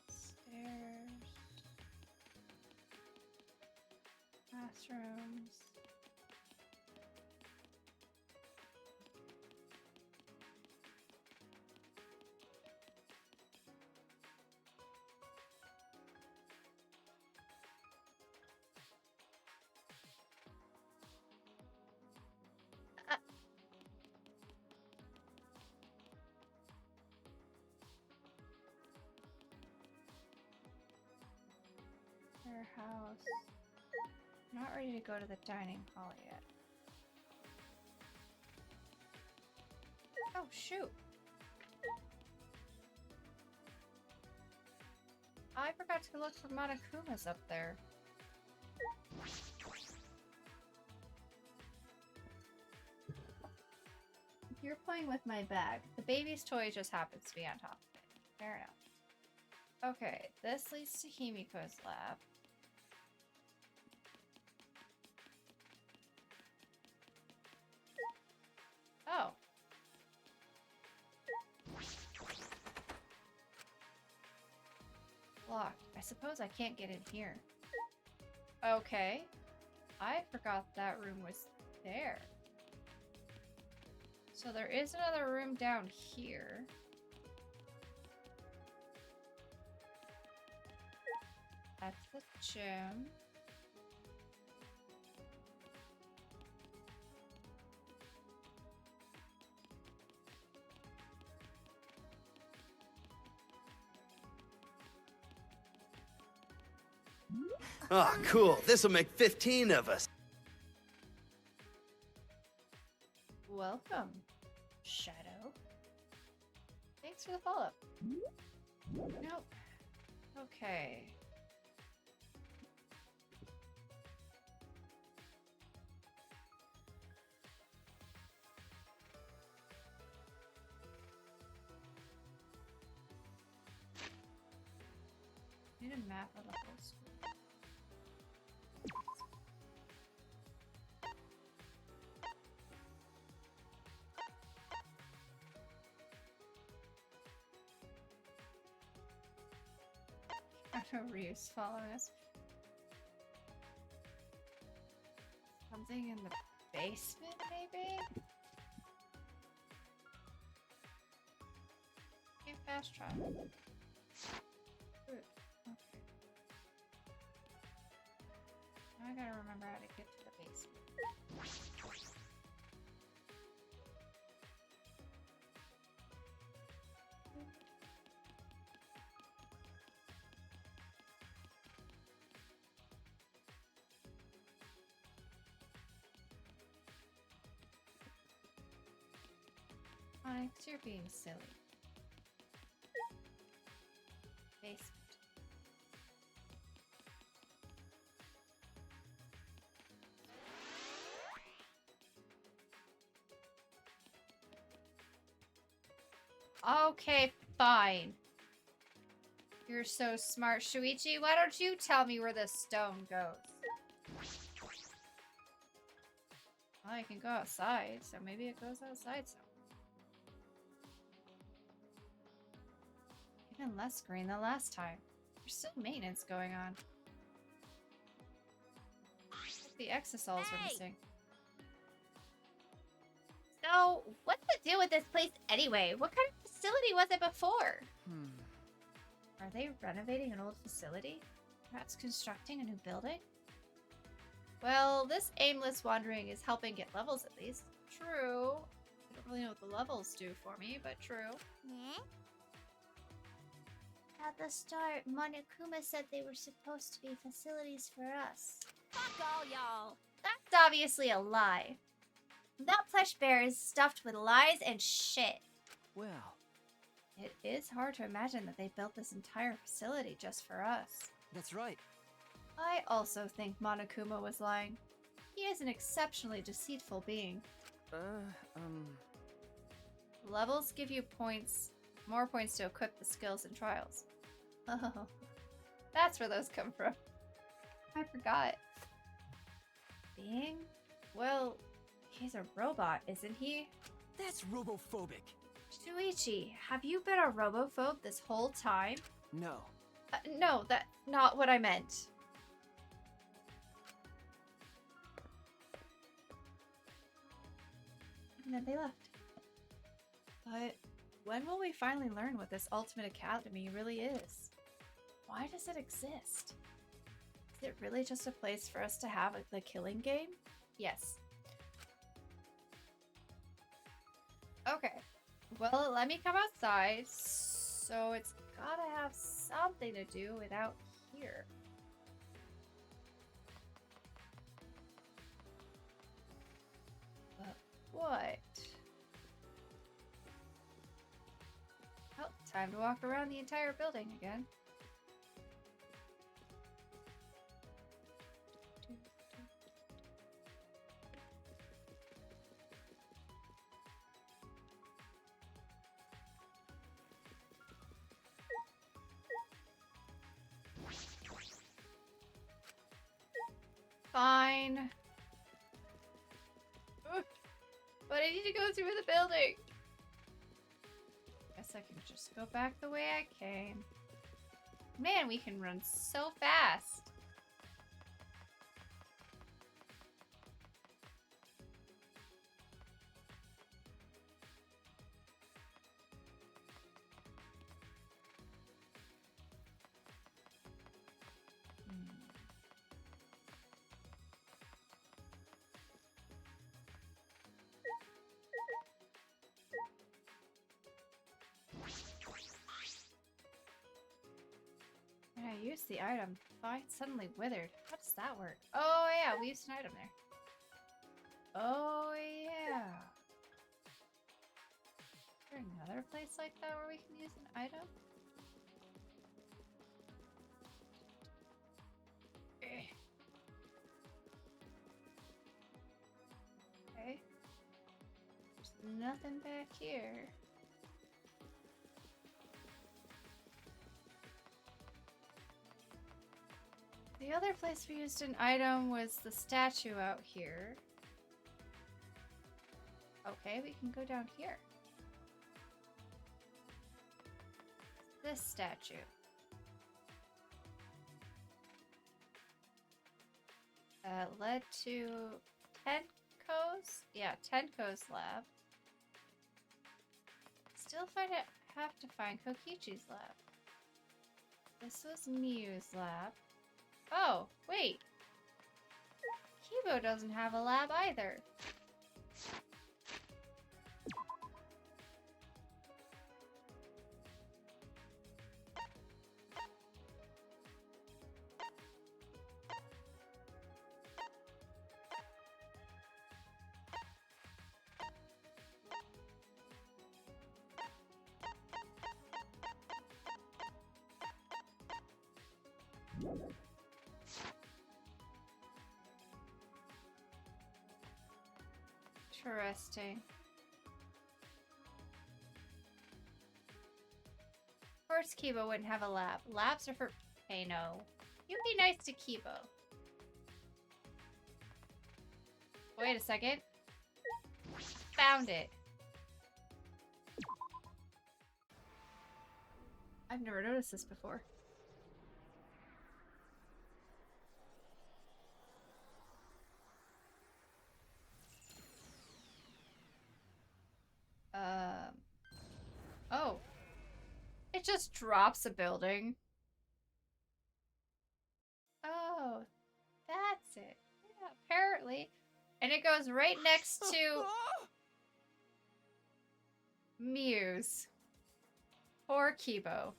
Stairs. Classrooms. Her house. Not ready to go to the dining hall yet. Oh, shoot. I forgot to look for Monokuma's up there. You're playing with my bag. The baby's toy just happens to be on top of it. Fair enough. Okay, this leads to Himiko's lab. Oh. Locked. I suppose I can't get in here. Okay. I forgot that room was there. So there is another room down here. That's the gym. Oh, cool. This'll make 15 of us. Welcome, Shadow. Thanks for the follow-up. Nope. Okay. Need a map of the whole school. I don't know Reeves following us. Something in the basement, maybe? Okay, fast travel. Good. Okay. Now I gotta remember how to get to the basement. Onyx, you're being silly. Basement. Okay, fine. You're so smart, Shuichi. Why don't you tell me where this stone goes? Well, I can go outside, so maybe it goes outside somewhere. Even less green than last time. There's still maintenance going on. The exosols are missing. So, what's the deal with this place anyway? What kind of facility was it before? Are they renovating an old facility? Perhaps constructing a new building? Well, this aimless wandering is helping get levels at least. True. I don't really know what the levels do for me, but true. Yeah? At the start, Monokuma said they were supposed to be facilities for us. Fuck all y'all. That's obviously a lie. That plush bear is stuffed with lies and shit. Well, It is hard to imagine that they built this entire facility just for us. that's right. I also think Monokuma was lying. He is an exceptionally deceitful being. Levels give you points, more points to equip the skills and trials. Oh, that's where those come from. I forgot. Being? Well, he's a robot, isn't he? That's robophobic. Shuichi, have you been a robophobe this whole time? No. No, that's not what I meant. And then they left. But when will we finally learn what this Ultimate Academy really is? Why does it exist? Is it really just a place for us to have the killing game? Yes. Okay. Well, let me come outside, so it's gotta have something to do with out here. But what? Well, time to walk around the entire building again. Fine. Ugh. But I need to go through the building. Guess I can just go back the way I came. Man, we can run so fast. I used the item. Vine suddenly withered. How does that work? Oh yeah, we used an item there. Oh yeah. Is there another place like that where we can use an item? Eh. Okay. There's nothing back here. The other place we used an item was the statue out here. Okay, we can go down here. This statue. Led to Tenko's? Yeah, Tenko's lab. Still have to find Kokichi's lab. This was Miu's lab. Oh, wait. Kibo doesn't have a lab either. Interesting. Of course Kibo wouldn't have a lab. Labs are for... Hey, no. You'd be nice to Kibo. Wait a second. Found it. I've never noticed this before. Oh. It just drops a building. Oh, that's it. Yeah, apparently. And it goes right next to Miu's. Poor Kibo.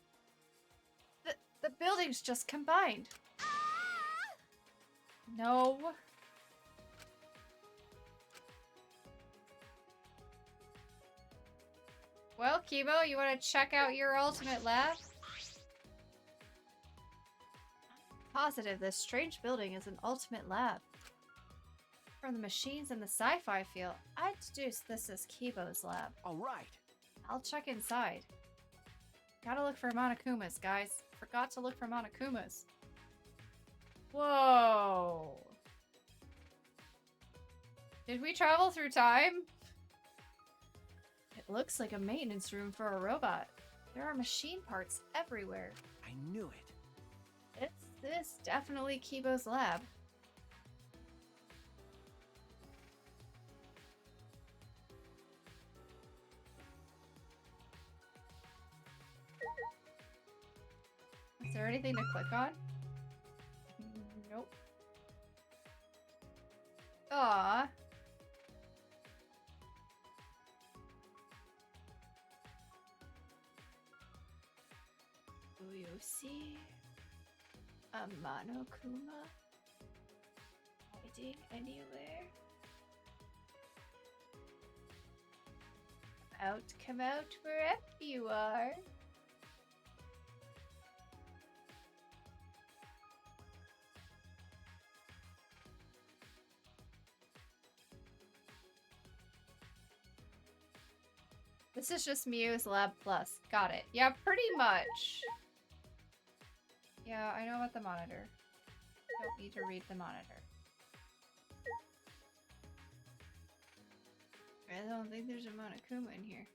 The buildings just combined. No. Well, Kibo, you want to check out your ultimate lab? Positive this strange building is an ultimate lab. From the machines in the sci-fi field, I deduce this is Kibo's lab. All right. I'll check inside. Gotta look for Monokumas, guys. Forgot to look for Monokumas. Whoa. Did we travel through time? It looks like a maintenance room for a robot. There are machine parts everywhere. I knew it. This definitely Kibo's lab. Is there anything to click on? Nope. Aw. Do you see a Monokuma hiding anywhere? Come out wherever you are. This is just Miu's Lab Plus. Got it. Yeah, pretty much. Yeah, I know about the monitor. Don't need to read the monitor. I don't think there's a Monokuma in here.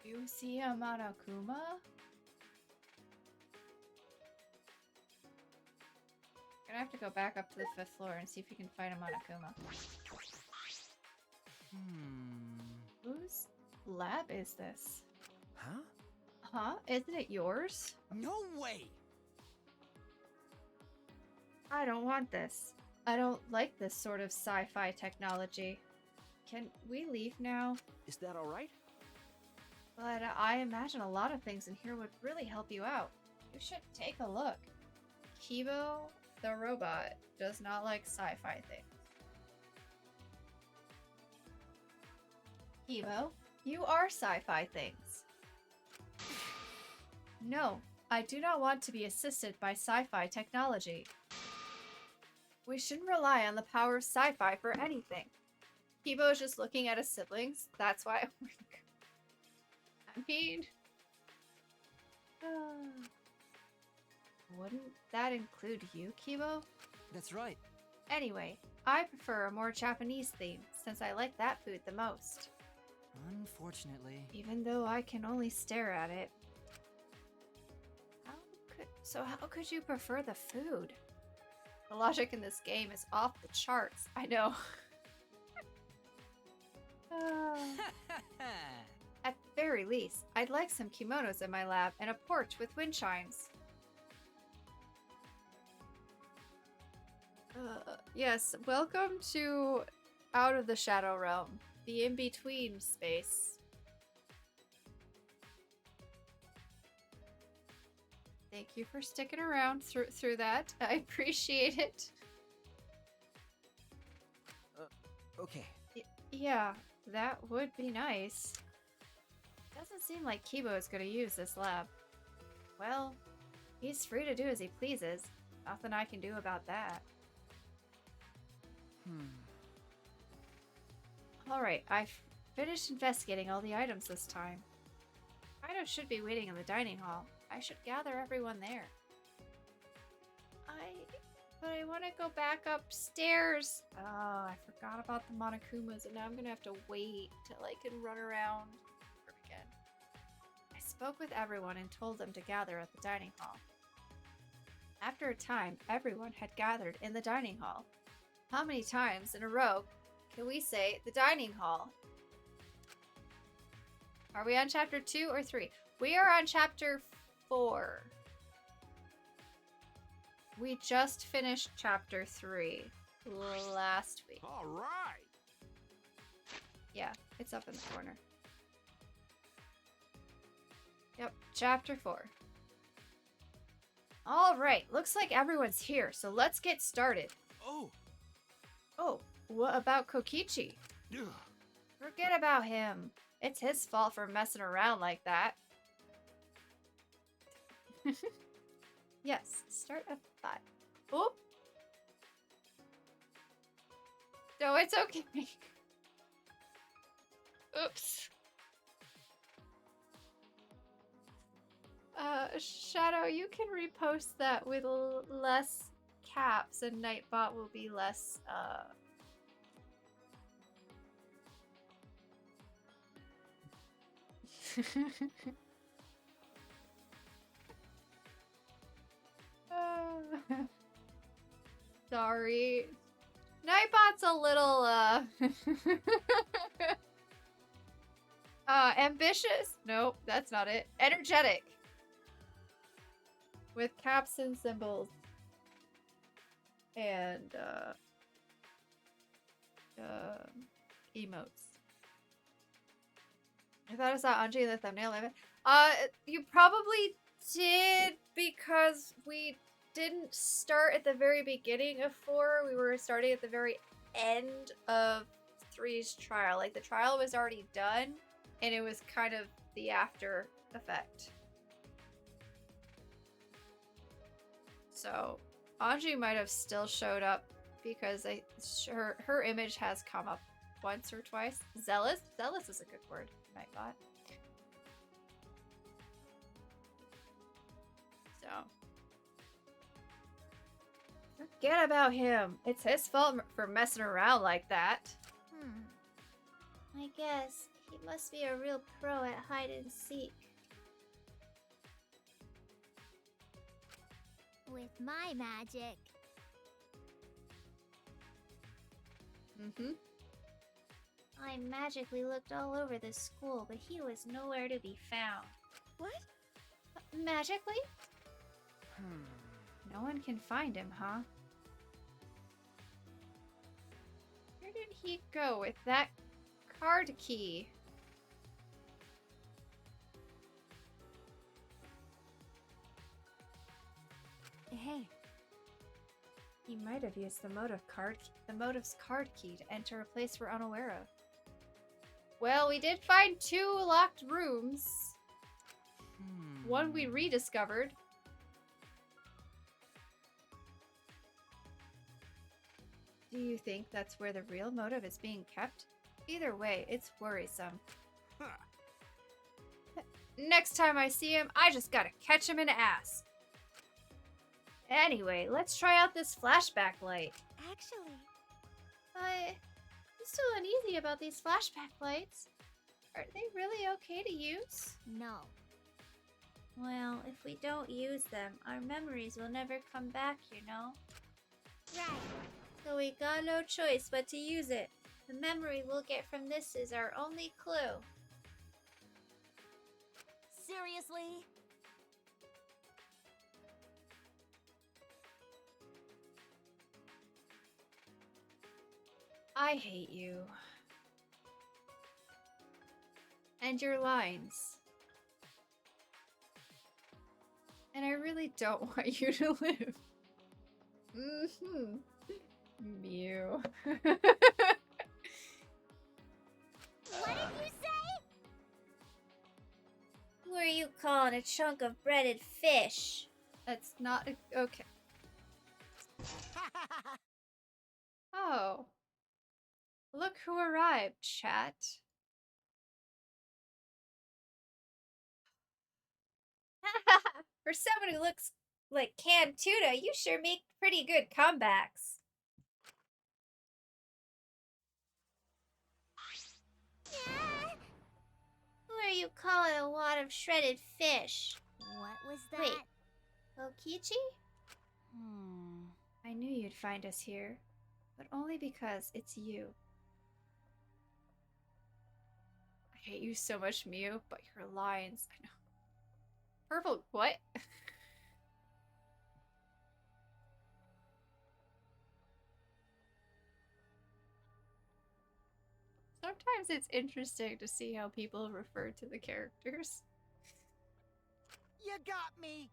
You see a Monokuma? Gonna have to go back up to the 5th floor and see if you can find a Monokuma. Whose lab is this? Huh? Huh? Isn't it yours? No way! I don't want this. I don't like this sort of sci-fi technology. Can we leave now? Is that all right? But I imagine a lot of things in here would really help you out. You should take a look. Kibo, the robot, does not like sci-fi things. Kibo, you are sci-fi things. No, I do not want to be assisted by sci-fi technology. We shouldn't rely on the power of sci-fi for anything. Kibo is just looking at his siblings. That's why. I mean, wouldn't that include you, Kibo? That's right. Anyway, I prefer a more Japanese theme since I like that food the most. Unfortunately. Even though I can only stare at it. How could you prefer the food? The logic in this game is off the charts. I know. At the very least, I'd like some kimonos in my lab and a porch with wind chimes. Yes, welcome to Out of the Shadow Realm, the in-between space. Thank you for sticking around through that. I appreciate it. Okay. Yeah, that would be nice. Doesn't seem like Kibo is going to use this lab. Well, he's free to do as he pleases. Nothing I can do about that. Alright, I've finished investigating all the items this time. Kaido should be waiting in the dining hall. I should gather everyone there. But I want to go back upstairs. Oh, I forgot about the Monokumas, and now I'm gonna have to wait till I can run around again. I spoke with everyone and told them to gather at the dining hall. After a time, everyone had gathered in the dining hall. How many times in a row can we say the dining hall? Are we on chapter 2 or 3? We are on chapter 4. We just finished chapter 3 last week. All right. Yeah, it's up in the corner. Yep, chapter 4. All right, looks like everyone's here, so let's get started. Oh, what about Kokichi? Ugh. Forget about him. It's his fault for messing around like that. Yes, start a fight. Oop. No, it's okay. Oops. Shadow, you can repost that with less caps and Nightbot will be less, Sorry. Nightbot's a little, ambitious? Nope, that's not it. Energetic. With caps and symbols. And, emotes. I thought I saw Anji in the thumbnail of it. You probably did because we didn't start at the very beginning of 4. We were starting at the very end of 3's trial. Like, the trial was already done, and it was kind of the after effect. So, Anji might have still showed up because her image has come up once or twice. Zealous? Zealous is a good word, Nightbot. So. Forget about him. It's his fault for messing around like that. I guess he must be a real pro at hide and seek. With my magic. I magically looked all over the school, but he was nowhere to be found. What? Magically? No one can find him, huh? Where did he go with that card key? He might have used the motive's card key to enter a place we're unaware of. Well, we did find 2 locked rooms. One we rediscovered. Do you think that's where the real motive is being kept? Either way, it's worrisome. Huh. Next time I see him, I just gotta catch him in the ass. Anyway, let's try out this flashback light. Actually, I'm still uneasy about these flashback lights. Are they really okay to use? no. Well, if we don't use them, our memories will never come back, you know? Right. So we got no choice but to use it. The memory we'll get from this is our only clue. Seriously? I hate you. And your lines. And I really don't want you to live. Mew. What did you say? Who are you calling a chunk of breaded fish? That's not okay. Oh. Look who arrived, chat. For someone who looks like canned tuna, you sure make pretty good comebacks. Who are you calling a wad of shredded fish? What was that? Wait. Kokichi? I knew you'd find us here, but only because it's you. I hate you so much, Mew, but your lines, I know. Purple, what? Sometimes it's interesting to see how people refer to the characters. You got me!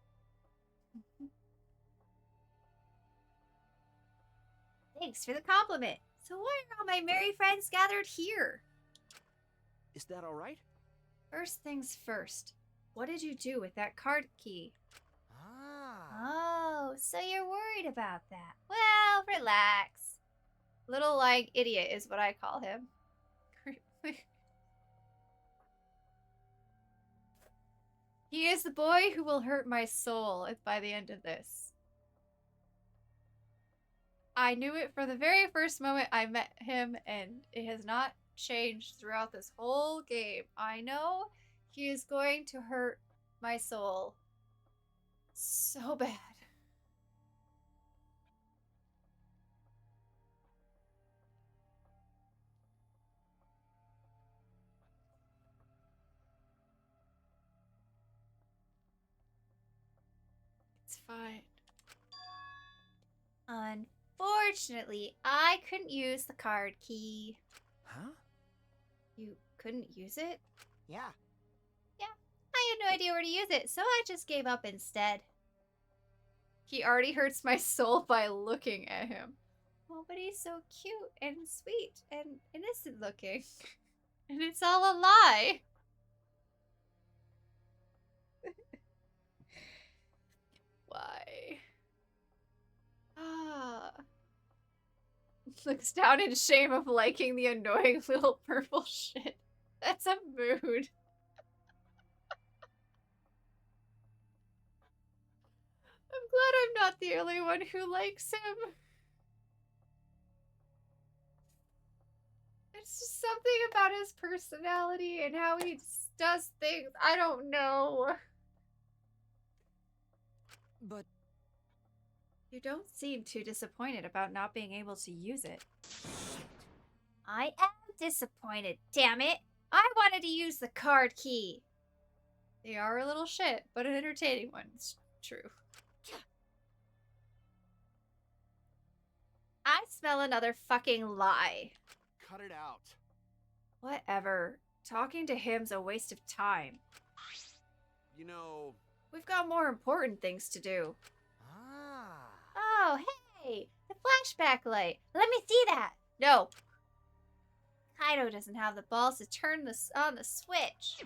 Thanks for the compliment. So why are all my merry friends gathered here? Is that all right? First things first. What did you do with that card key? Oh, so you're worried about that. Well, relax. Little lying idiot is what I call him. He is the boy who will hurt my soul by the end of this. I knew it from the very first moment I met him, and it has not changed throughout this whole game. I know he is going to hurt my soul so bad. It's fine. Unfortunately, I couldn't use the card key. Huh? You couldn't use it? Yeah. I had no idea where to use it, so I just gave up instead. He already hurts my soul by looking at him. Oh, but he's so cute and sweet and innocent looking. And it's all a lie. Why? Looks down in shame of liking the annoying little purple shit. That's a mood. I'm glad I'm not the only one who likes him. It's just something about his personality and how he does things. I don't know. But You don't seem too disappointed about not being able to use it. I am disappointed, damn it! I wanted to use the card key. They are a little shit, but an entertaining one. It's true. I smell another fucking lie. Cut it out. Whatever. Talking to him's a waste of time. You know, We've got more important things to do. Ah. Oh, hey! The flashback light. Let me see that. No. Kaido doesn't have the balls to turn this on the switch.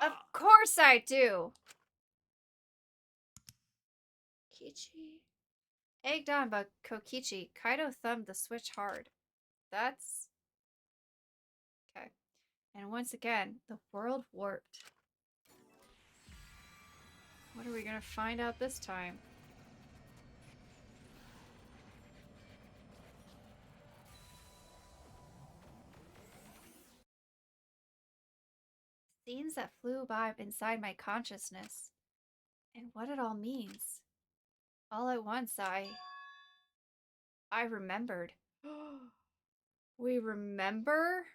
Of course I do. Kokichi. Egged on by Kokichi, Kaido thumbed the switch hard. That's... okay. And once again, the world warped. What are we gonna find out this time? Scenes that flew by inside my consciousness. And what it all means. All at once, I remembered. We remember?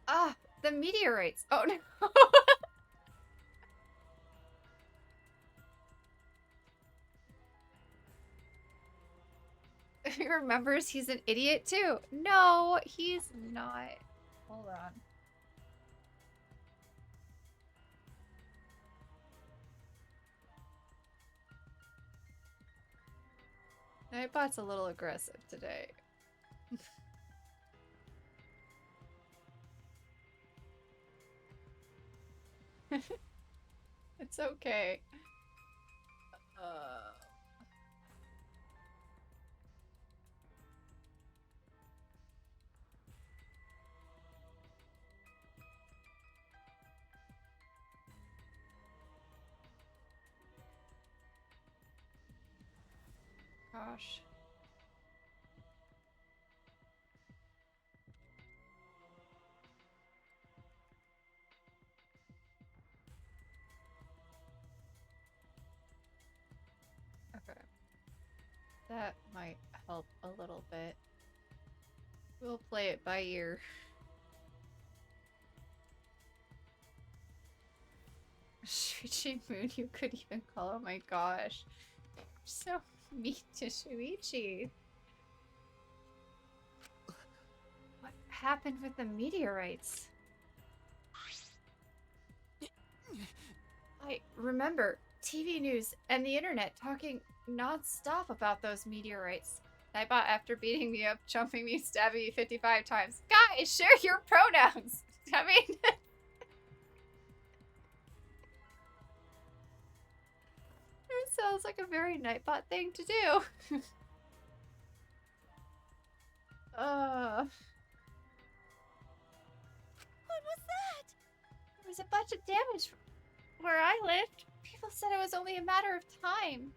Ah, the meteorites. Oh no. He remembers he's an idiot too. No, he's not. Hold on. Nightbot's a little aggressive today. It's okay. Gosh. Okay. That might help a little bit. We'll play it by ear. Shuichi Moon, you could even call. Oh my gosh. You're so mean to Shuichi. What happened with the meteorites? I remember TV news and the internet talking non-stop about those meteorites. Nightbot, after beating me up, jumping me, stabbing me 55 times. Guys, share your pronouns! I mean... It sounds like a very Nightbot thing to do. What was that? There was a bunch of damage where I lived. People said it was only a matter of time.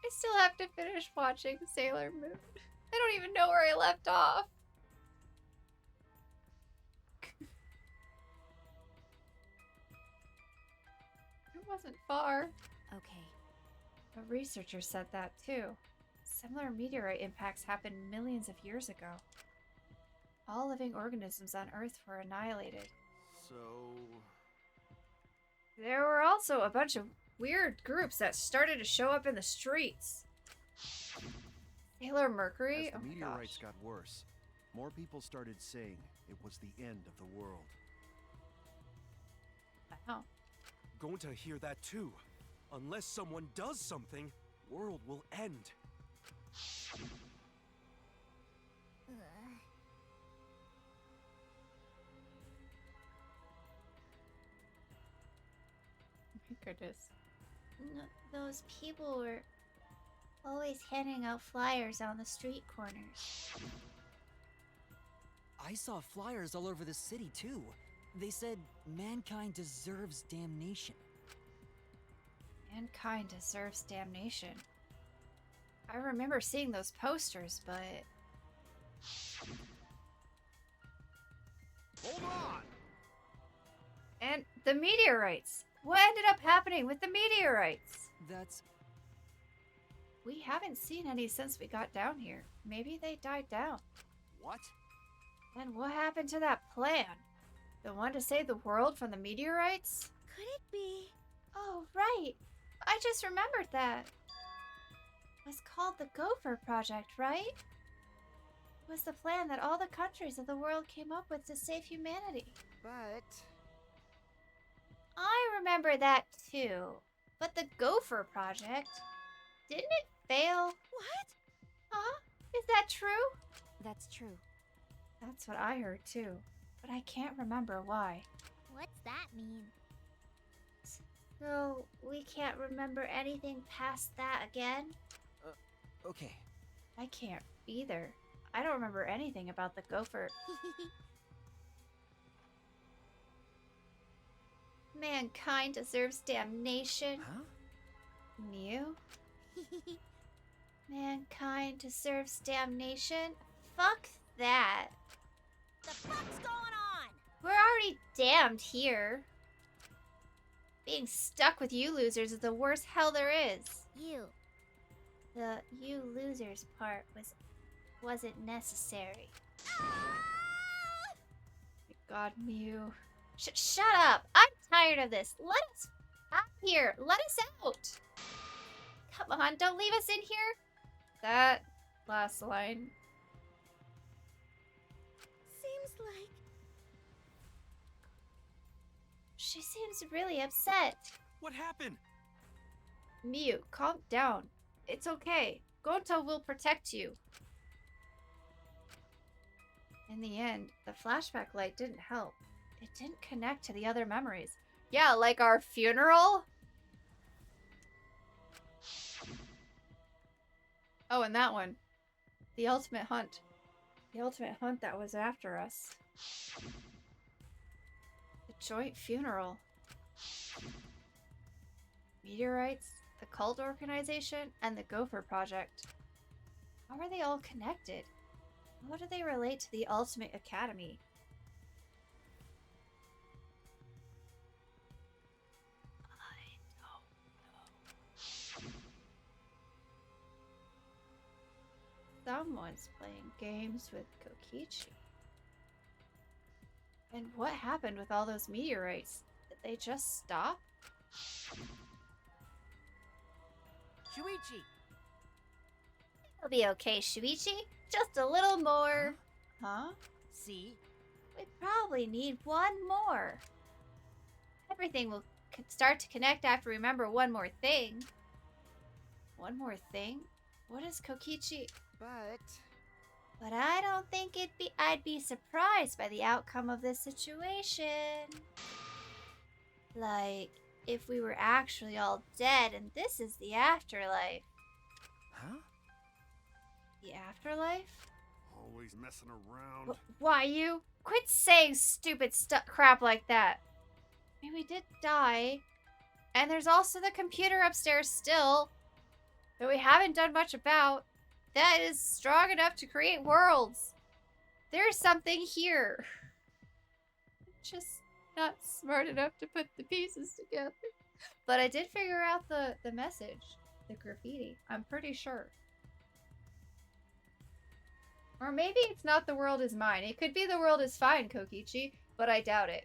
I still have to finish watching Sailor Moon. I don't even know where I left off. It wasn't far. Okay. A researcher said that too. Similar meteorite impacts happened millions of years ago. All living organisms on Earth were annihilated. So... There were also a bunch of weird groups that started to show up in the streets. Sailor Mercury? As the Oh my meteorites gosh. got worse, more people started saying it was the end of the world. Wow. Going to hear that too. Unless someone does something, world will end. My goodness. Those people were always handing out flyers on the street corners. I saw flyers all over the city too. They said mankind deserves damnation. Mankind deserves damnation. I remember seeing those posters, but... Hold on! And the meteorites! What ended up happening with the meteorites? That's... We haven't seen any since we got down here. Maybe they died down. What? And what happened to that plan? The one to save the world from the meteorites? Could it be? Oh, right. I just remembered that. It was called the Gopher Project, right? was the plan that all the countries of the world came up with to save humanity. But I remember that too. But the Gopher Project, didn't it fail? What? Huh? Is that true? That's true. That's what I heard too. But I can't remember why. What's that mean? So, we can't remember anything past that again? Okay. I can't either. I don't remember anything about the Gopher. Mankind deserves damnation. Huh? Mew? Mankind deserves damnation? Fuck that. The fuck's going on? We're already damned here. Being stuck with you losers is the worst hell there is. You. The you losers part wasn't necessary. Ah! My God, Mew. Shut up! I'm tired of this. Let us out here. Let us out. Come on, don't leave us in here. That last line. Seems like... She seems really upset. What happened? Mew, calm down. It's okay. Gonta will protect you. In the end, the flashback light didn't help. It didn't connect to the other memories. Yeah, like our funeral? Oh, and that one. The ultimate hunt. The ultimate hunt that was after us. The joint funeral. Meteorites, the cult organization, and the Gopher Project. How are they all connected? How do they relate to the Ultimate Academy? Someone's playing games with Kokichi. And what happened with all those meteorites? Did they just stop? Shuichi! It'll be okay, Shuichi. Just a little more. Huh? See? We probably need one more. Everything will start to connect after we remember one more thing. One more thing? What is Kokichi? But I don't think I'd be surprised by the outcome of this situation. Like, if we were actually all dead and this is the afterlife. Huh? The afterlife? Always messing around. Why you? Quit saying stupid crap like that. I mean, we did die. And there's also the computer upstairs still. That we haven't done much about. That is strong enough to create worlds. There's something here. Just not smart enough to put the pieces together. But I did figure out the message. The graffiti. I'm pretty sure. Or maybe it's not the world is mine. It could be the world is fine, Kokichi, but I doubt it.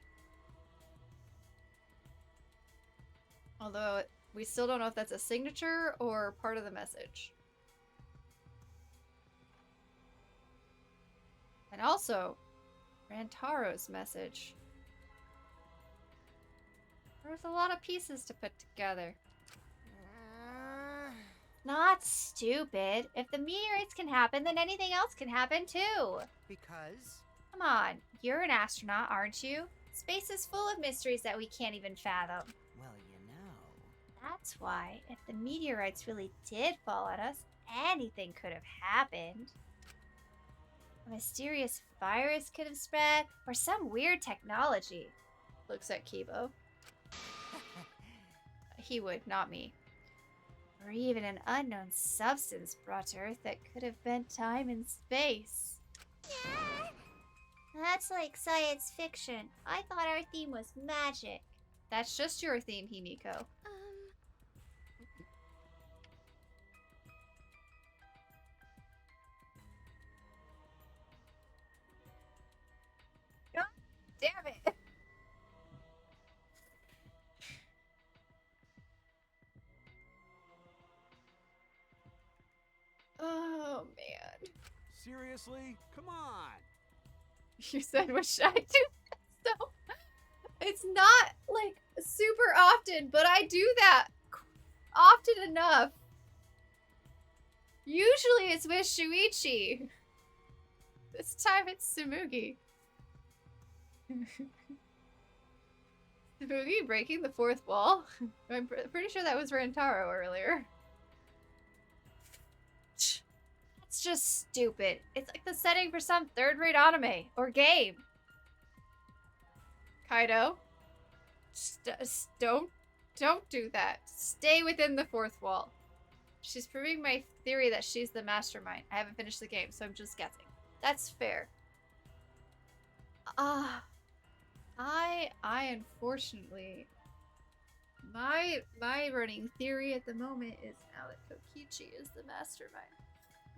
Although, we still don't know if that's a signature or part of the message. And also, Rantaro's message. There's a lot of pieces to put together. Not stupid. If the meteorites can happen, then anything else can happen too. Because? Come on, you're an astronaut, aren't you? Space is full of mysteries that we can't even fathom. Well, you know. That's why, if the meteorites really did fall on us, anything could have happened. A mysterious virus could have spread, or some weird technology. Looks at Kibo. He would, not me. Or even an unknown substance brought to Earth that could have bent time and space. That's like science fiction. I thought our theme was magic. That's just your theme, Himiko. God damn it! Oh, man. Seriously? Come on. You said, what should I do? So, it's not like super often, but I do that often enough. Usually it's with Shuichi. This time it's Tsumugi. Tsumugi breaking the fourth wall? I'm pretty sure that was Rantaro earlier. That's just stupid. It's like the setting for some third-rate anime or game. Kaido, don't do that. Stay within the fourth wall. She's proving my theory that she's the mastermind. I haven't finished the game, so I'm just guessing. That's fair. I unfortunately, my running theory at the moment is now that Kokichi is the mastermind.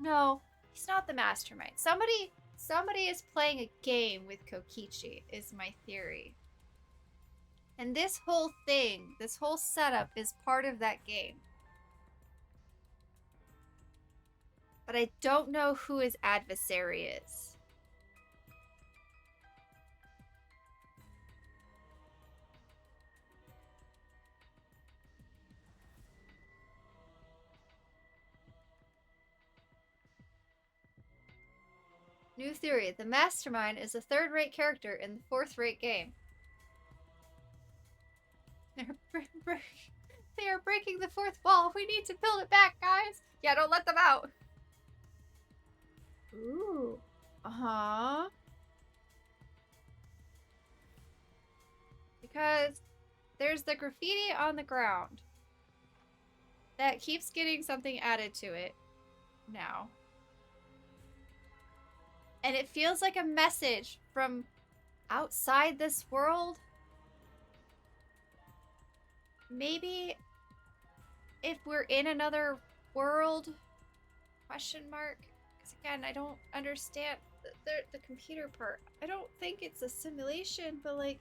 No, he's not the mastermind. Somebody is playing a game with Kokichi is my theory. And this whole thing, this whole setup is part of that game. But I don't know who his adversary is. New theory. The mastermind is a third-rate character in the fourth-rate game. They are breaking the fourth wall. We need to build it back, guys. Yeah, don't let them out. Ooh. Uh-huh. Because there's the graffiti on the ground that keeps getting something added to it now. And it feels like a message from outside this world. Maybe if we're in another world? Question mark. Because again, I don't understand the computer part. I don't think it's a simulation, but like,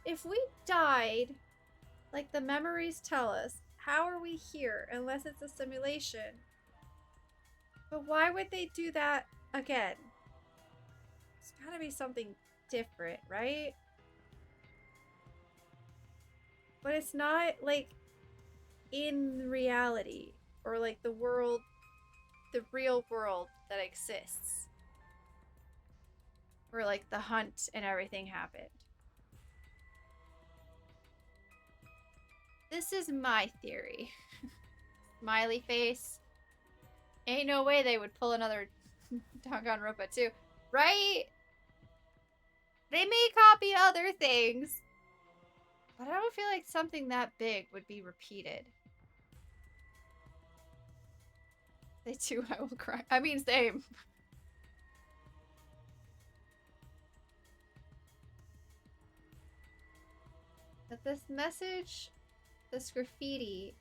if we died, like the memories tell us, how are we here unless it's a simulation? But why would they do that again? It's gotta be something different, right? But it's not like in reality or like the world, the real world that exists. Where like the hunt and everything happened. This is my theory. Smiley face. Ain't no way they would pull another Danganronpa 2. Right? They may copy other things. But I don't feel like something that big would be repeated. They too, I will cry. I mean, same. But this message, this graffiti,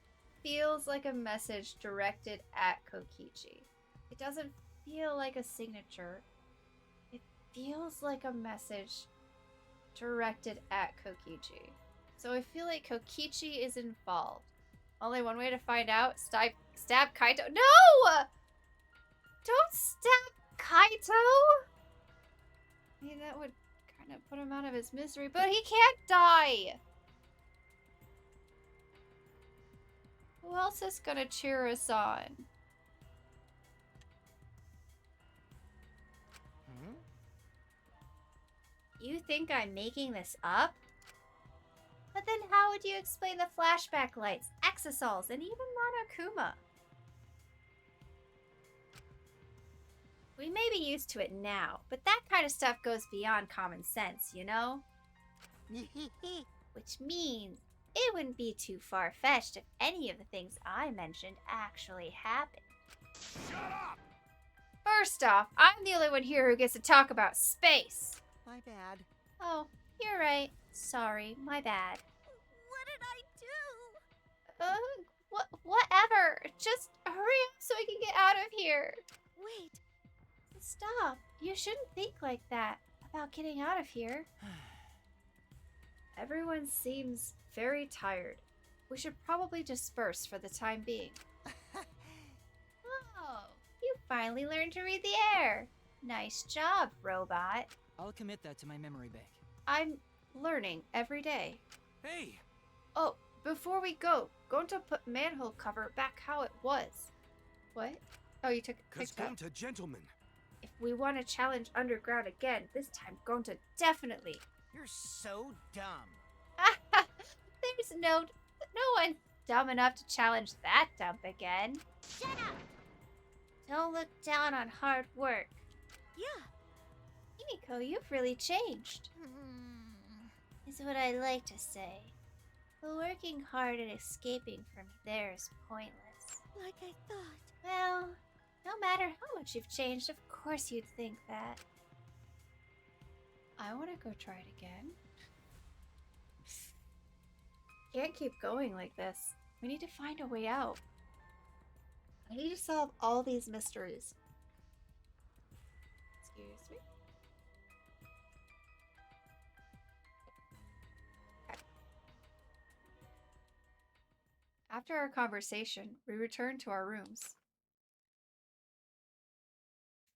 feels like a message directed at Kokichi. It doesn't feel like a signature. It feels like a message directed at Kokichi. So I feel like Kokichi is involved. Only one way to find out, stab Kaito. No! Don't stab Kaito! I mean, that would kind of put him out of his misery, but he can't die! Who else is gonna cheer us on? You think I'm making this up? But then how would you explain the flashback lights, exosols, and even Monokuma? We may be used to it now, but that kind of stuff goes beyond common sense, you know? Which means it wouldn't be too far-fetched if any of the things I mentioned actually happened. Shut up! First off, I'm the only one here who gets to talk about space. My bad. Oh, you're right. Sorry, my bad. What did I do? Whatever. Just hurry up so we can get out of here. Wait. Stop. You shouldn't think like that about getting out of here. Everyone seems very tired. We should probably disperse for the time being. Oh, you finally learned to read the air. Nice job, robot. I'll commit that to my memory bank. I'm learning every day. Hey! Oh, before we go, going to put manhole cover back how it was. What? Oh, you took Cause picked up. Gonta, gentlemen. If we want to challenge underground again, this time going to definitely. You're so dumb. There's no one's dumb enough to challenge that dump again. Shut up! Don't look down on hard work. Yeah. Himiko, you've really changed. Is what I like to say. But working hard and escaping from there is pointless. Like I thought. Well, no matter how much you've changed, of course you'd think that. I want to go try it again. Can't keep going like this. We need to find a way out. I need to solve all these mysteries. Excuse me. Okay. After our conversation, we returned to our rooms.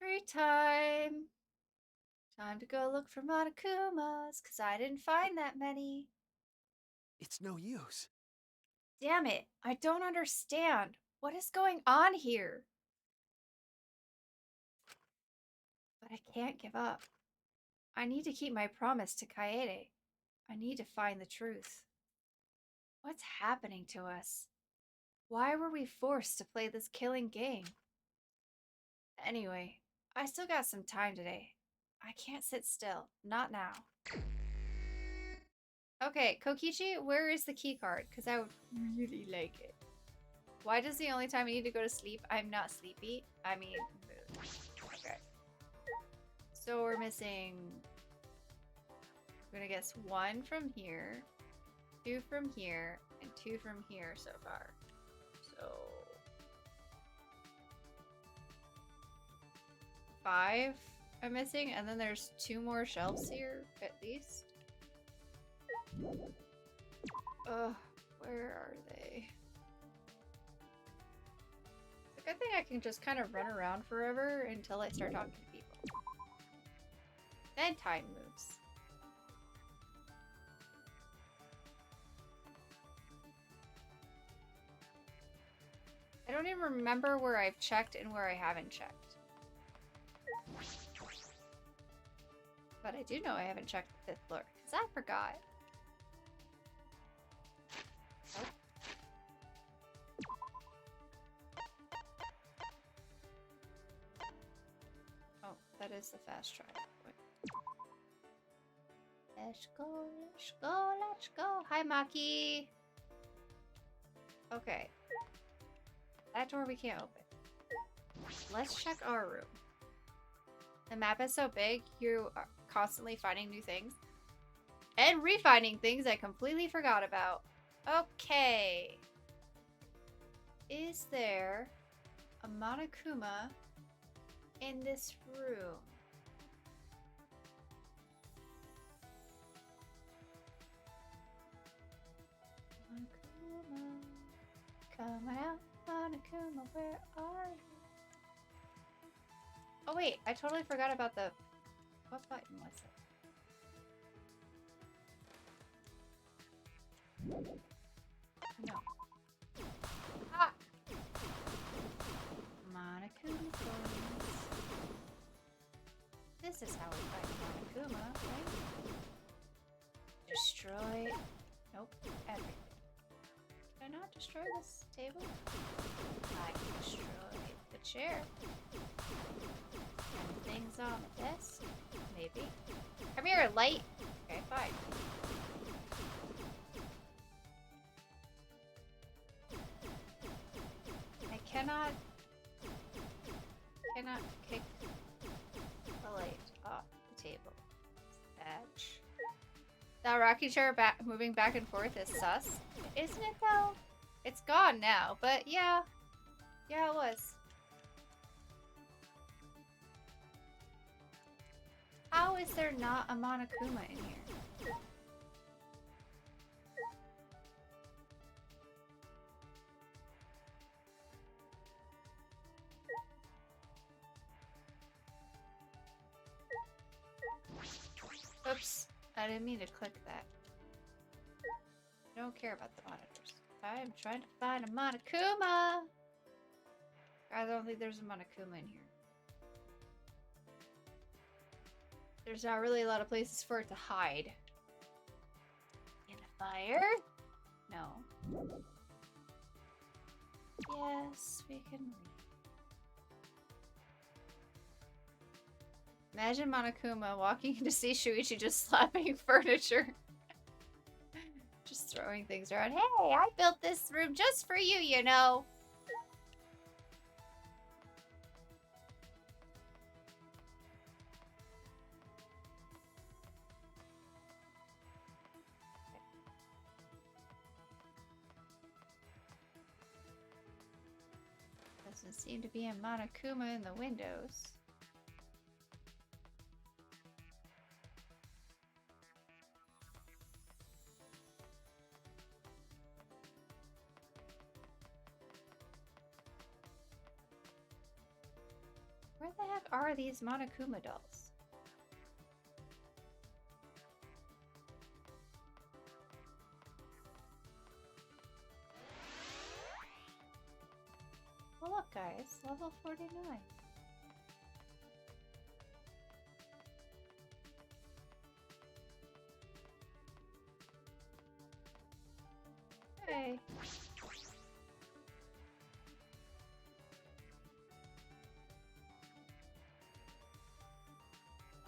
Free time! Time to go look for Monokumas, cause I didn't find that many. It's no use. Damn it, I don't understand. What is going on here? But I can't give up. I need to keep my promise to Kaede. I need to find the truth. What's happening to us? Why were we forced to play this killing game? Anyway, I still got some time today. I can't sit still. Not now. Okay, Kokichi, where is the key card? Because I would really like it. Why does the only time I need to go to sleep, I'm not sleepy? I mean, okay. So we're missing, I'm gonna guess 1 from here, 2 from here, and 2 from here so far. So 5 I'm missing, and then there's 2 more shelves here, at least. Ugh, where are they? It's a good thing I can just kind of run around forever until I start talking to people. Then time moves. I don't even remember where I've checked and where I haven't checked. But I do know I haven't checked the 5th floor, because I forgot. Oh, that is the fast travel point. Let's go, let's go, let's go. Hi, Maki. Okay. That door we can't open. Let's check our room. The map is so big, you are constantly finding new things. And refinding things I completely forgot about. Okay. Is there a Monokuma in this room? Monokuma, come out, Monokuma, where are you? Oh wait, I totally forgot about the... What button was it? No. Ah! Monokuma coins. This is how we fight Monokuma, right? Destroy... Nope, everything. Did I not destroy this table? I can destroy the chair. And things on the desk? Maybe. Come here, light! Okay, fine. I cannot kick the light off the table. Edge. That rocking chair moving back and forth is sus. Isn't it though? It's gone now, but yeah. Yeah, it was. How is there not a Monokuma in here? I didn't mean to click that. I don't care about the monitors. I am trying to find a Monokuma! I don't think there's a Monokuma in here. There's not really a lot of places for it to hide. In a fire? No. Yes, we can read. Imagine Monokuma walking into see Shuichi just slapping furniture. Just throwing things around. Hey, I built this room just for you, you know. Doesn't seem to be a Monokuma in the windows. Where the heck are these Monokuma dolls? Well, look, guys, level 49. Hey.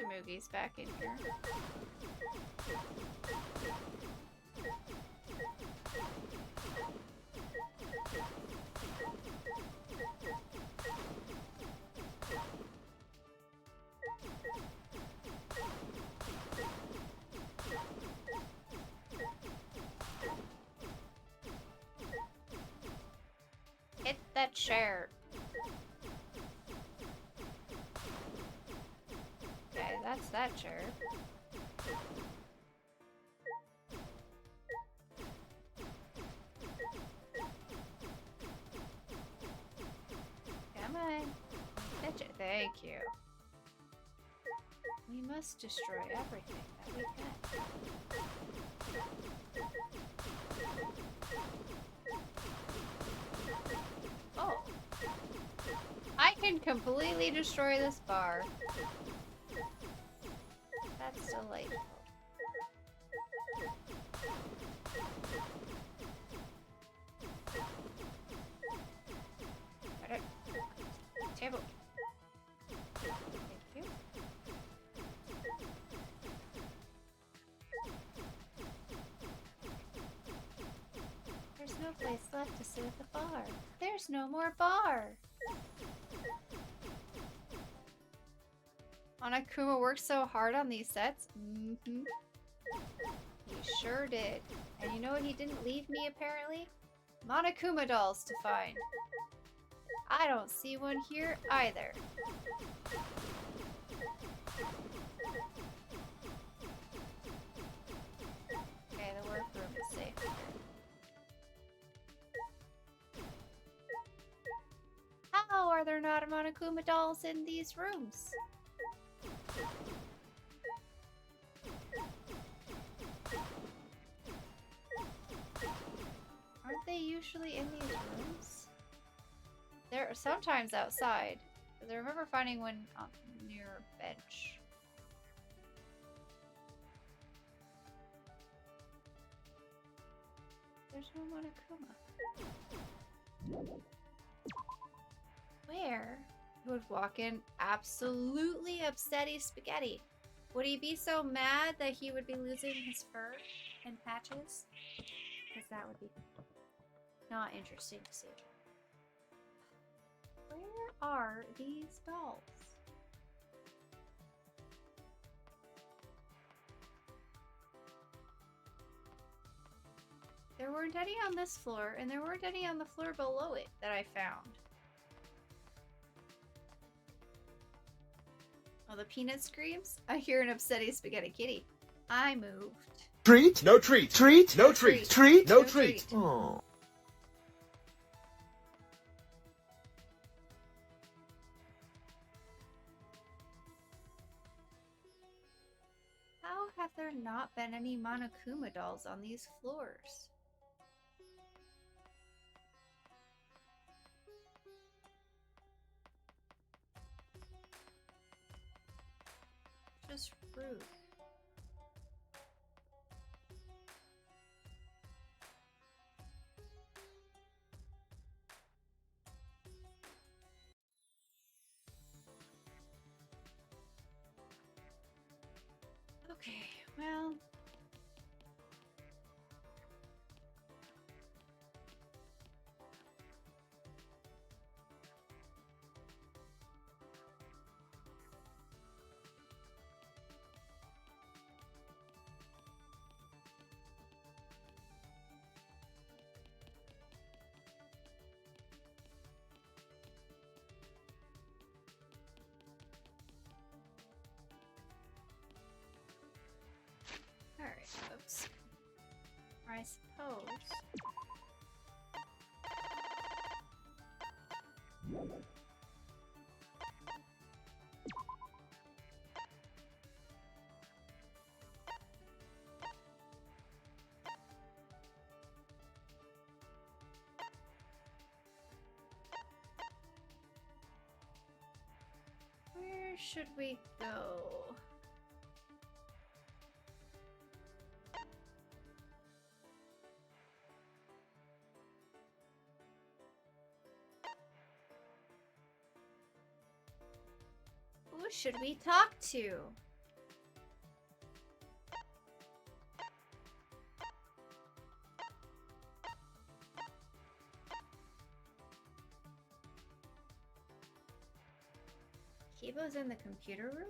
Tamugi's back in here. Hit that chair. Okay, that's that chair. Come on. Catch it. Thank you. We must destroy everything that we can. Oh. I can completely destroy this bar. That's delightful. Right. Table. Thank you. There's no place left to sit at the bar. There's no more bar. Monokuma worked so hard on these sets. Mm-hmm. He sure did. And you know what he didn't leave me, apparently? Monokuma dolls to find. I don't see one here either. Okay, the workroom is safe. How are there not Monokuma dolls in these rooms? Aren't they usually in these rooms? They're sometimes outside. I remember finding one near a bench. There's no Monokuma. Where? He would walk in absolutely upsetty spaghetti. Would he be so mad that he would be losing his fur and patches? Because that would be not interesting to see. Where are these dolls? There weren't any on this floor, and there weren't any on the floor below it that I found. Oh, the peanut screams? I hear an upsetty spaghetti kitty. I moved. Treat? No treat. Treat? No treat. Treat? No treat. Oh. How have there not been any Monokuma dolls on these floors? Just rude. Okay, well. Alright, folks. Or I suppose. Where should we go? Who should we talk to? Kibo's in the computer room?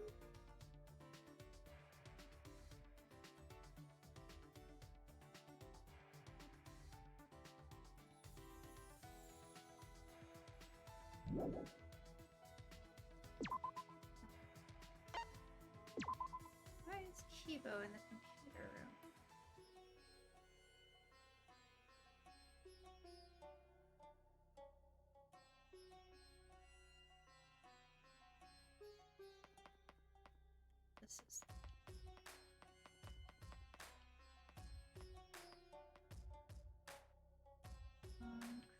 Why is Kibo in the computer room? This is... Okay.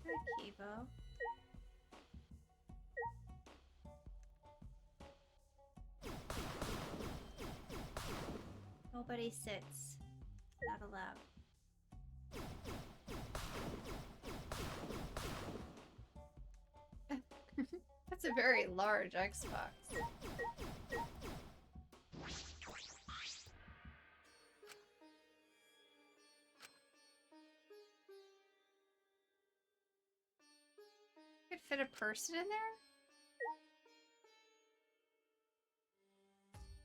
Hi, Kibo. Nobody sits. Not allowed. That's a very large Xbox. Could fit a person in there?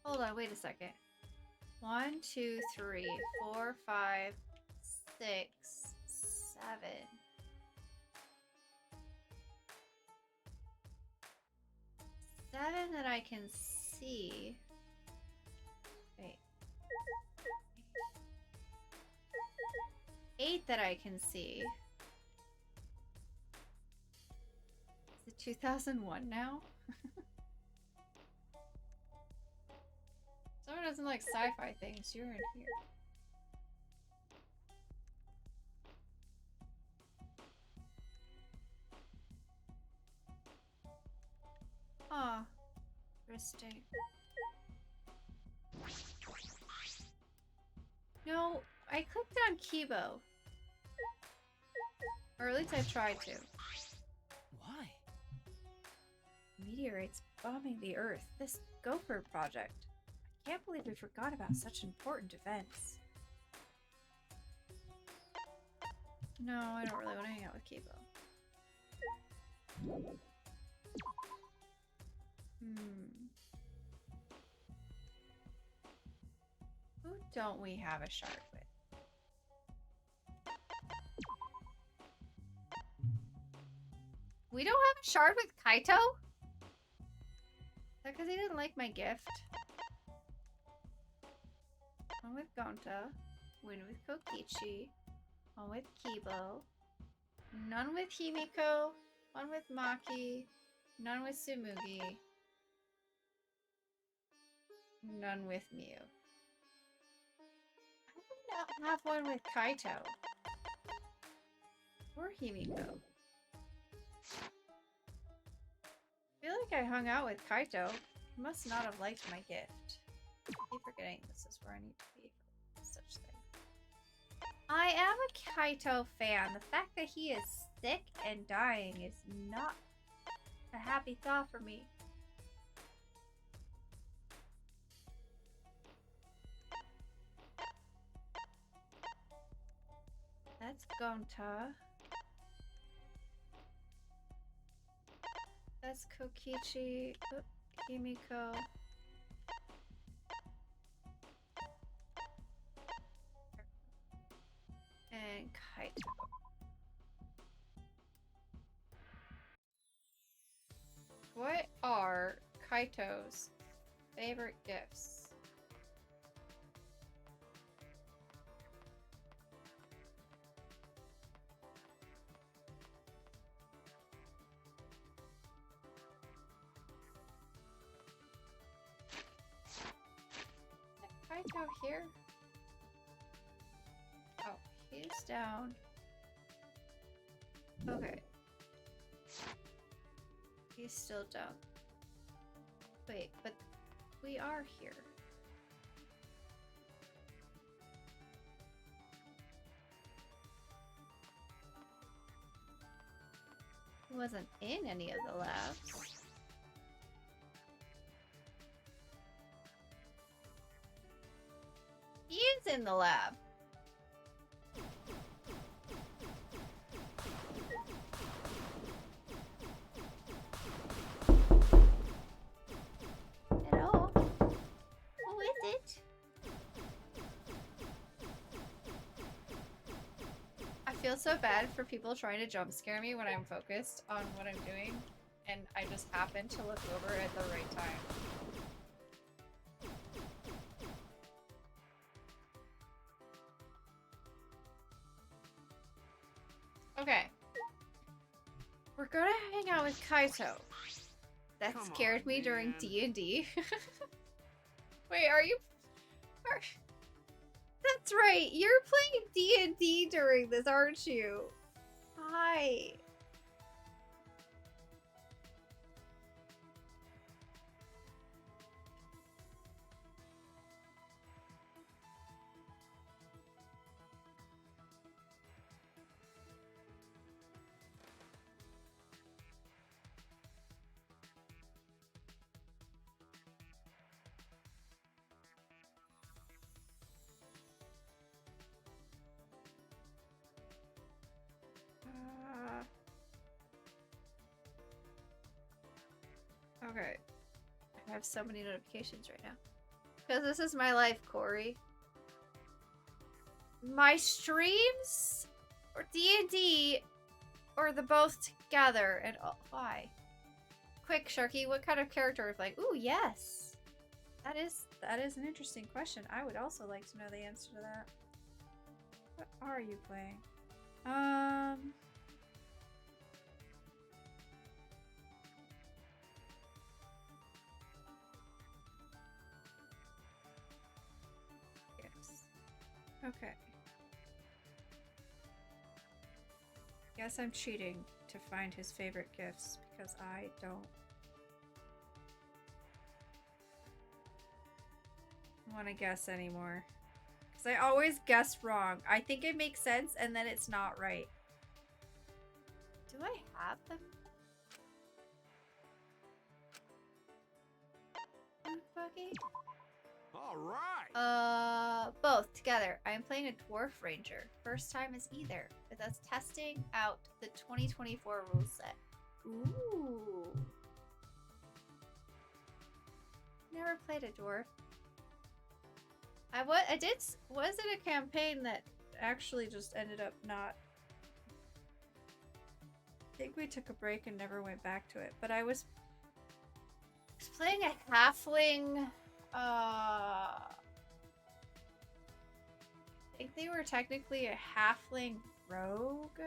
Hold on, wait a second. 1, 2, 3, 4, 5, 6, 7. Seven that I can see. Wait. 8 that I can see. Is it 2001 now? Someone doesn't like sci-fi things. You're in here. Huh. Interesting. No, I clicked on Kibo. Or at least I tried to. Why? Meteorites bombing the Earth. This Gopher project. I can't believe we forgot about such important events. No, I don't really want to hang out with Kibo. Who don't we have a shard with? We don't have a shard with Kaito? that because he didn't like my gift? One with Gonta, one with Kokichi, one with Kibo, none with Himiko, one with Maki, none with Tsumugi, none with Miu. I would not have one with Kaito. Or Himiko. I feel like I hung out with Kaito. He must not have liked my gift. I keep forgetting this is where I need to be for such thing. I am a Kaito fan. The fact that he is sick and dying is not a happy thought for me. That's Gonta. That's Kokichi. Oh, Himiko. And Kaito. What are Kaito's favorite gifts? Is Kaito here? Oh, he's down. Okay. He's still down. Wait, but we are here. He wasn't in any of the labs. He is in the lab. Hello? Who is it? I feel so bad for people trying to jump scare me when I'm focused on what I'm doing, and I just happen to look over at the right time. Okay. We're gonna hang out with Kaito. That Come scared on, me during man. D&D. Wait, are you... That's right, you're playing D&D during this, aren't you? Hi. Okay. I have so many notifications right now. Because this is my life, Corey. My streams, or D&D, or the both together, and why? Quick, Sharky, what kind of character are you playing? Ooh, yes! That is an interesting question. I would also like to know the answer to that. What are you playing? Yes. Okay. Guess I'm cheating to find his favorite gifts because I don't want to guess anymore. Because I always guess wrong. I think it makes sense and then it's not right. Do I have them? Buggy? All right. Both together. I am playing a Dwarf Ranger. First time as either. With us testing out the 2024 rule set. Ooh. Never played a dwarf. Was it a campaign that actually just ended up not? I think we took a break and never went back to it, but I was playing a halfling. I think they were technically a halfling rogue,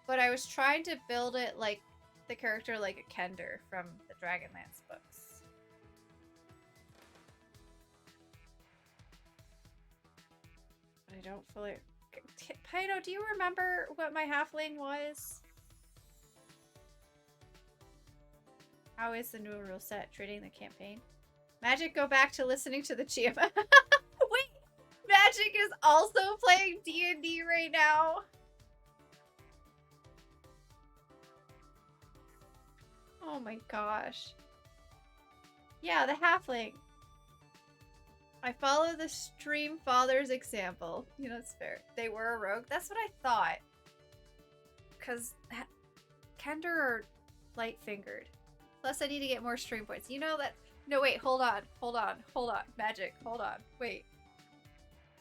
but I was trying to build it like the character like a Kender from the Dragonlance books. But I don't fully. Paito, do you remember what my halfling was? How is the new rule set treating the campaign? Magic, go back to listening to the GM. Wait, Magic is also playing D&D right now. Oh my gosh. Yeah, the halfling. I follow the stream father's example. You know, it's fair. They were a rogue. That's what I thought. Because Kender are light-fingered. Plus, I need to get more stream points. You know that... No, wait. Hold on. Hold on. Hold on. Magic. Hold on. Wait.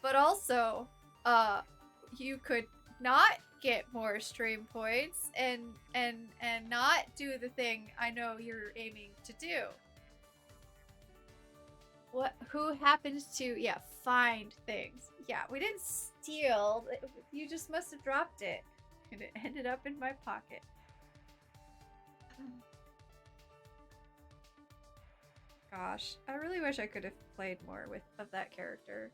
But also, you could not get more stream points and not do the thing I know you're aiming to do. What? Who happens to, yeah, find things. Yeah, we didn't steal. You just must have dropped it. And it ended up in my pocket. Gosh, I really wish I could have played more of that character.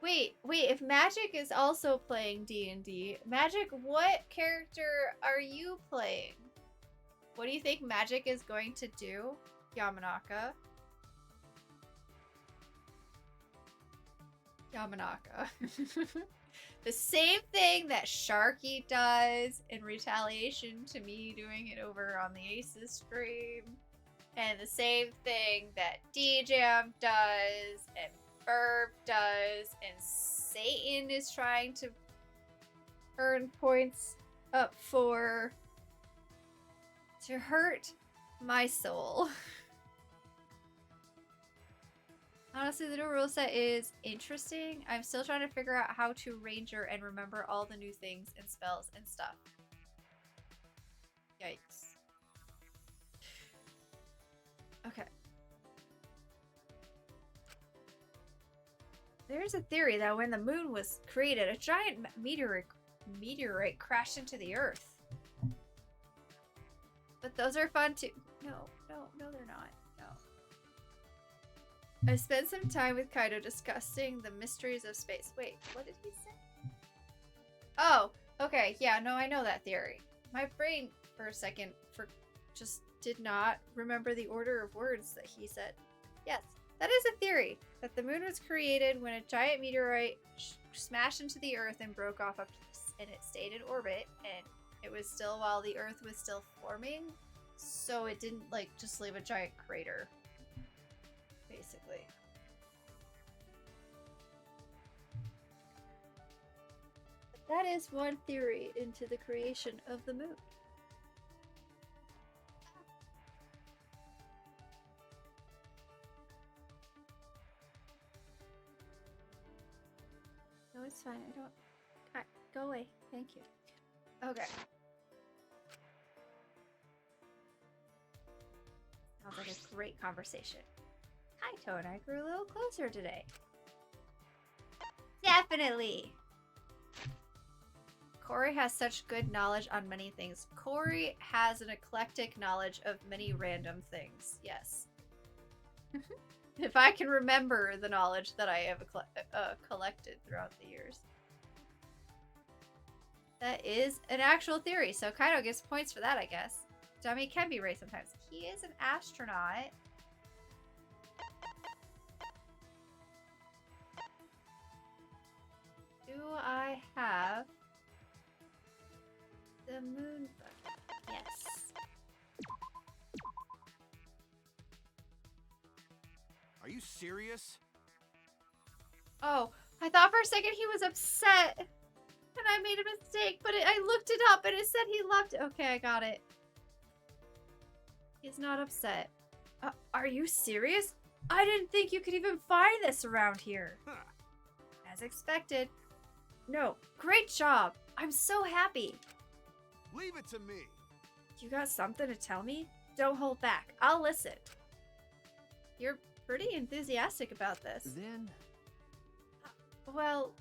Wait, if Magic is also playing D&D, Magic, what character are you playing? What do you think Magic is going to do, Yamanaka? Yamanaka. The same thing that Sharky does in retaliation to me doing it over on the Aces stream. And the same thing that D-Jam does and Burb does. And Satan is trying to earn points up for to hurt my soul. Honestly, the new rule set is interesting. I'm still trying to figure out how to ranger and remember all the new things and spells and stuff. Yikes. Okay. There's a theory that when the moon was created, a giant meteorite crashed into the earth. But those are fun too. No, they're not. No. I spent some time with Kaido discussing the mysteries of space. Wait, what did he say? Oh, okay. Yeah, no, I know that theory. My brain, for a second, just did not remember the order of words that he said. Yes, that is a theory. That the moon was created when a giant meteorite smashed into the earth and broke off a piece. And it stayed in orbit, and it was still while the earth was still forming. So it didn't, like, just leave a giant crater. Basically. But that is one theory into the creation of the moon. No, it's fine. I don't... Go away. Thank you. Okay. Sounds like a great conversation. Kaito and I grew a little closer today. Definitely! Corey has such good knowledge on many things. Corey has an eclectic knowledge of many random things. Yes. If I can remember the knowledge that I have collected throughout the years. That is an actual theory, so Kaido gets points for that, I guess. Dummy can be right sometimes. He is an astronaut. Do I have the moon bucket? Yes. Are you serious? Oh, I thought for a second he was upset. And I made a mistake, but I looked it up and it said he loved it. Okay, I got it. He's not upset. Are you serious? I didn't think you could even find this around here. Huh. As expected. No, great job. I'm so happy. Leave it to me. You got something to tell me? Don't hold back. I'll listen. You're pretty enthusiastic about this. Then? Well,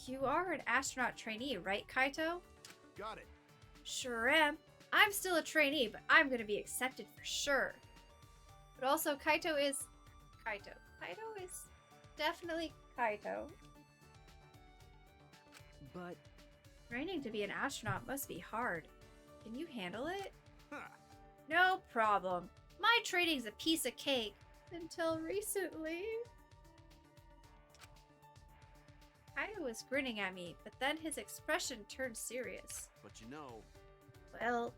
you are an astronaut trainee, right, Kaito? Got it. Sure am. I'm still a trainee, but I'm gonna be accepted for sure. But also, Kaito is... Kaito. Kaito is definitely Kaito. But Training to be an astronaut must be hard. Can you handle it? Huh. No problem. My training's a piece of cake. Until recently. Kaito was grinning at me, but then his expression turned serious. But you know, Well,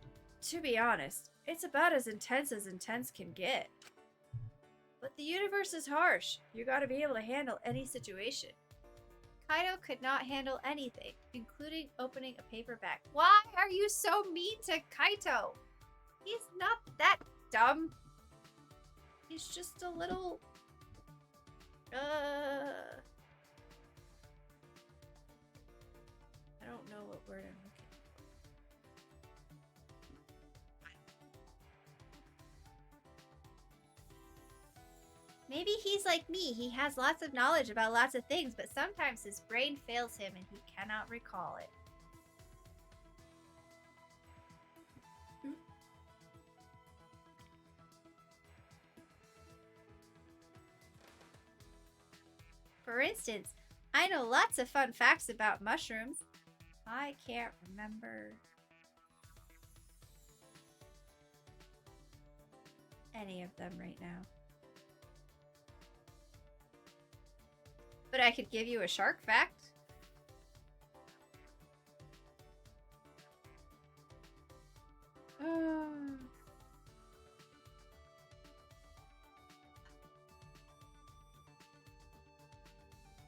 to be honest, it's about as intense can get. But the universe is harsh. You gotta be able to handle any situation. Kaito could not handle anything, including opening a paperback. Why are you so mean to Kaito? He's not that dumb. He's just a little... I don't know what word I'm looking for. Maybe he's like me. He has lots of knowledge about lots of things, but sometimes his brain fails him and he cannot recall it. For instance, I know lots of fun facts about mushrooms. I can't remember any of them right now. But I could give you a shark fact.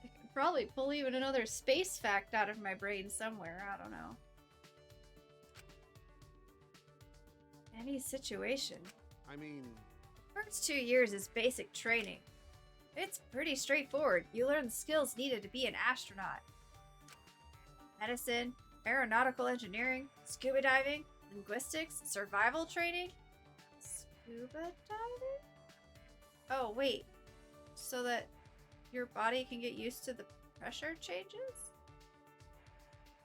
I could probably pull even another space fact out of my brain somewhere. I don't know. Any situation. I mean, First 2 years is basic training. It's pretty straightforward. You learn the skills needed to be an astronaut. Medicine, aeronautical engineering, scuba diving, linguistics, survival training. Scuba diving? Oh, wait. So that your body can get used to the pressure changes?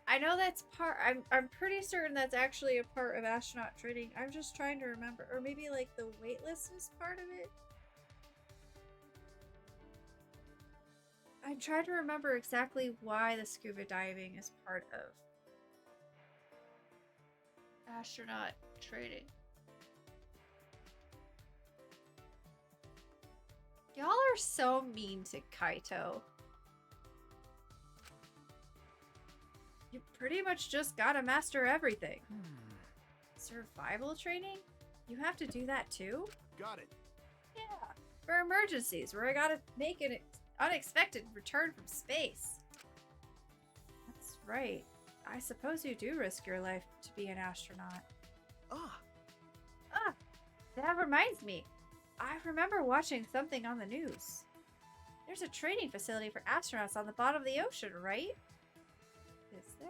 I know that's part... I'm pretty certain that's actually a part of astronaut training. I'm just trying to remember. Or maybe like the weightlessness part of it? I'm trying to remember exactly why the scuba diving is part of astronaut training. Y'all are so mean to Kaito. You pretty much just gotta master everything. Survival training? You have to do that too? got it. Yeah, for emergencies where I gotta make an unexpected return from space. That's right. I suppose you do risk your life to be an astronaut. ah, That reminds me. I remember watching something on the news. There's a training facility for astronauts on the bottom of the ocean, right? Is there?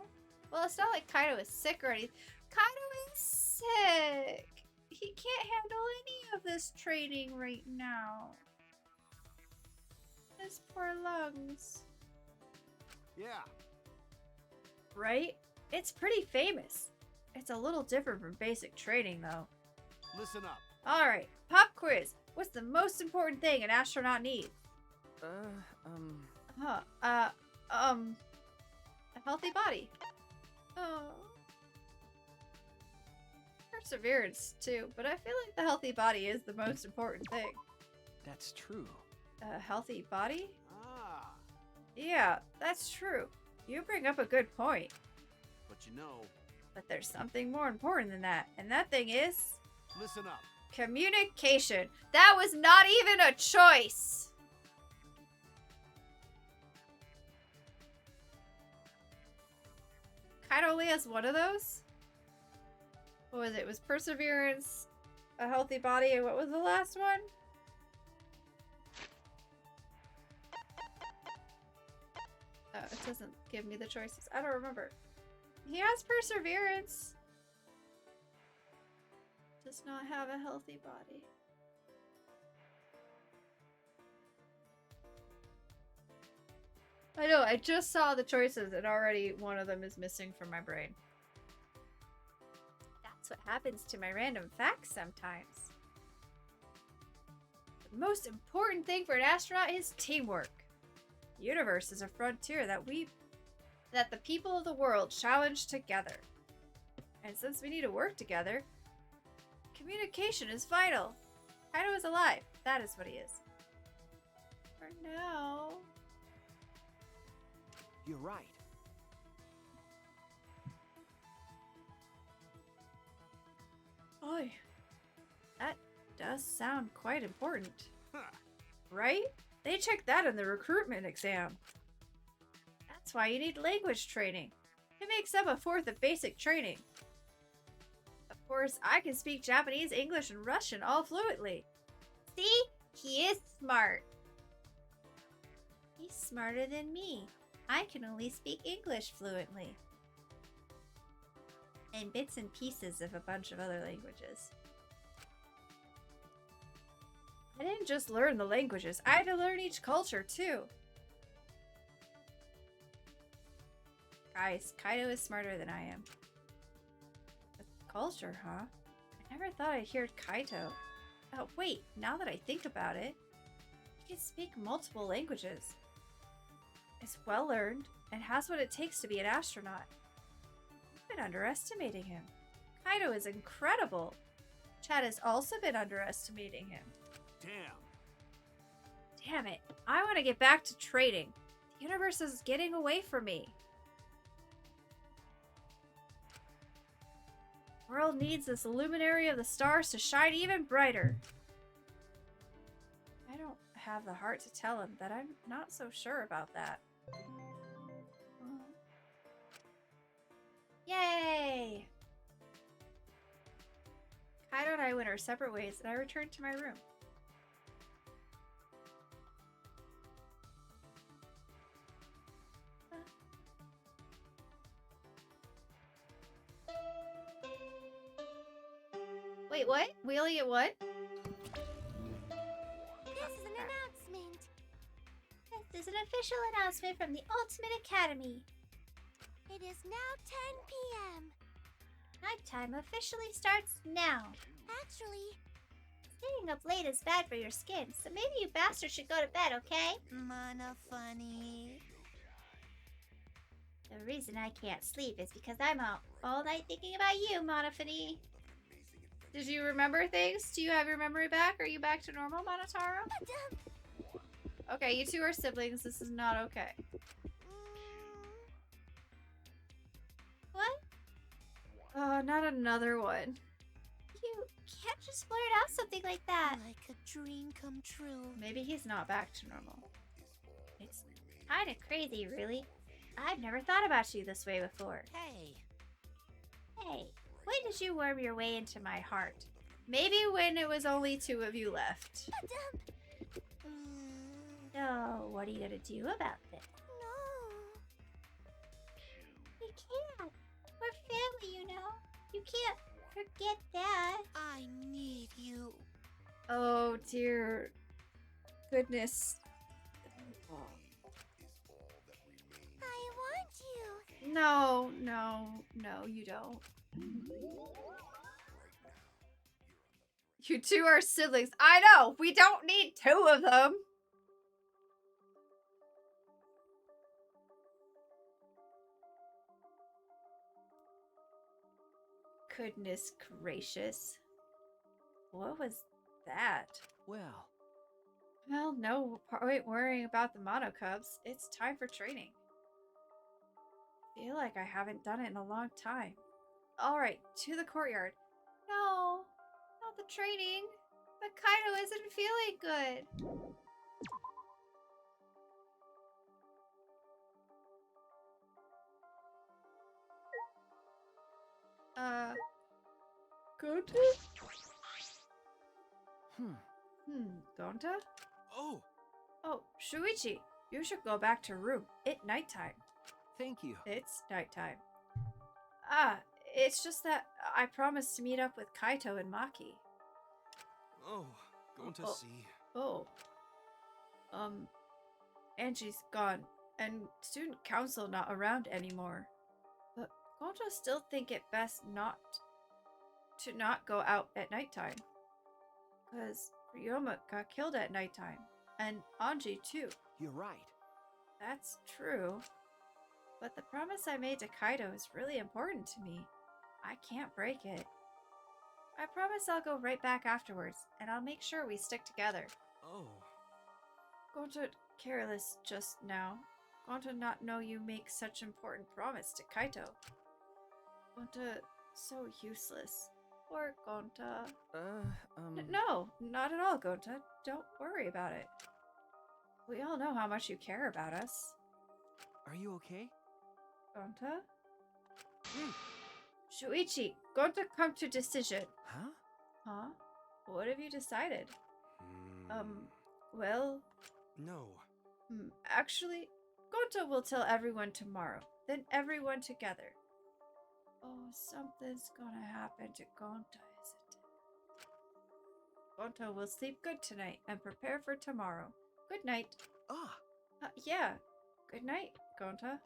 Well, it's not like Kaito is sick or anything. Kaito is sick. He can't handle any of this training right now. His poor lungs. Yeah. Right? It's pretty famous. It's a little different from basic training, though. Listen up. Alright, pop quiz. What's the most important thing an astronaut needs? A healthy body. Oh. Perseverance, too, but I feel like the healthy body is the most important thing. that's true. A healthy body? Ah. Yeah, that's true. You bring up a good point. But you know, But there's something more important than that, and that thing is Listen up. communication. That was not even a choice. Kaito only has one of those? What was it? It was perseverance, a healthy body, and what was the last one? Oh, it doesn't give me the choices. I don't remember. He has perseverance. Does not have a healthy body. I know, I just saw the choices and already one of them is missing from my brain. That's what happens to my random facts sometimes. The most important thing for an astronaut is teamwork. The universe is a frontier that the people of the world challenge together. And since we need to work together, communication is vital. Kaido is alive. That is what he is. For now. You're right. Oi. That does sound quite important. Huh. Right? They check that in the recruitment exam. That's why you need language training. It makes up a fourth of basic training. Of course, I can speak Japanese, English, and Russian all fluently. See? He is smart. He's smarter than me. I can only speak English fluently. And bits and pieces of a bunch of other languages. I didn't just learn the languages, I had to learn each culture too. Guys, Kaido is smarter than I am. But culture, huh? I never thought I'd hear Kaito. Oh, wait, now that I think about it, he can speak multiple languages. Is well learned and has what it takes to be an astronaut. I've been underestimating him. Kaido is incredible. Chad has also been underestimating him. Damn it. I want to get back to trading. The universe is getting away from me. The world needs this luminary of the stars to shine even brighter. I don't have the heart to tell him that I'm not so sure about that. Yay! Kaido and I went our separate ways, and I returned to my room. Wait, what? We only get what? This is an announcement. This is an official announcement from the Ultimate Academy. It is now 10 p.m. Nighttime officially starts now. Actually, staying up late is bad for your skin, so maybe you bastards should go to bed, okay? Mana funny. The reason I can't sleep is because I'm out all night thinking about you, Monofany. Did you remember things? Do you have your memory back? Are you back to normal, Monotaro? Okay, you two are siblings. This is not okay. What? Not another one. You can't just blurt out something like that. Like a dream come true. Maybe he's not back to normal. It's kind of crazy, really. I've never thought about you this way before. Hey. Hey, when did you worm your way into my heart? Maybe when it was only two of you left. So, what are you gonna do about this? No. You can't. We're family, you know. You can't forget that. I need you. Oh dear goodness. I want you. No, you don't. You two are siblings. I know! We don't need two of them! Goodness gracious. What was that? Well, Well, no point worrying about the Mono Cubs. It's time for training. I feel like I haven't done it in a long time. Alright, to the courtyard. No, not the training. But Kaido isn't feeling good. Gonta? Gonta? oh, Oh, Shuichi, you should go back to room. It's nighttime. thank you. It's nighttime. Ah, It's just that I promised to meet up with Kaito and Maki. Oh, going to Oh. see. Oh. Angie's gone, and student council not around anymore. But Gonta still think it best not go out at nighttime. Because Ryoma got killed at nighttime, and Anji too. You're right. That's true. But the promise I made to Kaito is really important to me. I can't break it. I promise I'll go right back afterwards, and I'll make sure we stick together. Oh. Gonta careless just now. Gonta not know you make such important promise to Kaito. Gonta so useless. Poor Gonta. No, not at all, Gonta. Don't worry about it. We all know how much you care about us. Are you okay? Gonta? Shuichi, Gonta come to decision. Huh? Huh? What have you decided? Well... No. Actually, Gonta will tell everyone tomorrow. Then everyone together. Oh, something's gonna happen to Gonta, isn't it? Gonta will sleep good tonight and prepare for tomorrow. Good night. Ah. Yeah. Good night, Gonta.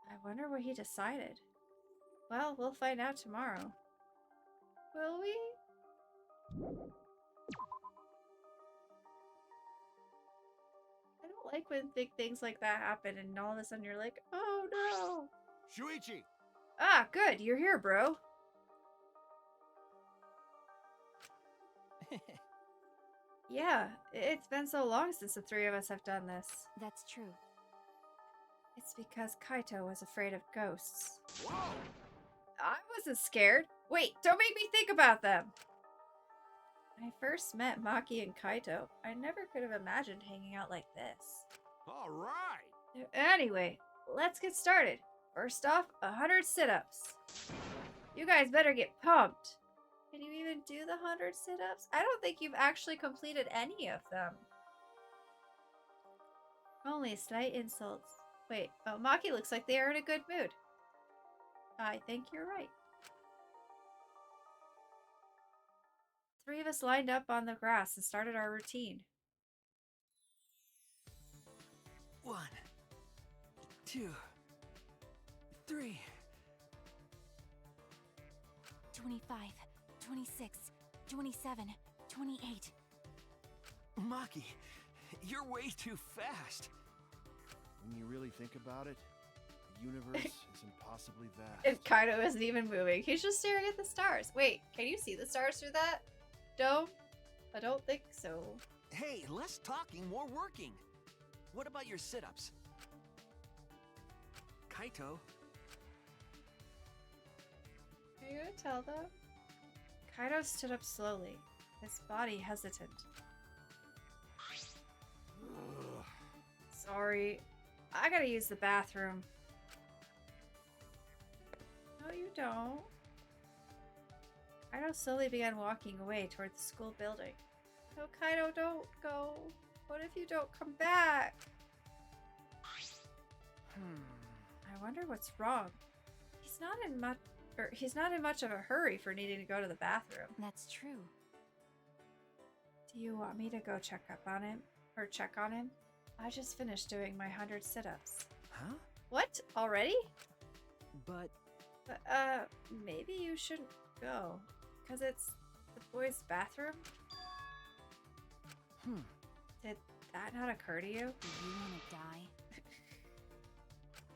I wonder what he decided. Well, we'll find out tomorrow. Will we? I don't like when big things like that happen and all of a sudden you're like, oh no. Shuichi! Ah, good. You're here, bro. Yeah, it's been so long since the three of us have done this. That's true. It's because Kaito was afraid of ghosts. Whoa! I wasn't scared. Wait, don't make me think about them. When I first met Maki and Kaito, I never could have imagined hanging out like this. All right! Anyway, let's get started. First off, 100 sit-ups. You guys better get pumped. Can you even do the 100 sit-ups? I don't think you've actually completed any of them. Only slight insults. Wait, oh, Maki looks like they are in a good mood. I think you're right. Three of us lined up on the grass and started our routine. 1, 2, 3. 25, 26, 27, 28. Maki, you're way too fast. When you really think about it, the universe is impossibly vast. And Kaito isn't even moving. He's just staring at the stars. Wait, can you see the stars through that dome? I don't think so. Hey, less talking, more working. What about your sit-ups? Kaito? Are you gonna tell them? Kaito stood up slowly, his body hesitant. Ugh. Sorry, I gotta use the bathroom. No, you don't. Kaito slowly began walking away toward the school building. No, Kaito, don't go. What if you don't come back? I wonder what's wrong. He's not in much of a hurry for needing to go to the bathroom. That's true. Do you want me to go check up on him? Or check on him? I just finished doing my 100 sit-ups. Huh? What? Already? But... Maybe you shouldn't go. Because it's the boys' bathroom? Did that not occur to you? Do you want to die?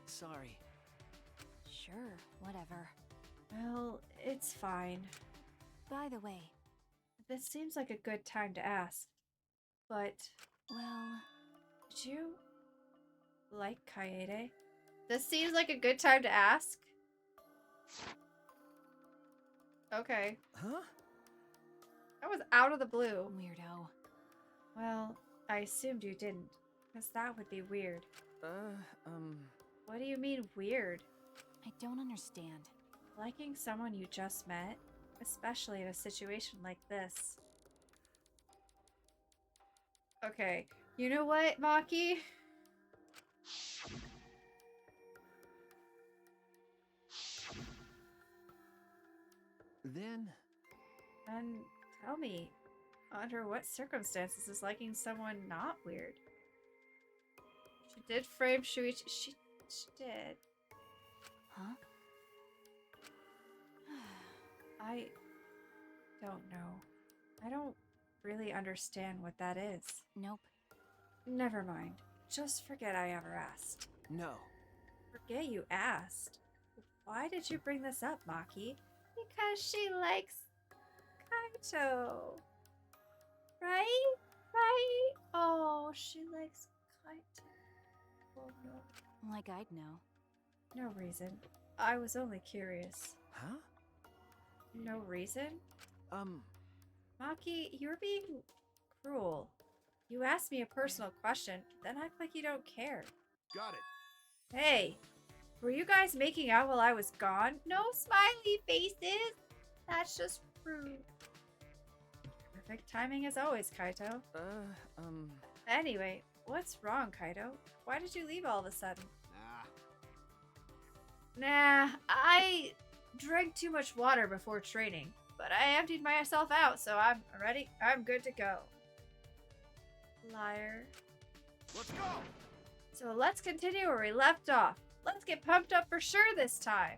Sorry. Sure, whatever. Well, it's fine. By the way, This seems like a good time to ask. But, well... did you like Kaede? This seems like a good time to ask. Okay. Huh? That was out of the blue. Weirdo. Well, I assumed you didn't. Because that would be weird. What do you mean weird? I don't understand. Liking someone you just met? Especially in a situation like this. Okay. You know what, Maki? again? And tell me, under what circumstances is liking someone not weird? She did frame Shuichi. She did. Huh? I don't know. I don't really understand what that is. Nope. Never mind. Just forget I ever asked. No. Forget you asked. Why did you bring this up, Maki? Because she likes Kaito. Right? Right? Oh, she likes Kaito. Oh no. Like I'd know. No reason. I was only curious. Huh? No reason? Maki, you're being cruel. You asked me a personal question, then act like you don't care. Got it. Hey, were you guys making out while I was gone? No smiley faces. That's just rude. Perfect timing as always, Kaito. Anyway, what's wrong, Kaito? Why did you leave all of a sudden? Nah, I drank too much water before training, but I emptied myself out, so I'm ready. I'm good to go. Liar. Let's go! So let's continue where we left off. Let's get pumped up for sure this time.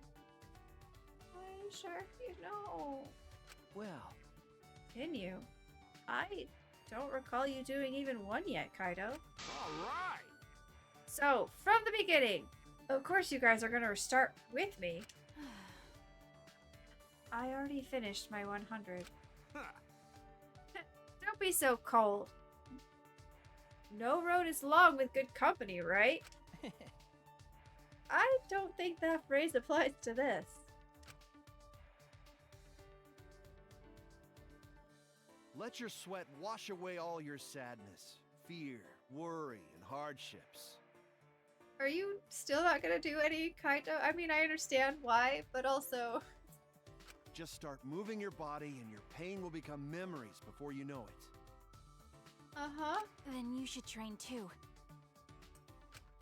I'm sure you know. Well. Continue? I don't recall you doing even one yet, Kaito. Alright! So, from the beginning. Of course you guys are going to start with me. I already finished my 100. Don't be so cold. No road is long with good company, right? I don't think that phrase applies to this. Let your sweat wash away all your sadness, fear, worry, and hardships. Are you still not gonna do any kind of... I mean, I understand why, but also... Just start moving your body and your pain will become memories before you know it. Uh-huh. Then you should train too.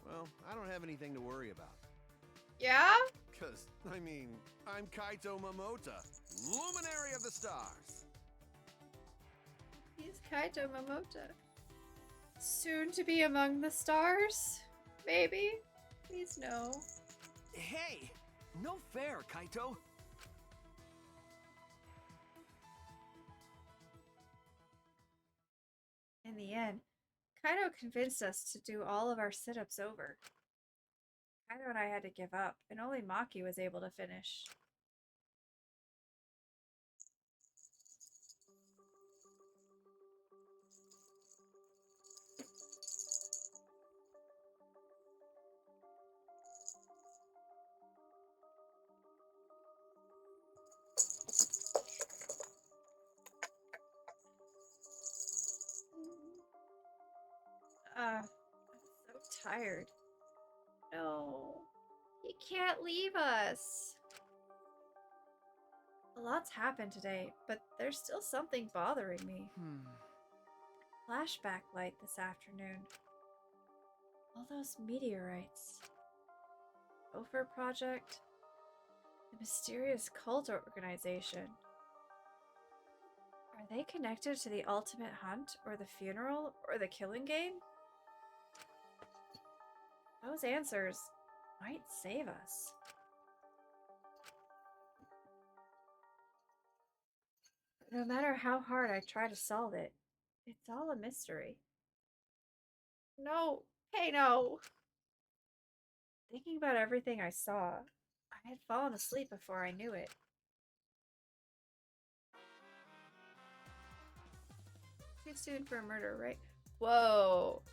Well, I don't have anything to worry about. Yeah? Cause, I mean, I'm Kaito Momota, Luminary of the Stars. He's Kaito Momota. Soon to be among the stars? Maybe? Please no. Hey! No fair, Kaito! In the end, Kaito convinced us to do all of our sit-ups over. Kaito and I had to give up, and only Maki was able to finish. I'm so tired. No. You can't leave us. A lot's happened today, but there's still something bothering me. Flashback light this afternoon. All those meteorites. Gopher Project. The mysterious cult organization. Are they connected to the Ultimate Hunt, or the funeral, or the killing game? Those answers might save us. No matter how hard I try to solve it, it's all a mystery. No. Hey, no. Thinking about everything I saw, I had fallen asleep before I knew it. Too soon for a murder, right? Whoa.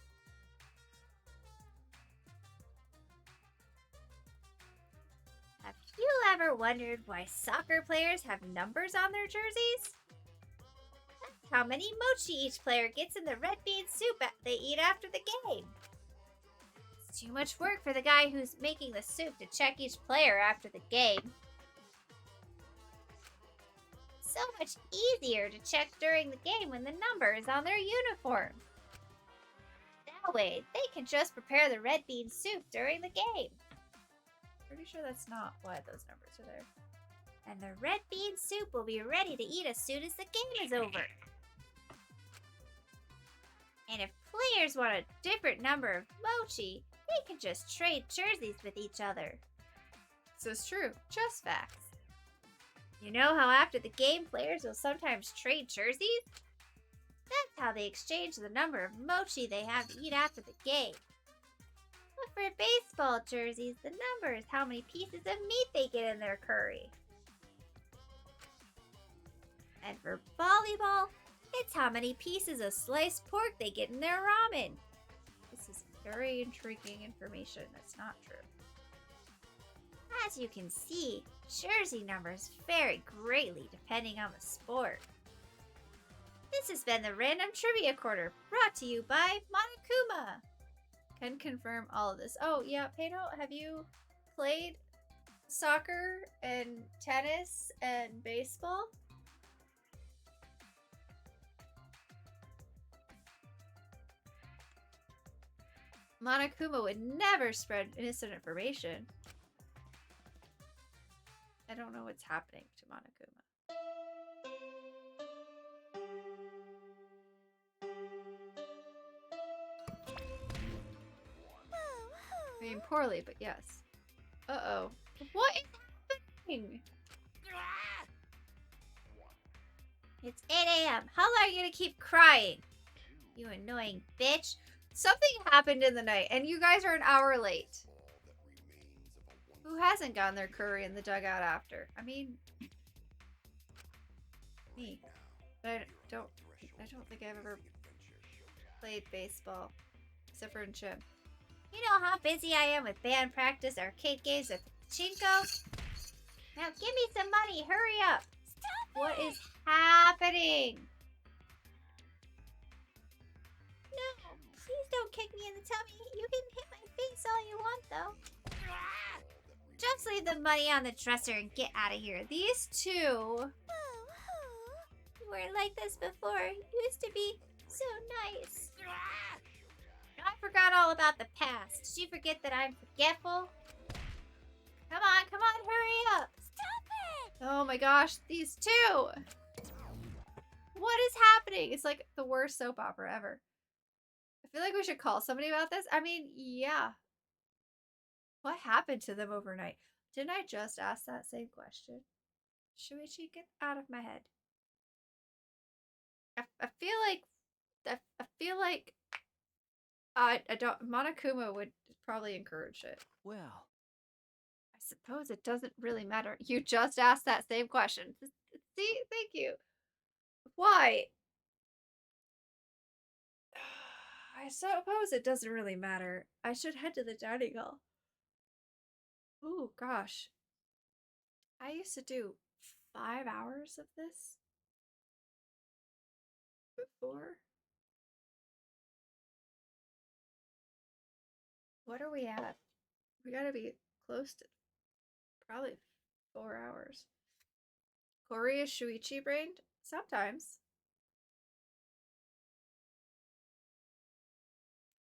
Have you ever wondered why soccer players have numbers on their jerseys? That's how many mochi each player gets in the red bean soup they eat after the game. It's too much work for the guy who's making the soup to check each player after the game. So much easier to check during the game when the number is on their uniform. That way, they can just prepare the red bean soup during the game. Pretty sure that's not why those numbers are there. And the red bean soup will be ready to eat as soon as the game is over. And if players want a different number of mochi, they can just trade jerseys with each other. This is true. Just facts. You know how after the game, players will sometimes trade jerseys? That's how they exchange the number of mochi they have to eat after the game. But for baseball jerseys, the number is how many pieces of meat they get in their curry. And for volleyball, it's how many pieces of sliced pork they get in their ramen. This is very intriguing information that's not true. As you can see, jersey numbers vary greatly depending on the sport. This has been the Random Trivia Corner, brought to you by Monokuma. Can confirm all of this. Oh, yeah, Pano, have you played soccer and tennis and baseball? Monokuma would never spread innocent information. I don't know what's happening to Monokuma. I mean, poorly, but yes. Uh-oh. What is happening? It's 8 a.m. How long are you gonna keep crying? You annoying bitch. Something happened in the night, and you guys are an hour late. Who hasn't gotten their curry in the dugout after? I mean, me. But I don't think I've ever played baseball, except for in gym. You know how busy I am with band practice, arcade games, and pachinko? Now give me some money, hurry up! Stop What is happening? No, please don't kick me in the tummy. You can hit my face all you want, though. Just leave the money on the dresser and get out of here. These two... You weren't like this before. You used to be so nice. I forgot all about the past. Did you forget that I'm forgetful? Come on, hurry up. Stop it! Oh my gosh, these two! What is happening? It's like the worst soap opera ever. I feel like we should call somebody about this. I mean, yeah. What happened to them overnight? Didn't I just ask that same question? Shuichi, get out of my head. I feel like I don't. Monokuma would probably encourage it. Well, I suppose it doesn't really matter. You just asked that same question. See, thank you. Why? I suppose it doesn't really matter. I should head to the dining hall. Ooh, gosh. I used to do 5 hours of this before. What are we at? We gotta be close to probably 4 hours. Corey is Shuichi brained? Sometimes.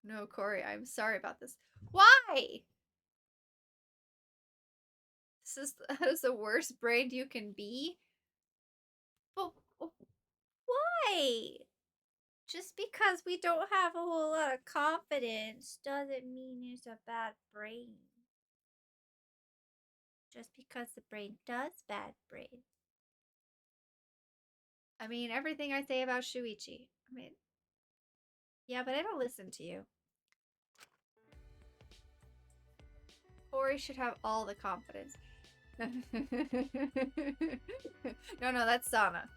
No, Corey, I'm sorry about this. Why? That is the worst brained you can be? But why? Just because we don't have a whole lot of confidence doesn't mean it's a bad brain. Just because the brain does bad brain. I mean, everything I say about Shuichi. I mean, yeah, but I don't listen to you. Corey should have all the confidence. No, that's Sana.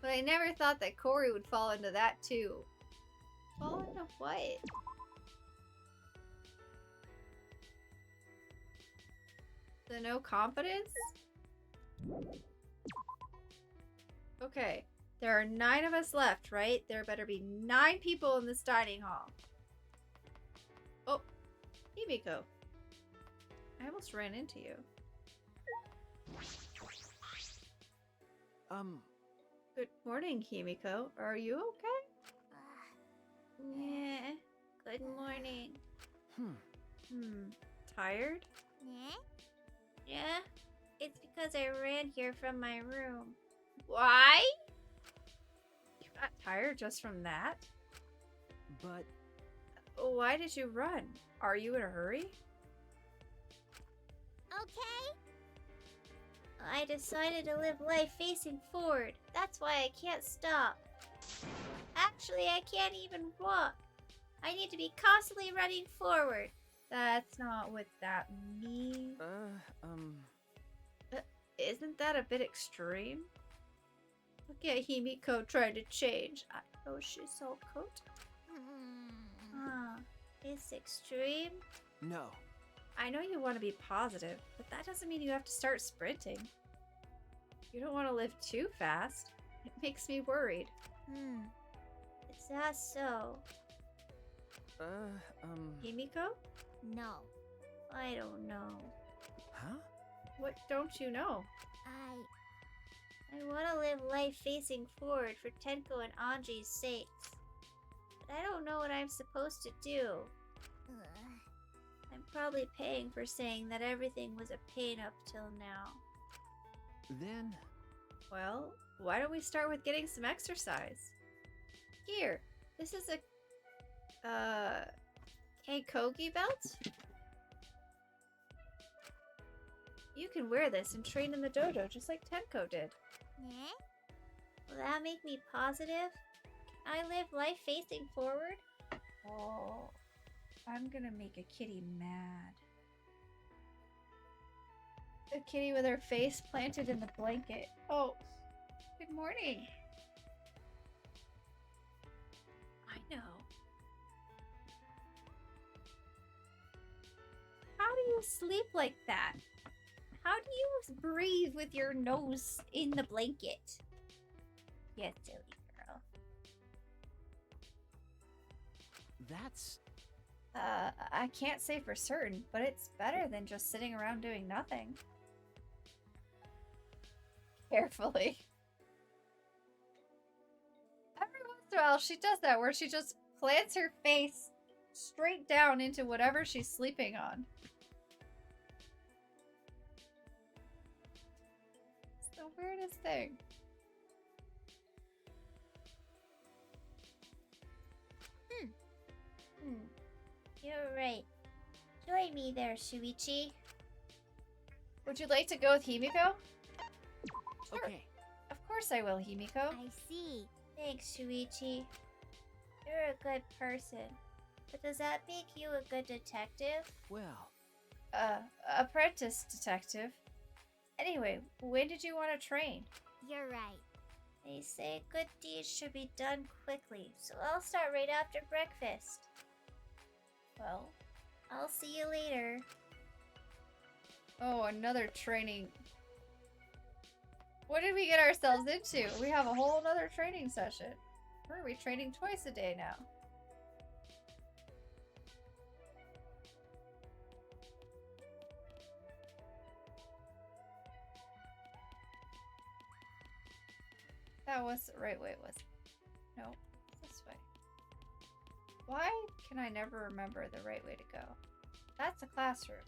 But I never thought that Corey would fall into that too. Fall into what? The no confidence? Okay. There are 9 of us left, right? There better be 9 people in this dining hall. Oh, Himiko. I almost ran into you. Good morning, Himiko. Are you okay? Yeah. Good morning. Tired? Yeah? It's because I ran here from my room. Why? You got tired just from that? But Why did you run? Are you in a hurry? Okay. I decided to live life facing forward. That's why I can't stop. Actually, I can't even walk. I need to be constantly running forward. That's not what that means. Isn't that a bit extreme? Look at Himiko trying to change. I know she's so coat. It's extreme. No. I know you want to be positive, but that doesn't mean you have to start sprinting. You don't want to live too fast. It makes me worried. Is that so? Himiko? No. I don't know. Huh? What don't you know? I want to live life facing forward for Tenko and Anji's sakes. But I don't know what I'm supposed to do. I'm probably paying for saying that everything was a pain up till now. Then, Well, why don't we start with getting some exercise? Here, this is a Keikogi belt? You can wear this and train in the dojo just like Tenko did. Will that make me positive? Can I live life facing forward? Oh, I'm gonna make a kitty mad. A kitty with her face planted in the blanket. Oh, good morning. I know. How do you sleep like that? How do you breathe with your nose in the blanket? You silly girl. that's... I can't say for certain, but it's better than just sitting around doing nothing. Carefully. Every once in a while, she does that, where she just plants her face straight down into whatever she's sleeping on. It's the weirdest thing. You're right. Join me there, Shuichi. Would you like to go with Himiko? Sure. Okay. Of course I will, Himiko. I see. Thanks, Shuichi. You're a good person. But does that make you a good detective? Well, Apprentice detective. Anyway, when did you want to train? You're right. They say good deeds should be done quickly, so I'll start right after breakfast. Well, I'll see you later. oh, another training. What did we get ourselves into? We have a whole other training session. Where are we training twice a day now? That was the right way, was it? No, this way. Why can I never remember the right way to go? That's a classroom.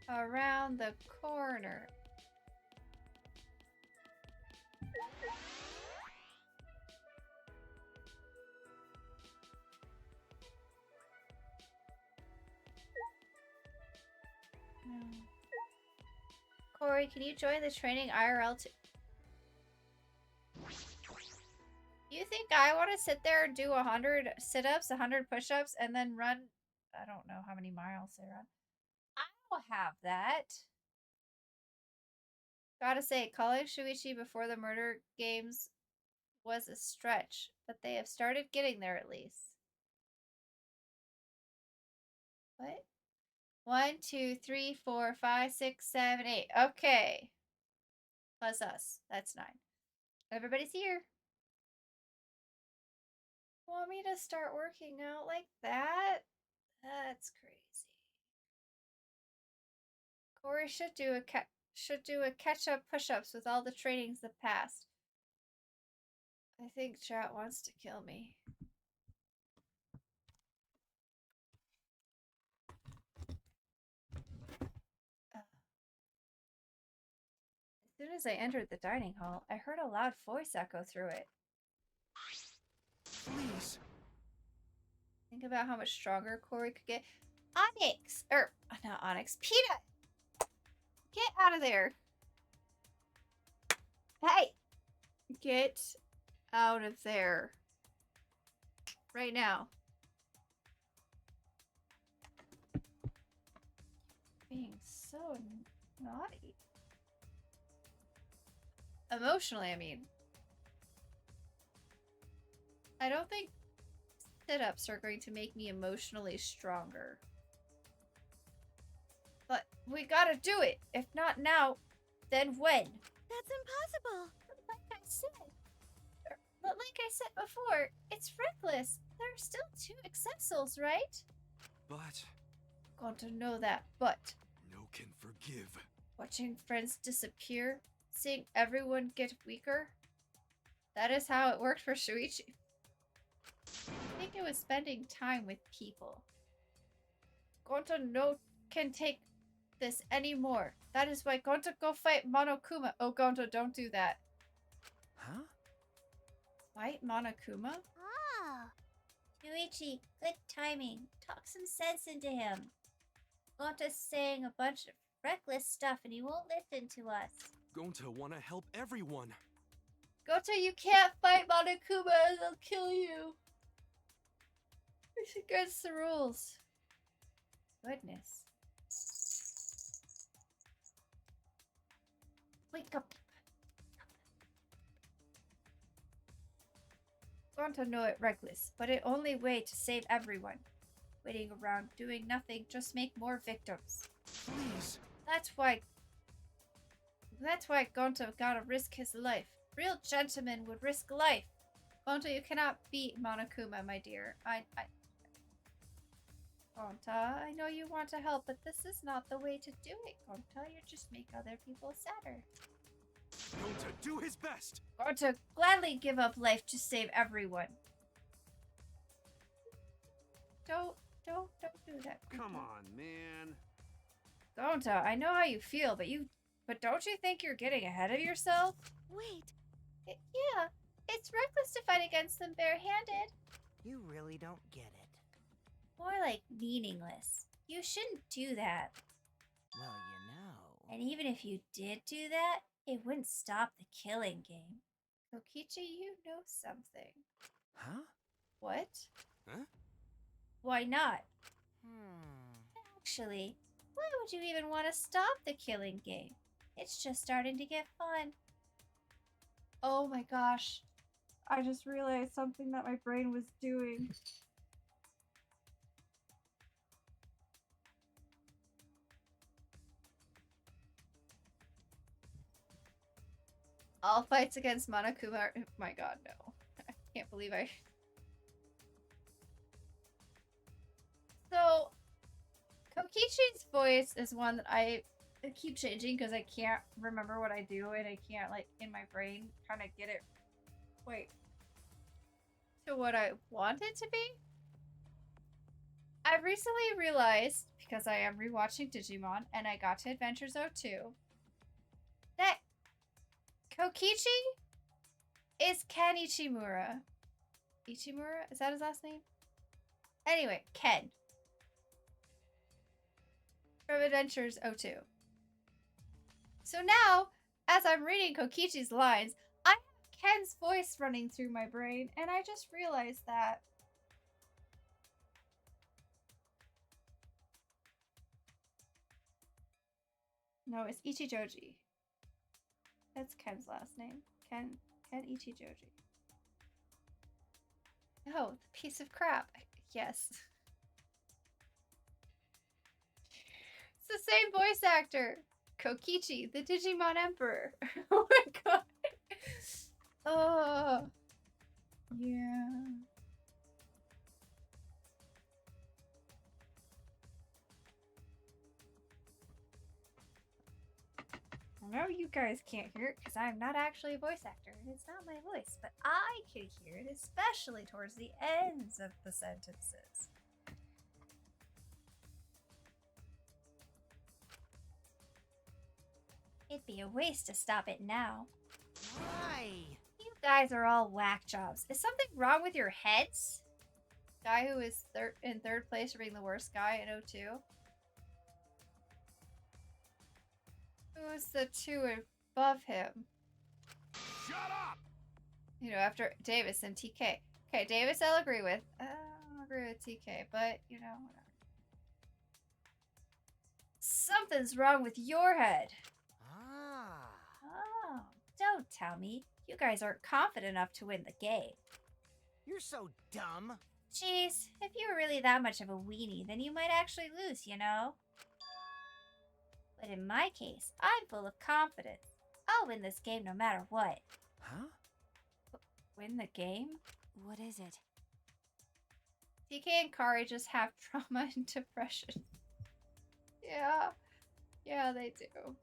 Around the corner. Corey, can you join the training IRL too? You think I want to sit there and do 100 sit-ups, 100 push-ups, and then run? I don't know how many miles they run. I will have that. Gotta say, calling Shuichi before the murder games was a stretch, but they have started getting there at least. What? 1, 2, 3, 4, 5, 6, 7, 8. Okay. Plus us. That's 9. Everybody's here. Want me to start working out like that? That's crazy. Corey should do a catch-up push-ups with all the trainings that passed. I think chat wants to kill me. soon as I entered the dining hall, I heard a loud voice echo through it. Please. Think about how much stronger Corey could get. Onyx! Or, not Onyx. Peanut! Get out of there. Hey! Get out of there. Right now. Being so naughty. Emotionally, I mean. I don't think sit-ups are going to make me emotionally stronger. But we gotta do it. If not now, then when? That's impossible. But like I said before, it's reckless. There are still 2 accessals, right? But Got to know that, but no can forgive. watching friends disappear, seeing everyone get weaker, that is how it worked for Shuichi. I think it was spending time with people. Gonta no can take this anymore. That is why Gonta go fight Monokuma. Oh, Gonta, don't do that. Huh? Fight Monokuma? Oh. Yuichi, good timing. Talk some sense into him. Gonta's saying a bunch of reckless stuff and he won't listen to us. Gonta wanna help everyone. Gonta, you can't fight Monokuma. They'll kill you. It's against the rules. Goodness. Wake up. Gonta know it reckless, but it only way to save everyone. Waiting around, doing nothing, just make more victims. Please. That's why Gonta gotta risk his life. Real gentlemen would risk life. Gonta, you cannot beat Monokuma, my dear. Gonta, I know you want to help, but this is not the way to do it, Gonta. You just make other people sadder. Gonta, do his best. Gonta, gladly give up life to save everyone. Don't do that. Come on, man. Gonta, I know how you feel, but don't you think you're getting ahead of yourself? Wait. Yeah, it's reckless to fight against them barehanded. You really don't get it. More like meaningless. You shouldn't do that. Well, you know. And even if you did do that, it wouldn't stop the killing game. Kokichi, you know something. Huh? What? Huh? Why not? Hmm. Actually, why would you even want to stop the killing game? It's just starting to get fun. Oh my gosh. I just realized something that my brain was doing. All fights against Monokuma are... Oh my god, no. I can't believe I... So, Kokichi's voice is one that I keep changing because I can't remember what I do and I can't, like, in my brain kind of get it quite to what I want it to be. I've recently realized, because I am rewatching Digimon and I got to Adventures 02, that Kokichi is Ken Ichimura. Ichimura? Is that his last name? Anyway, Ken. From Adventures 02. So now, as I'm reading Kokichi's lines, I have Ken's voice running through my brain, and I just realized that. No, it's Ichijoji. That's Ken's last name. Ken Ichijoji. Oh, the piece of crap. Yes. It's the same voice actor. Kokichi, the Digimon Emperor. Oh my god. Oh. Yeah. I know you guys can't hear it because I'm not actually a voice actor and it's not my voice, but I can hear it, especially towards the ends of the sentences. It'd be a waste to stop it now. Why? You guys are all whack jobs. Is something wrong with your heads? Guy who is in third place for being the worst guy in O2. Who's the two above him? Shut up! You know, after Davis and TK. Okay, Davis I'll agree with. I don't agree with TK, but, you know, whatever. Something's wrong with your head. Ah. Oh, don't tell me. You guys aren't confident enough to win the game. You're so dumb. Jeez, if you were really that much of a weenie, then you might actually lose, you know? But in my case, I'm full of confidence. I'll win this game no matter what. Huh? Win the game? What is it? TK and Kari just have trauma and depression. Yeah. Yeah, they do.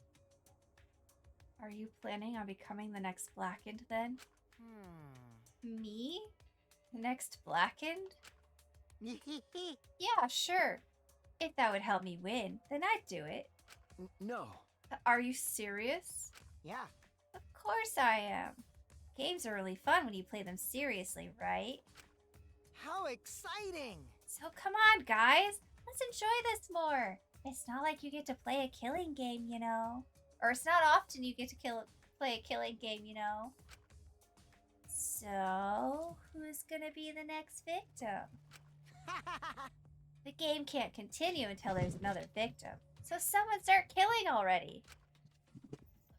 Are you planning on becoming the next Blackened then? Me? The next Blackened? Yeah, sure. If that would help me win, then I'd do it. No. Are you serious? Yeah. Of course I am. Games are really fun when you play them seriously, right? How exciting! So come on, guys. Let's enjoy this more. It's not like you get to play a killing game, you know. Or it's not often you get to play a killing game, you know. So, who's gonna be the next victim? The game can't continue until there's another victim. So someone start killing already.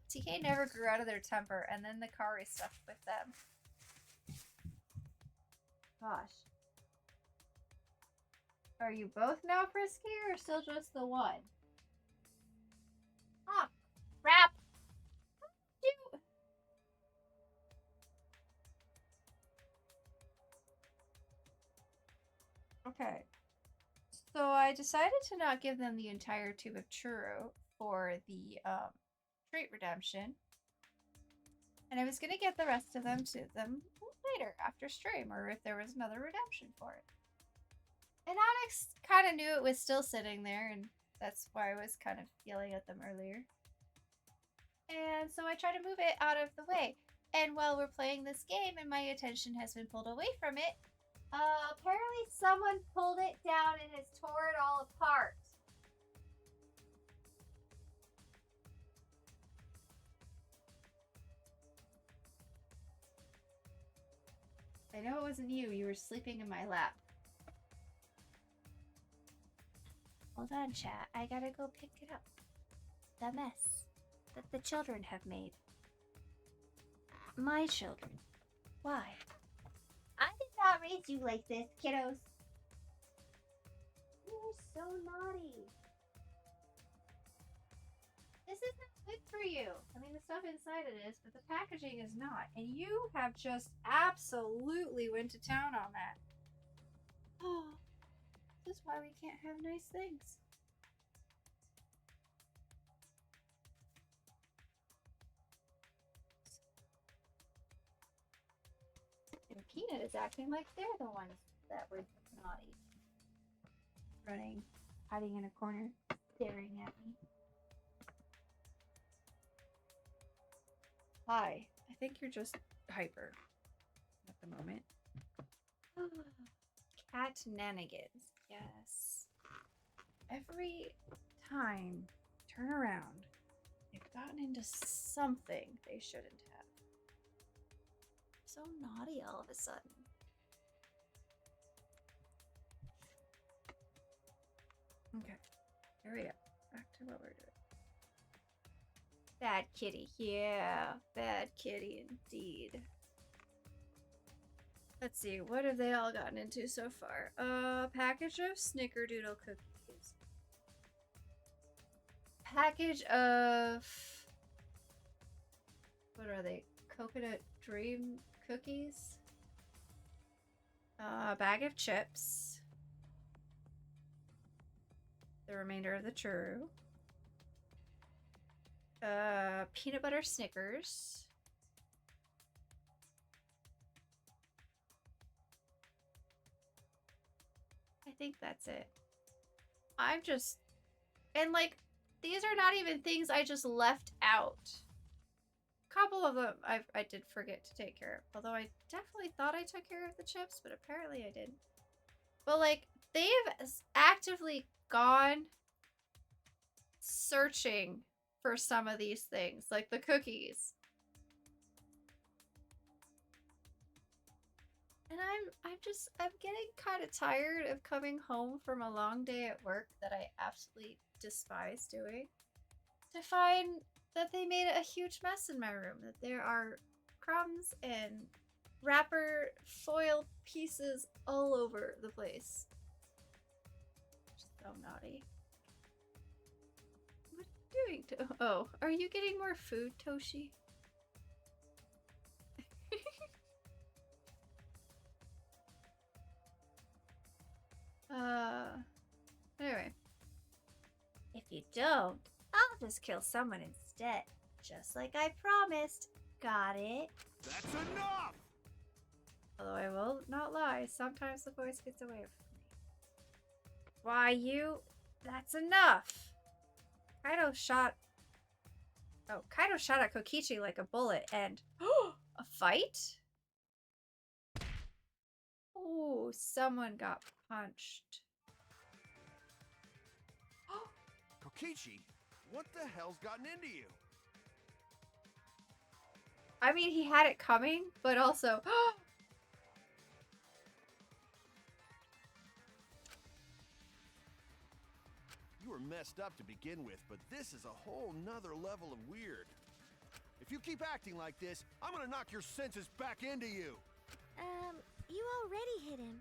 TK never grew out of their temper, and then the Kari stuck with them. Gosh. Are you both now frisky, or still just the one? Ah, crap. Okay. So I decided to not give them the entire tube of churro for the treat redemption. And I was going to get the rest of them to them later after stream, or if there was another redemption for it. And Onyx kind of knew it was still sitting there, and that's why I was kind of yelling at them earlier. And so I tried to move it out of the way. And while we're playing this game and my attention has been pulled away from it, apparently someone pulled it down and has tore it all apart. I know it wasn't you. You were sleeping in my lap. Hold on, chat. I gotta go pick it up. The mess that the children have made. My children. Why? I did not raise you like this, kiddos. You're so naughty. This isn't good for you. I mean, the stuff inside it is, but the packaging is not. And you have just absolutely went to town on that. Oh, this is why we can't have nice things. And Peanut is acting like they're the ones that were naughty. Running, hiding in a corner, staring at me. Hi. I think you're just hyper at the moment. Cat nanigans. Yes. Every time turn around, they've gotten into something they shouldn't have. So naughty all of a sudden. Okay. Here we go. Back to what we're doing. Bad kitty. Yeah. Bad kitty indeed. Let's see. What have they all gotten into so far? A package of Snickerdoodle cookies. Package of... What are they? Coconut Dream cookies? A bag of chips. The remainder of the churro. Peanut butter Snickers. I think that's it. I'm just... And, like, these are not even things I just left out. A couple of them I did forget to take care of. Although I definitely thought I took care of the chips, but apparently I didn't. But like, they've actively gone searching for some of these things, like the cookies. And I'm getting kind of tired of coming home from a long day at work that I absolutely despise doing, to find that they made a huge mess in my room, that there are crumbs and wrapper foil pieces all over the place. So naughty. What are you doing? Oh, are you getting more food, Toshi? Anyway. If you don't, I'll just kill someone instead. Just like I promised. Got it? That's enough! Although I will not lie, sometimes the voice gets away from me. Why you? That's enough! Kaido shot at Kokichi like a bullet and... a fight? Oh, someone got punched. Kokichi, what the hell's gotten into you? I mean, he had it coming, but also... You were messed up to begin with, but this is a whole nother level of weird. If you keep acting like this, I'm gonna knock your senses back into you. You already hit him.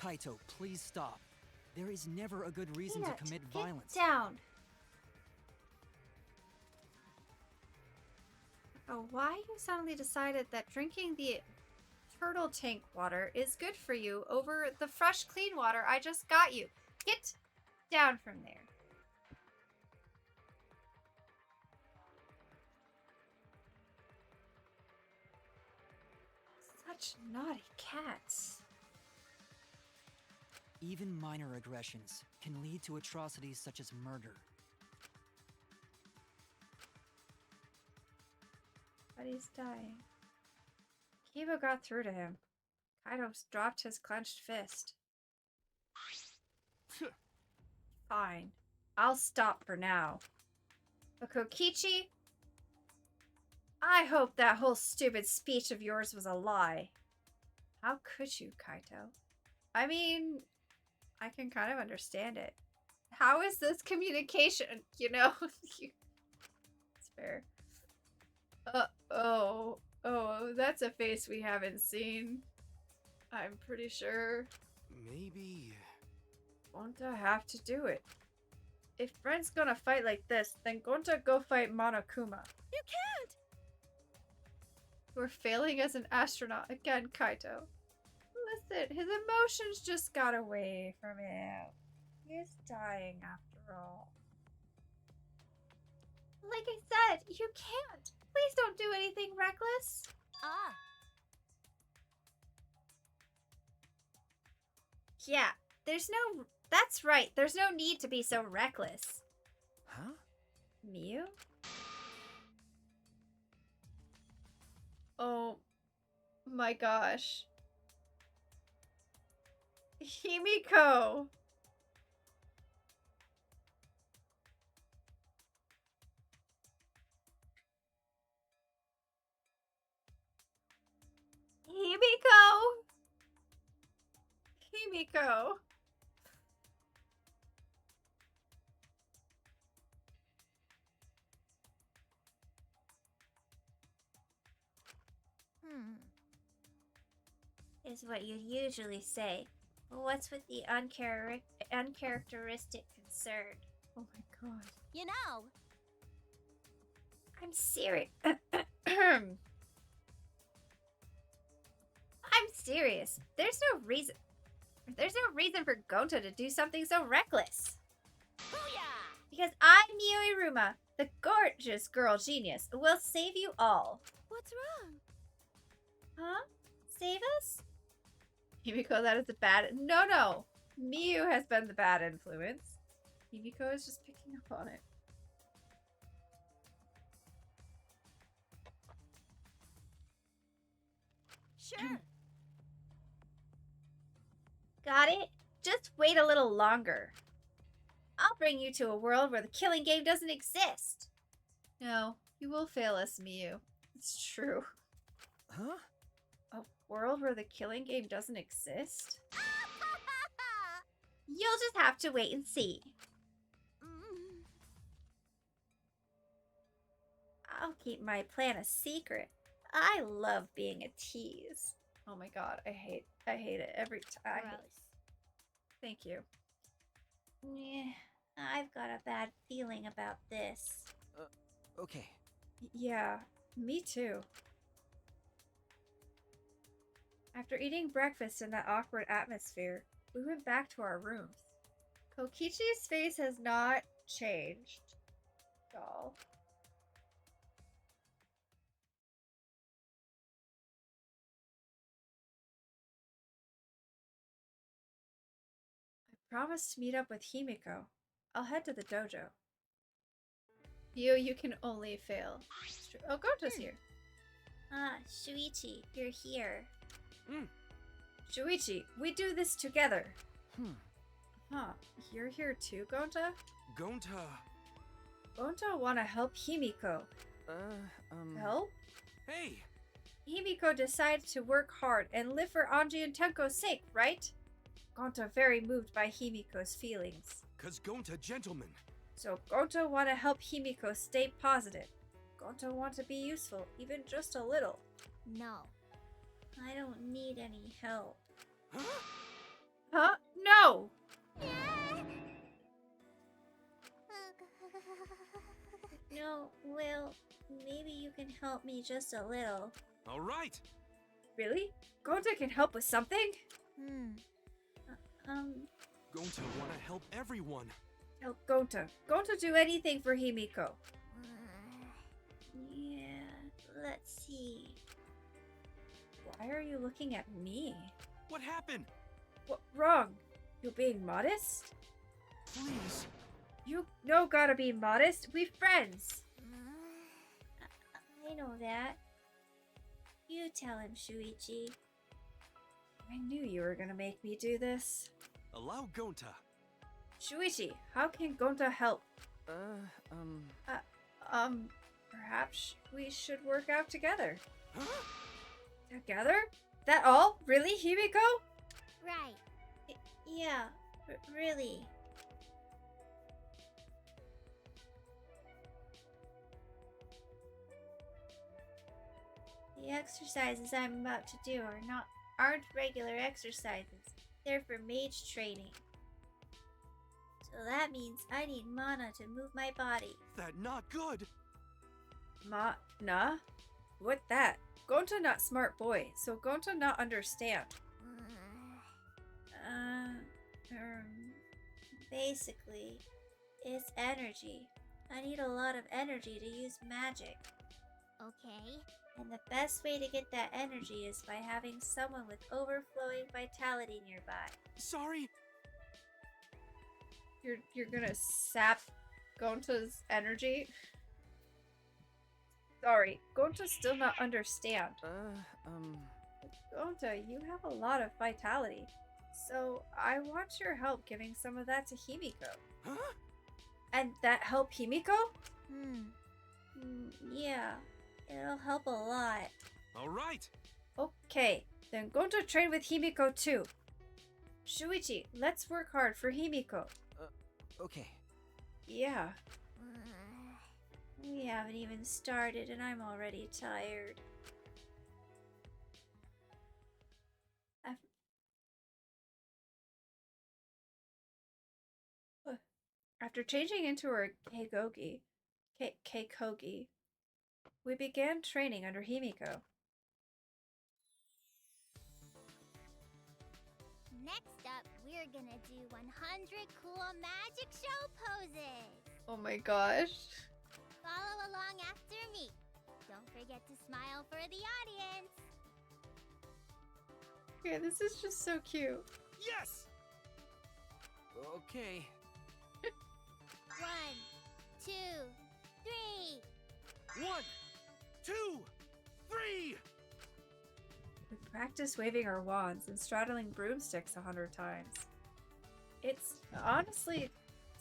Kaito, please stop. There is never a good reason Peanut, to commit get violence. down. Oh, why you suddenly decided that drinking the turtle tank water is good for you over the fresh, clean water I just got you? Get down from there. Such naughty cats. Even minor aggressions can lead to atrocities such as murder. But he's dying. Kiba got through to him. Kaido dropped his clenched fist. Fine. I'll stop for now. But Kokichi? I hope that whole stupid speech of yours was a lie. How could you, Kaito? I mean, I can kind of understand it. How is this communication? You know? It's fair. Oh, that's a face we haven't seen. I'm pretty sure. Maybe... Gonta have to do it. If Brent's gonna fight like this, then Gonta go fight Monokuma. You can't! We're failing as an astronaut again, Kaito. Listen, his emotions just got away from him. He's dying after all. Like I said, you can't. Please don't do anything reckless. Ah. Yeah, that's right. There's no need to be so reckless. Huh? Miu? Oh my gosh. Himiko! Himiko! Is what you'd usually say. What's with the uncharacteristic concern? Oh my god. You know. I'm serious. I'm serious. There's no reason for Gonta to do something so reckless. Booyah! Because I, Miu Iruma, the gorgeous girl genius, will save you all. What's wrong? Huh? Save us? Himiko, that is the bad... No. Miu has been the bad influence. Himiko is just picking up on it. Sure. Got it? Just wait a little longer. I'll bring you to a world where the killing game doesn't exist. No, you will fail us, Miyu. It's true. Huh? A world where the killing game doesn't exist? You'll just have to wait and see. I'll keep my plan a secret. I love being a tease. Oh my god, I hate it every time. Gross. Thank you. Yeah, I've got a bad feeling about this. Okay. Yeah, me too. After eating breakfast in that awkward atmosphere, we went back to our rooms. Kokichi's face has not changed. Doll. I promised to meet up with Himiko. I'll head to the dojo. You can only fail. Oh, Gonta's here. Ah, Shuichi, you're here. Shuichi, we do this together. Hmm. Huh, you're here too, Gonta? Gonta. Gonta wanna help Himiko. Help? Hey! Himiko decided to work hard and live for Anji and Tenko's sake, right? Gonta very moved by Himiko's feelings. 'Cause Gonta gentleman. So Gonta wanna help Himiko stay positive. Gonta want to be useful, even just a little. No. I don't need any help. Huh? Huh? No! No, Will, maybe you can help me just a little. All right. Really? Gonta can help with something? Gonta wanna help everyone. Help Gonta. Gonta do anything for Himiko. Yeah, let's see. Why are you looking at me? What happened? What wrong? You being modest? Please. You no gotta be modest. We friends. I know that. You tell him, Shuichi. I knew you were gonna make me do this. Allow Gonta. Shuichi, how can Gonta help? Perhaps we should work out together. Huh? Together? That all? Really, Himiko? Right. Yeah, really. The exercises I'm about to do aren't regular exercises. They're for mage training. So that means I need mana to move my body. That not good. Nah? What that? Gonta not smart boy, so Gonta not understand. Basically, it's energy. I need a lot of energy to use magic. Okay. And the best way to get that energy is by having someone with overflowing vitality nearby. Sorry. You're gonna sap Gonta's energy? Sorry, Gonta still not understand. Gonta, you have a lot of vitality. So I want your help giving some of that to Himiko. Huh? And that help Himiko? Yeah, it'll help a lot. All right. Okay, then Gonta train with Himiko too. Shuichi, let's work hard for Himiko. Okay. Yeah. We haven't even started and I'm already tired. After changing into her Keikogi, we began training under Himiko. Next up, we're gonna do 100 cool magic show poses. Oh my gosh. Follow along after me. Don't forget to smile for the audience. Okay, this is just so cute. Yes. Okay. 1, 2, 3. 1, 2, 3! We practice waving our wands and straddling broomsticks 100 times. It's honestly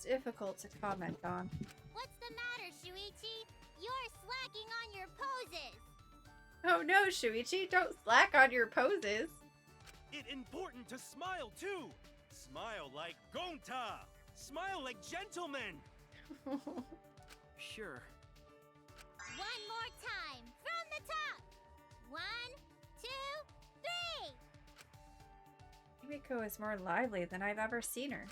difficult to comment on. What's the matter, Shuichi? You're slacking on your poses. Oh no, Shuichi, don't slack on your poses. It's important to smile too! Smile like Gonta! Smile like gentlemen! Sure. One more time, from the top. 1, 2, 3. Himiko is more lively than I've ever seen her.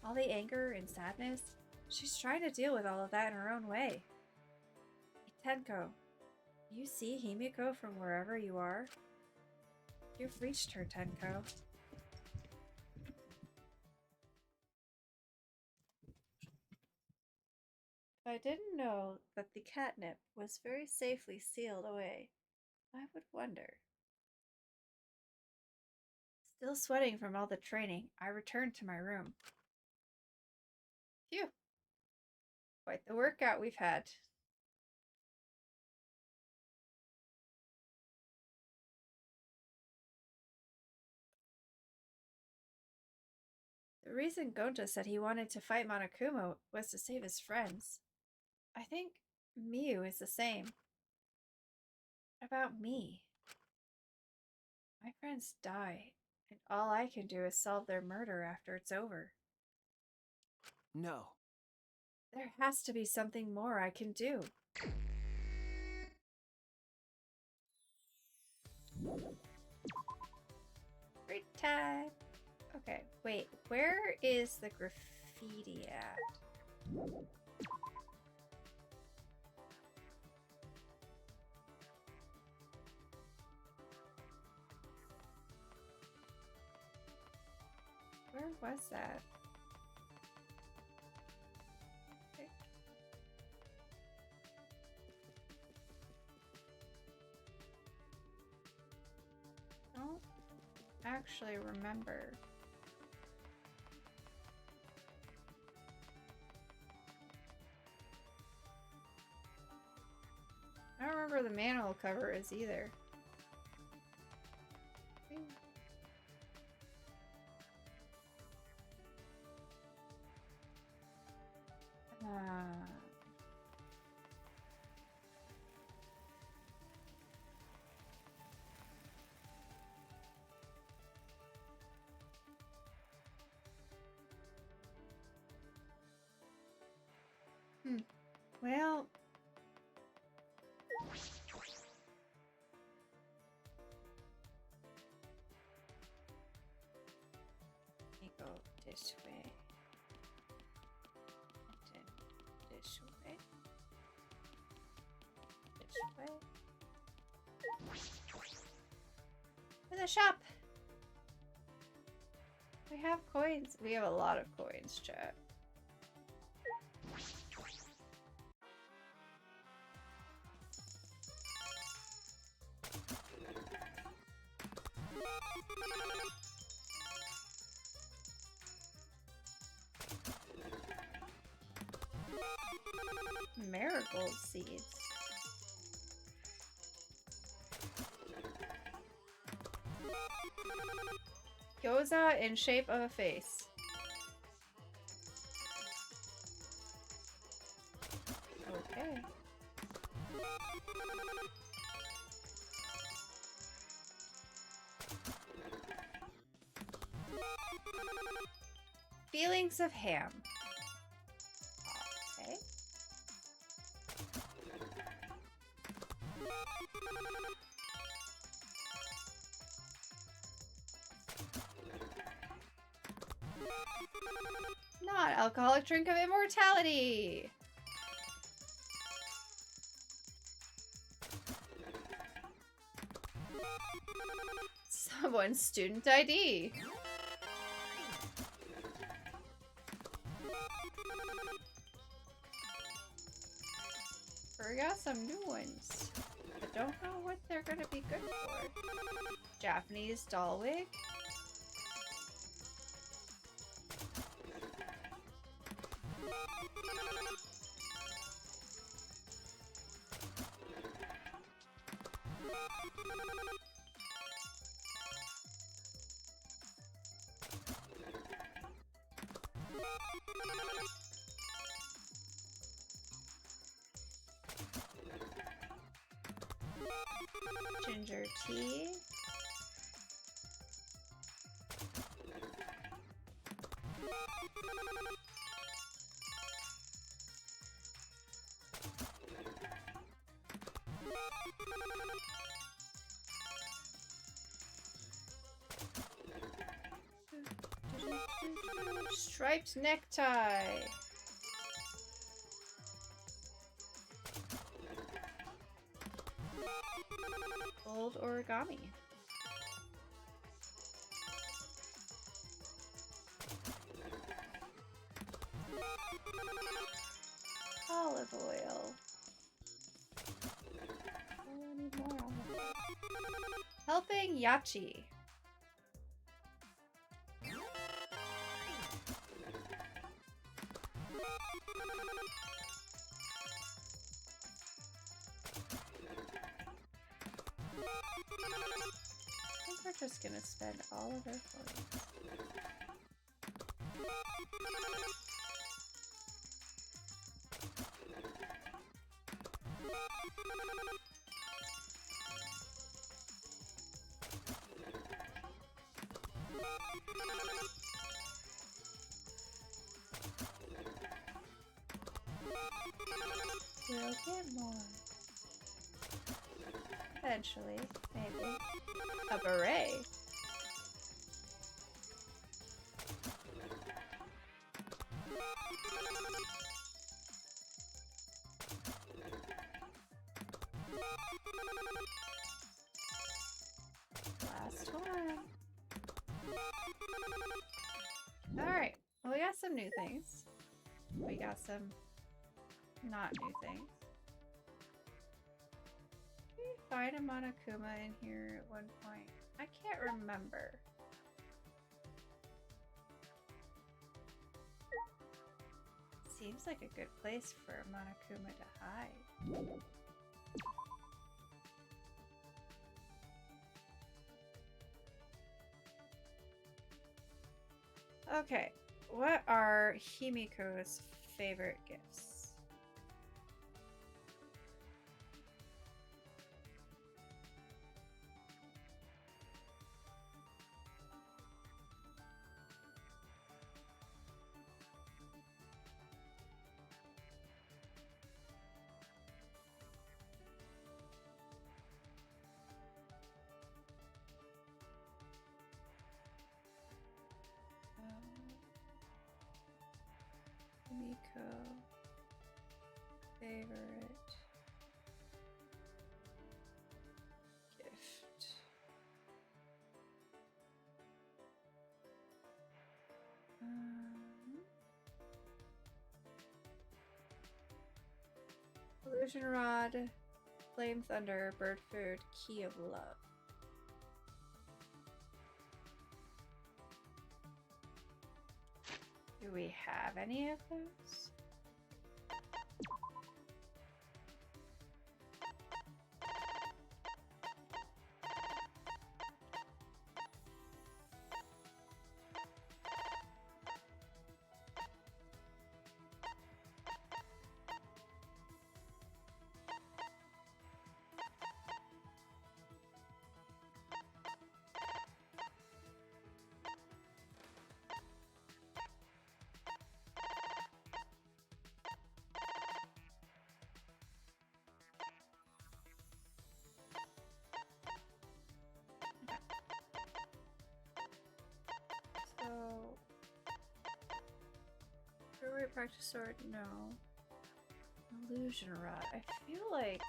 All the anger and sadness, she's trying to deal with all of that in her own way. Hey, Tenko, you see Himiko from wherever you are? You've reached her, Tenko. If I didn't know that the catnip was very safely sealed away, I would wonder. Still sweating from all the training, I returned to my room. Phew. Quite the workout we've had. The reason Gonta said he wanted to fight Monokuma was to save his friends. I think Miu is the same. About me. My friends die, and all I can do is solve their murder after it's over. No. There has to be something more I can do. Great time. Okay, wait, where is the graffiti at? Where was that? Okay. I don't actually remember. I don't remember the manhole cover is either. Well, let me go this way. And then this way. This way. To the shop! We have coins. We have a lot of coins, chat. Marigold seeds. Gyoza in shape of a face. Okay. Feelings of ham. Okay. Not alcoholic drink of immortality. Someone's student ID. We got some new ones. I don't know what they're gonna be good for. Japanese doll wig. Ginger tea. Striped necktie. Old origami. Olive oil. I need more olive oil. Helping Yachi. I think we're just gonna spend all of our coins. We'll get more. Eventually, maybe. A beret. Last one. Alright, well, we got some new things. We got some not new things. Did we find a Monokuma in here at one point? I can't remember. Seems like a good place for a Monokuma to hide. Okay, what are Himiko's favorite gifts? Himiko favorite gift. Illusion Rod, Flame Thunder, Bird Food, Key of Love. Do we have any of those? So, Favorite Practice Sword? No. Illusion Rod. I feel like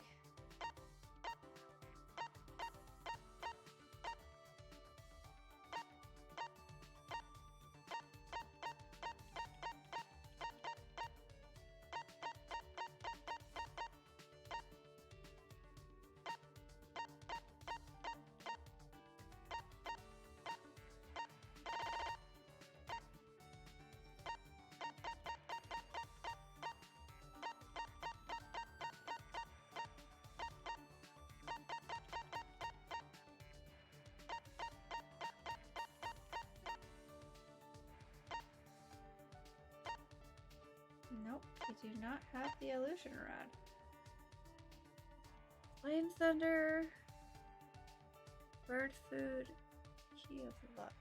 Nope, we do not have the illusion rod. Flame thunder, bird food, key of luck.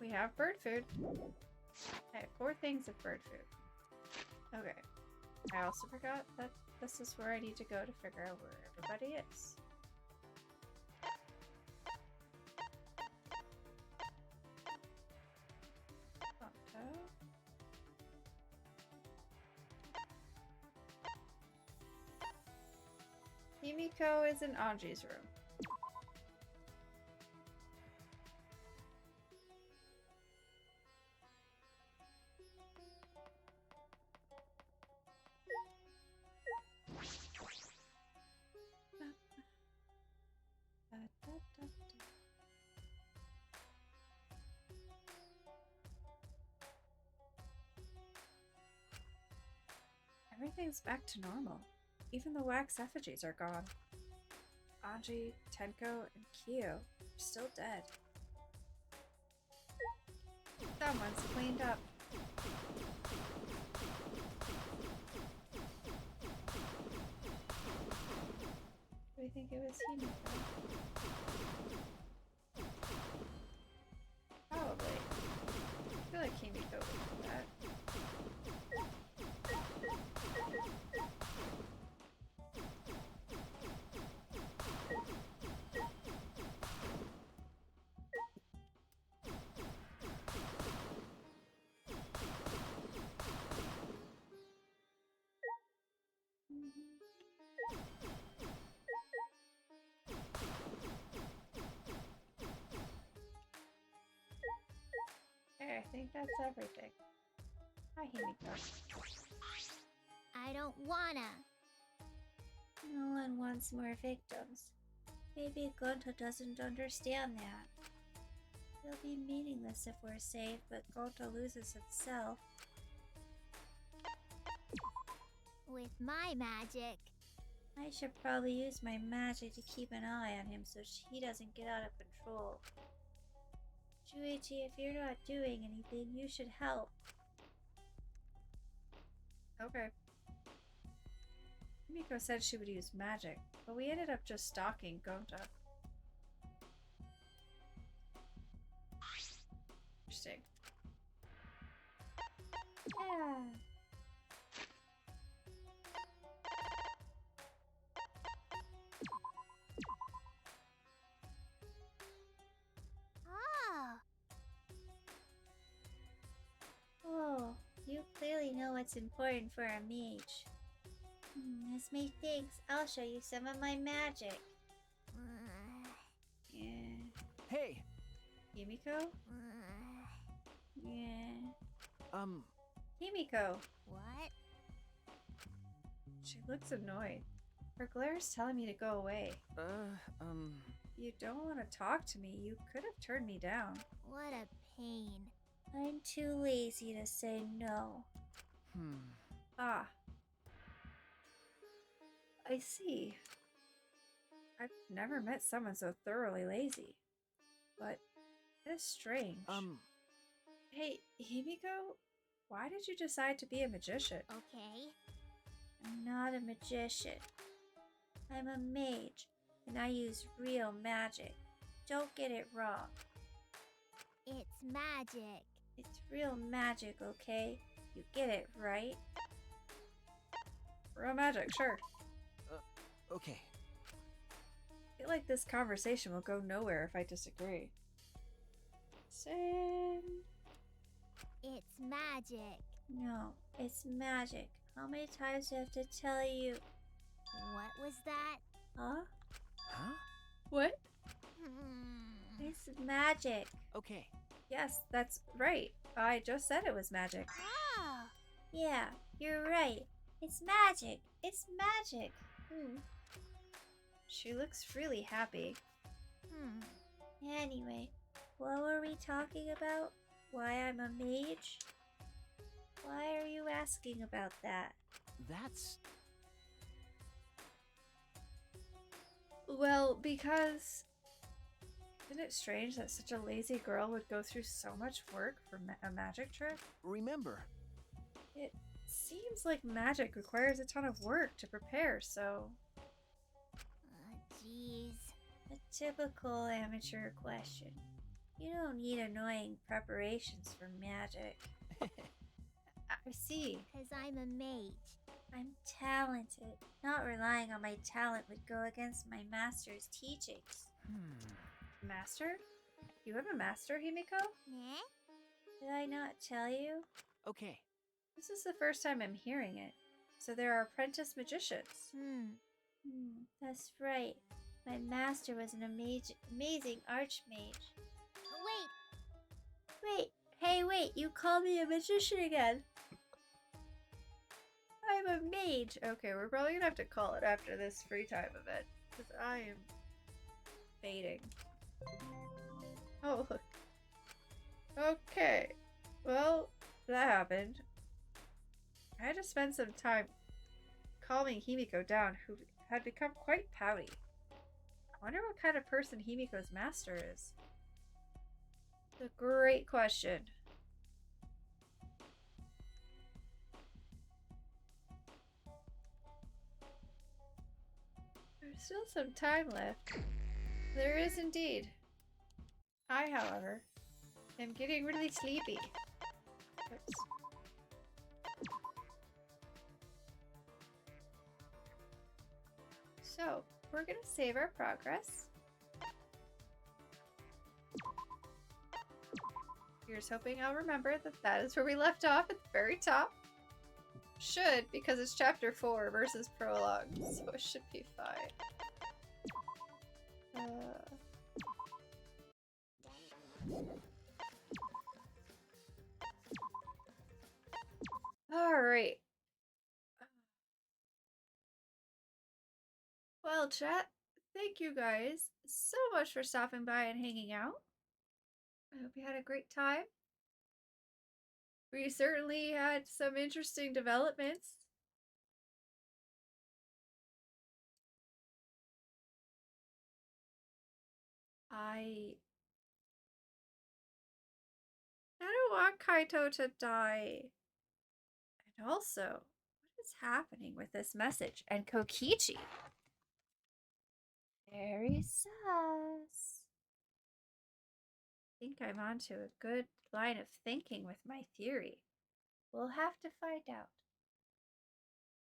We have bird food. I have 4 things of bird food. Okay. I also forgot that this is where I need to go to figure out where everybody is. Gonta. Himiko is in Anji's room. Everything's back to normal. Even the wax effigies are gone. Anji, Tenko, and Kyo are still dead. Someone's cleaned up. Do we think it was Himiko? Probably. I feel like Himiko would do that. Okay, I think that's everything. Hi, Himiko. I don't wanna. No one wants more victims. Maybe Gonta doesn't understand that. They'll be meaningless if we're safe, but Gonta loses itself. With my magic. I should probably use my magic to keep an eye on him so he doesn't get out of control. Shuichi, if you're not doing anything, you should help. Okay. Himiko said she would use magic, but we ended up just stalking Gonta. Interesting. Yeah. Oh, you clearly know what's important for a mage. As my thanks, I'll show you some of my magic. Yeah. Hey! Himiko? Yeah. Himiko! What? She looks annoyed. Her glare is telling me to go away. You don't want to talk to me. You could have turned me down. What a pain. I'm too lazy to say no. Ah. I see. I've never met someone so thoroughly lazy. But it is strange. Hey, Himiko, why did you decide to be a magician? Okay. I'm not a magician. I'm a mage, and I use real magic. Don't get it wrong. It's magic. It's real magic, okay? You get it, right? Real magic, sure. Okay. I feel like this conversation will go nowhere if I disagree. Same. It's magic. No, it's magic. How many times do I have to tell you? What was that? Huh? Huh? What? It's magic. Okay. Yes, that's right. I just said it was magic. Oh. Yeah, you're right. It's magic. It's magic. She looks really happy. Anyway, what were we talking about? Why I'm a mage? Why are you asking about that? That's... Well, because isn't it strange that such a lazy girl would go through so much work for a magic trick? Remember, It seems like magic requires a ton of work to prepare, so... Jeez. A typical amateur question. You don't need annoying preparations for magic. I see. Because I'm a mage. I'm talented. Not relying on my talent would go against my master's teachings. Master? You have a master, Himiko? Eh? Did I not tell you? Okay. This is the first time I'm hearing it. So there are apprentice magicians. That's right. My master was an amazing archmage. Wait. Wait, you called me a magician again. I'm a mage. Okay, we're probably gonna have to call it after this free time event. Because I am fading. Oh, look. Okay. Well, that happened. I had to spend some time calming Himiko down, who had become quite pouty. I wonder what kind of person Himiko's master is. It's a great question. There's still some time left. There is indeed. I, however, am getting really sleepy. Oops. So, we're gonna save our progress. Here's hoping I'll remember that that is where we left off at the very top. Should, because it's chapter 4 versus prologue, so it should be fine. Alright. Well, chat, thank you guys so much for stopping by and hanging out. I hope you had a great time. We certainly had some interesting developments. I don't want Kaito to die. And also, what is happening with this message? And Kokichi. Very sus. I think I'm onto a good line of thinking with my theory. We'll have to find out.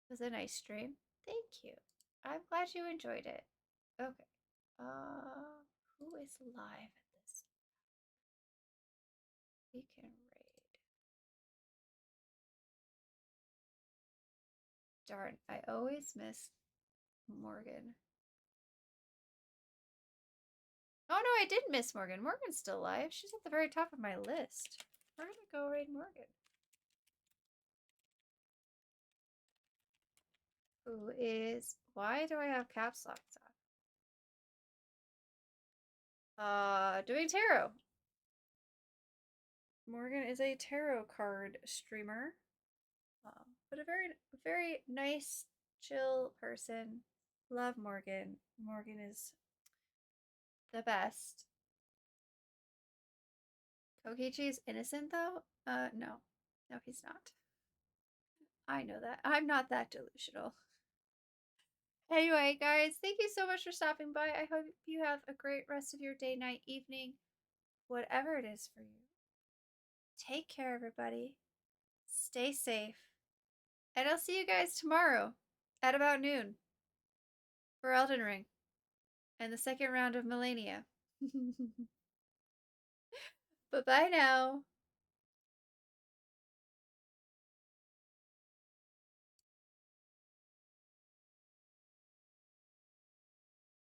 It was a nice stream. Thank you. I'm glad you enjoyed it. Okay. Who is live at this? We can raid. Darn, I always miss Morgan. Oh no, I did miss Morgan. Morgan's still alive. She's at the very top of my list. We're gonna go raid Morgan. Who is... Why do I have caps locks on? Doing tarot. Morgan is a tarot card streamer. But a very nice, chill person. Love Morgan. Morgan is the best. Kokichi's innocent though? No. No, he's not. I know that. I'm not that delusional. Anyway, guys, thank you so much for stopping by. I hope you have a great rest of your day, night, evening, whatever it is for you. Take care, everybody. Stay safe. And I'll see you guys tomorrow at about noon for Elden Ring and the second round of Millennia. Bye-bye now.